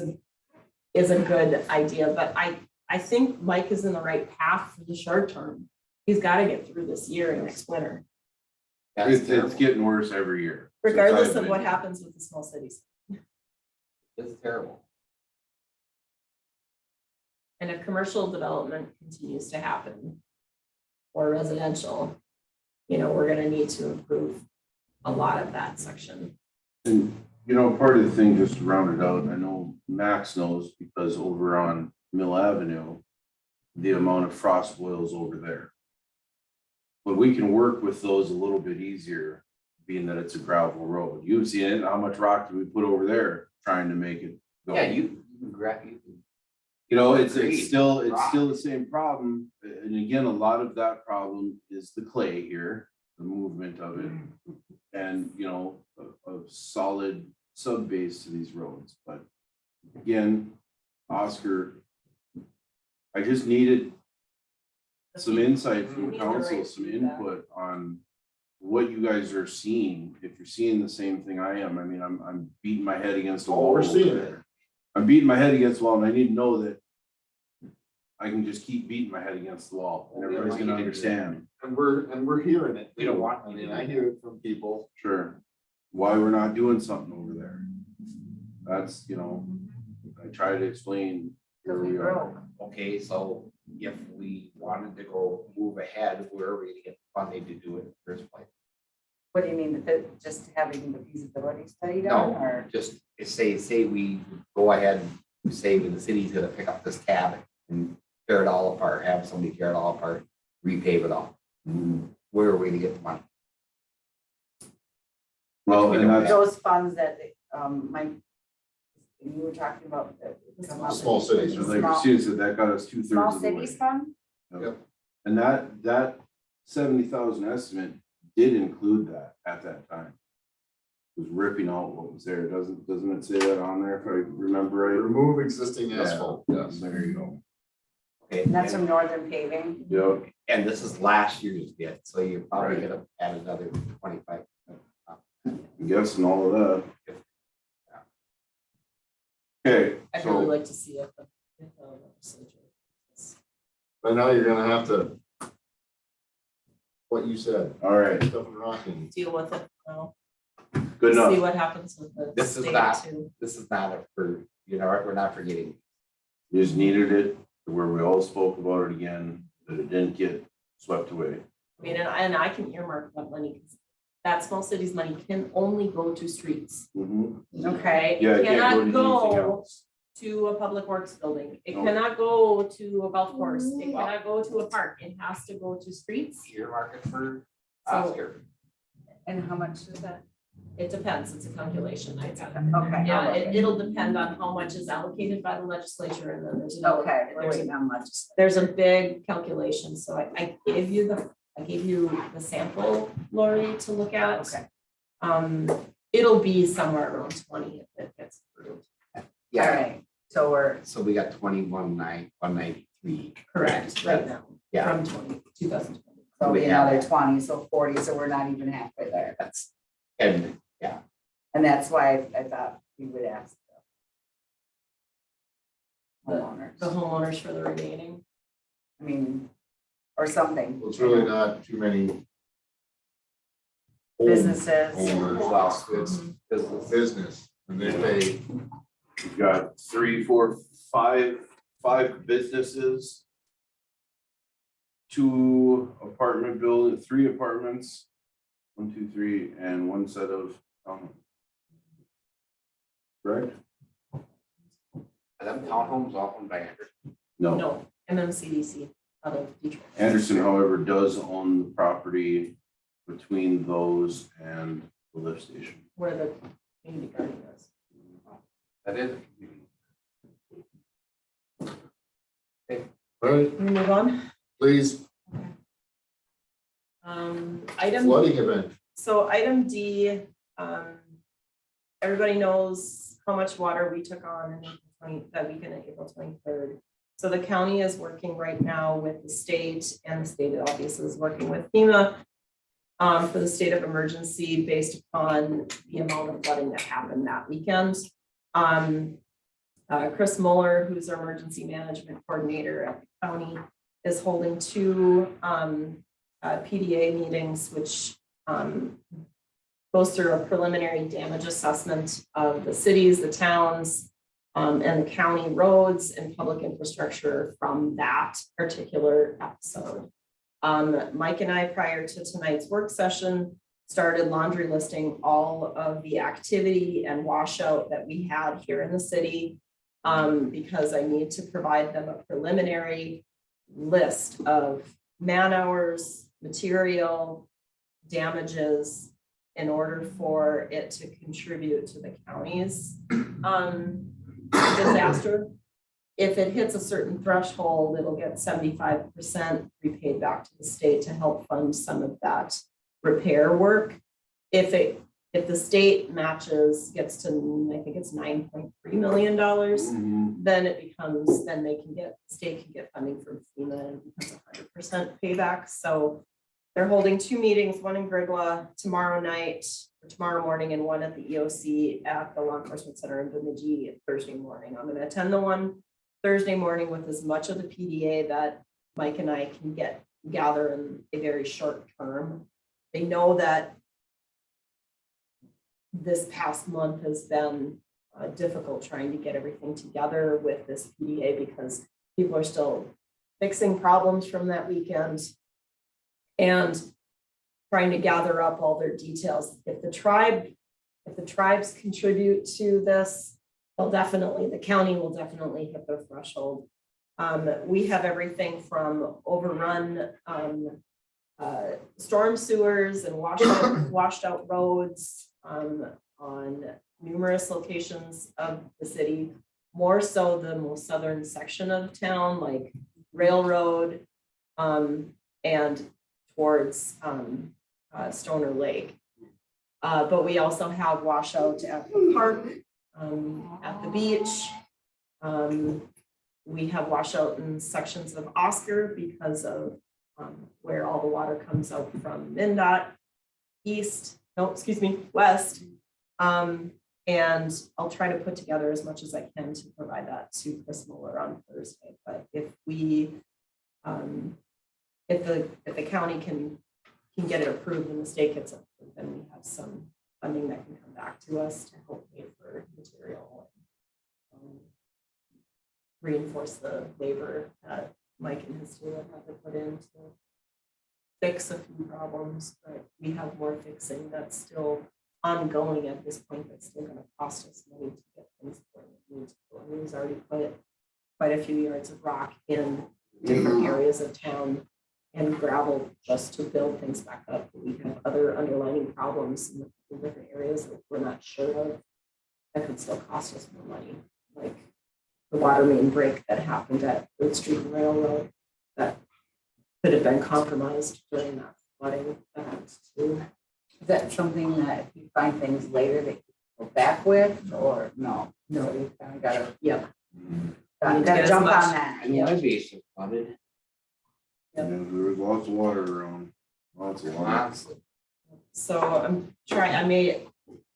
a good idea, but I think Mike is in the right path for the short term. He's gotta get through this year and next winter, That's It's terrible. getting worse every year. regardless Since I've of what been- happens with the small cities. It's terrible. And if commercial development continues to happen or residential, we're gonna need to improve a lot of that section. And, you know, part of the thing, just to round it out, I know Max knows because over on Mill Avenue, the amount of frost boils over there. But we can work with those a little bit easier, being that it's a gravel road. You've seen it, how much rock do we put over there trying to make it go? Yeah, you can grab, you can You know, it's Agreed. still Rock. the same problem. And again, a lot of that problem is the clay here, the movement of it. And, you know, a solid sub base to these roads, but again, Oscar. I just needed some insight from We need the council, right some feedback. input on what you guys are seeing, if you're seeing the same thing I am. I mean, I'm beating my head against the Oh, wall. we're over seeing there. I'm beating my head against the wall, and I need to know that I can just keep beating my head against the wall, and everybody's gonna understand. And we're hearing it. We don't too. want I you mean, to I do hear it from people. Sure. Why we're not doing something over there. That's, you know, I try to explain where we are. Okay, so if we wanted to go move ahead, where are we to get funding to do it in the first place? What do you mean, just having the feasibility study No. done, or? Just say we go ahead and say when the city's gonna pick up this tab and tear it all apart, have somebody tear it all apart, repave it all. Where are we gonna get the money? Well, and that's, Those funds that, Mike, you were talking about. that come up Small with- cities. like Small- Christina said, that got us 2/3 Small of the way. cities fund? And that 70,000 estimate did include that at that time. It was ripping out what was there. Doesn't it say that on there if I remember right? Remove existing Yeah. asphalt, yes. There you go. Okay, And that's from Northern Paving. Yep. and this is last year's bid, so you're probably Right. gonna add another 25. I'm guessing all of that. Okay, I'd really so, like to see it. If the legislature. But now you're gonna have to, what you said, all right, stuff and rocking. Deal with it now. good See enough. what happens with the This is state not- too. This is not a for, we're not forgetting. We just needed it to where we all spoke about it again, that it didn't get swept away. I mean, and I can earmark that money, because that small cities money can only go to streets, Mhm. okay? Yeah, It it can't go to anything cannot go else. to a public works building. It Nope. cannot go to a golf course. It cannot go to a park. It has to go to streets. Earmark it for So- Oscar. And how much is that? It depends. It's a calculation. I got it. Okay. Yeah, it'll depend on how much is allocated by the legislature, and then there's no. Okay, we're there's a- waiting on much. There's a big calculation, so I gave you the sample, Lori, to look at. Okay. It'll be somewhere around 20 if it gets approved. All Yeah, right, so we're, so we got 193. Correct, right now, Yeah, from 2020. so We we have another 20, so 40, so we're not even halfway there. that's, and yeah, And that's why I thought we would ask the homeowners. The homeowners for the remaining. I mean, or something. Well, it's really not too many. Businesses. Owners, Well, it's business. business, and they pay, We've got 3, 4, 5 businesses. 2 apartment building, 3 apartments. 1, 2, 3, and 1 set of, right? Are them townhomes off on by Anderson? No, No, MMCDC out of Detroit. Anderson, however, does own the property between those and the lift station. Where the community garden is. That is. all right, Can we move on? please, Item. flooding event. So item D, everybody knows how much water we took on in that weekend of April 23rd. So the county is working right now with the state, and the state obviously is working with FEMA for the state of emergency based upon the amount of flooding that happened that weekend. Chris Mueller, who's our emergency management coordinator at the county, is holding 2 PDA meetings, which goes through a preliminary damage assessment of the cities, the towns, and the county roads and public infrastructure from that particular episode. Mike and I, prior to tonight's work session, started laundry listing all of the activity and washout that we had here in the city, because I need to provide them a preliminary list of man hours, material, damages, in order for it to contribute to the county's disaster. If it hits a certain threshold, it'll get 75% repaid back to the state to help fund some of that repair work. If the state matches, gets to, I think it's $9.3 million, then it becomes, then the state can get funding from FEMA, and it becomes 100% payback. So they're holding 2 meetings, one in Grigla tomorrow night, or tomorrow morning, and one at the EOC at the Law Enforcement Center in Bemidji Thursday morning. I'm gonna attend the one Thursday morning with as much of the PDA that Mike and I can gather in a very short term. They know that this past month has been difficult trying to get everything together with this PDA, because people are still fixing problems from that weekend. And trying to gather up all their details. If the tribes contribute to this, the county will definitely hit their threshold. We have everything from overrun storm sewers and washed out roads on numerous locations of the city, more so the most southern section of town, like Railroad and towards Stoner Lake. But we also have washout at the park, at the beach. We have washout in sections of Oscar because of where all the water comes out from MnDOT west. And I'll try to put together as much as I can to provide that to Chris Mueller on Thursday. But if the county can get it approved and the state gets it approved, then we have some funding that can come back to us to help pay for material and reinforce the labor that Mike and his team have had to put in to fix a few problems. But we have more fixing that's still ongoing at this point, that's still going to cost us money to get things where we need to go. And he's already put quite a few yards of rock in different areas of town and gravel just to build things back up. We have other underlying problems in different areas that we're not sure of that could still cost us more money, like the water main break that happened at Third Street and Railroad that could have been compromised during that flooding event too. Is that something that if you find things later that you go back with, or no? No. So you kind of gotta, Yep. gotta Get as jump on much- that. And my basin flooded. Yep. And there was lots of water around, lots of water. Lots. So I'm trying, it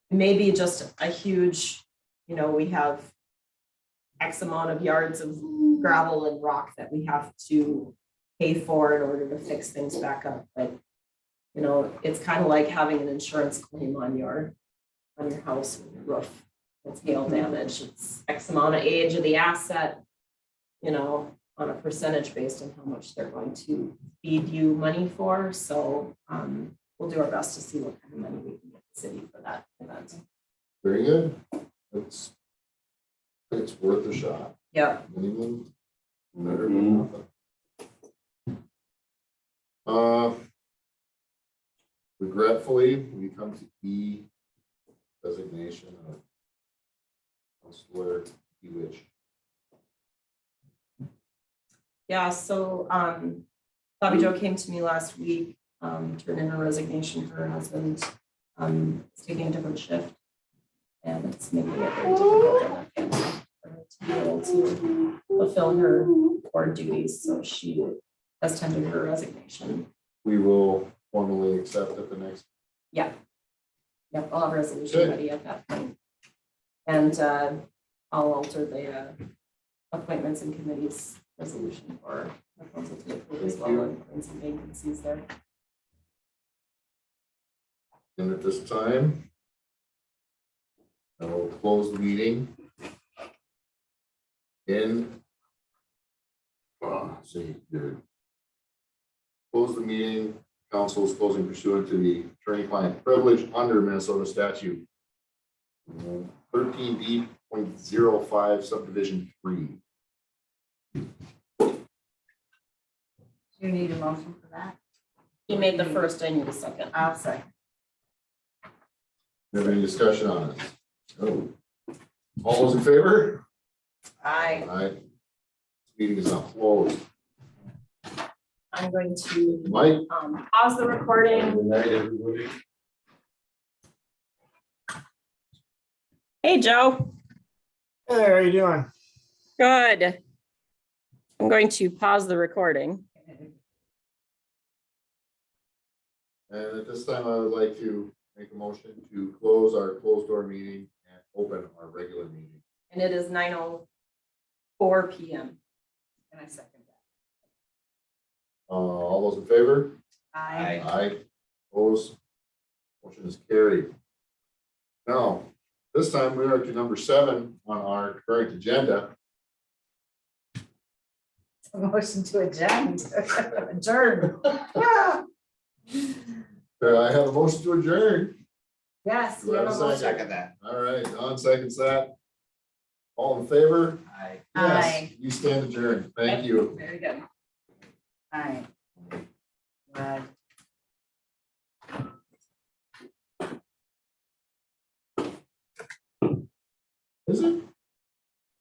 may be just a huge, we have X amount of yards of gravel and rock that we have to pay for in order to fix things back up. But, it's kind of like having an insurance claim on your house or your roof. It's hail damage. It's X amount of age of the asset, on a percentage based on how much they're going to feed you money for. So we'll do our best to see what kind of money we can get the city for that event. Very good. It's worth a shot. Yep. Anyone? Better than nothing. Regretfully, we come to E, resignation of Councilor Hewish. Yeah, so Bobby Joe came to me last week, turned in her resignation. Her husband is taking a different shift. And it's making it very difficult on the family for her to be able to fulfill her board duties. So she has tendered her resignation. We will formally accept at the next. Yep, I'll have a resolution Good. ready at that point. And I'll alter the appointments and committees resolution for the council to approve as well and some vacancies there. And at this time, I will close the meeting. Let's see here. Close the meeting. Council is closing pursuant to the attorney-client privilege under Minnesota statute 13D.05 subdivision 3. Do you need a motion for that? He made the first, I need a second. I'll second. Do you have any discussion on it? No. All those in favor? Aye. Aye. Meeting is now closed. I'm going to Mike? pause the recording. Good night, everybody. Hey, Joe. Hey, how you doing? Good. I'm going to pause the recording. And at this time, I would like to make a motion to close our closed door meeting and open our regular meeting. And it is 9:04 p.m. And I second that. All those in favor? Aye. Aye. Opposed? Motion is carried. Now, this time we are to number 7 on our current agenda. Motion to adjourn. Adjourn. I have a motion to adjourn. Yes, Do we I have have a a motion. Second that. All right, Don seconds that. All in favor? I. Yes, Aye. you stand adjourned. Thank you. Very good. All right.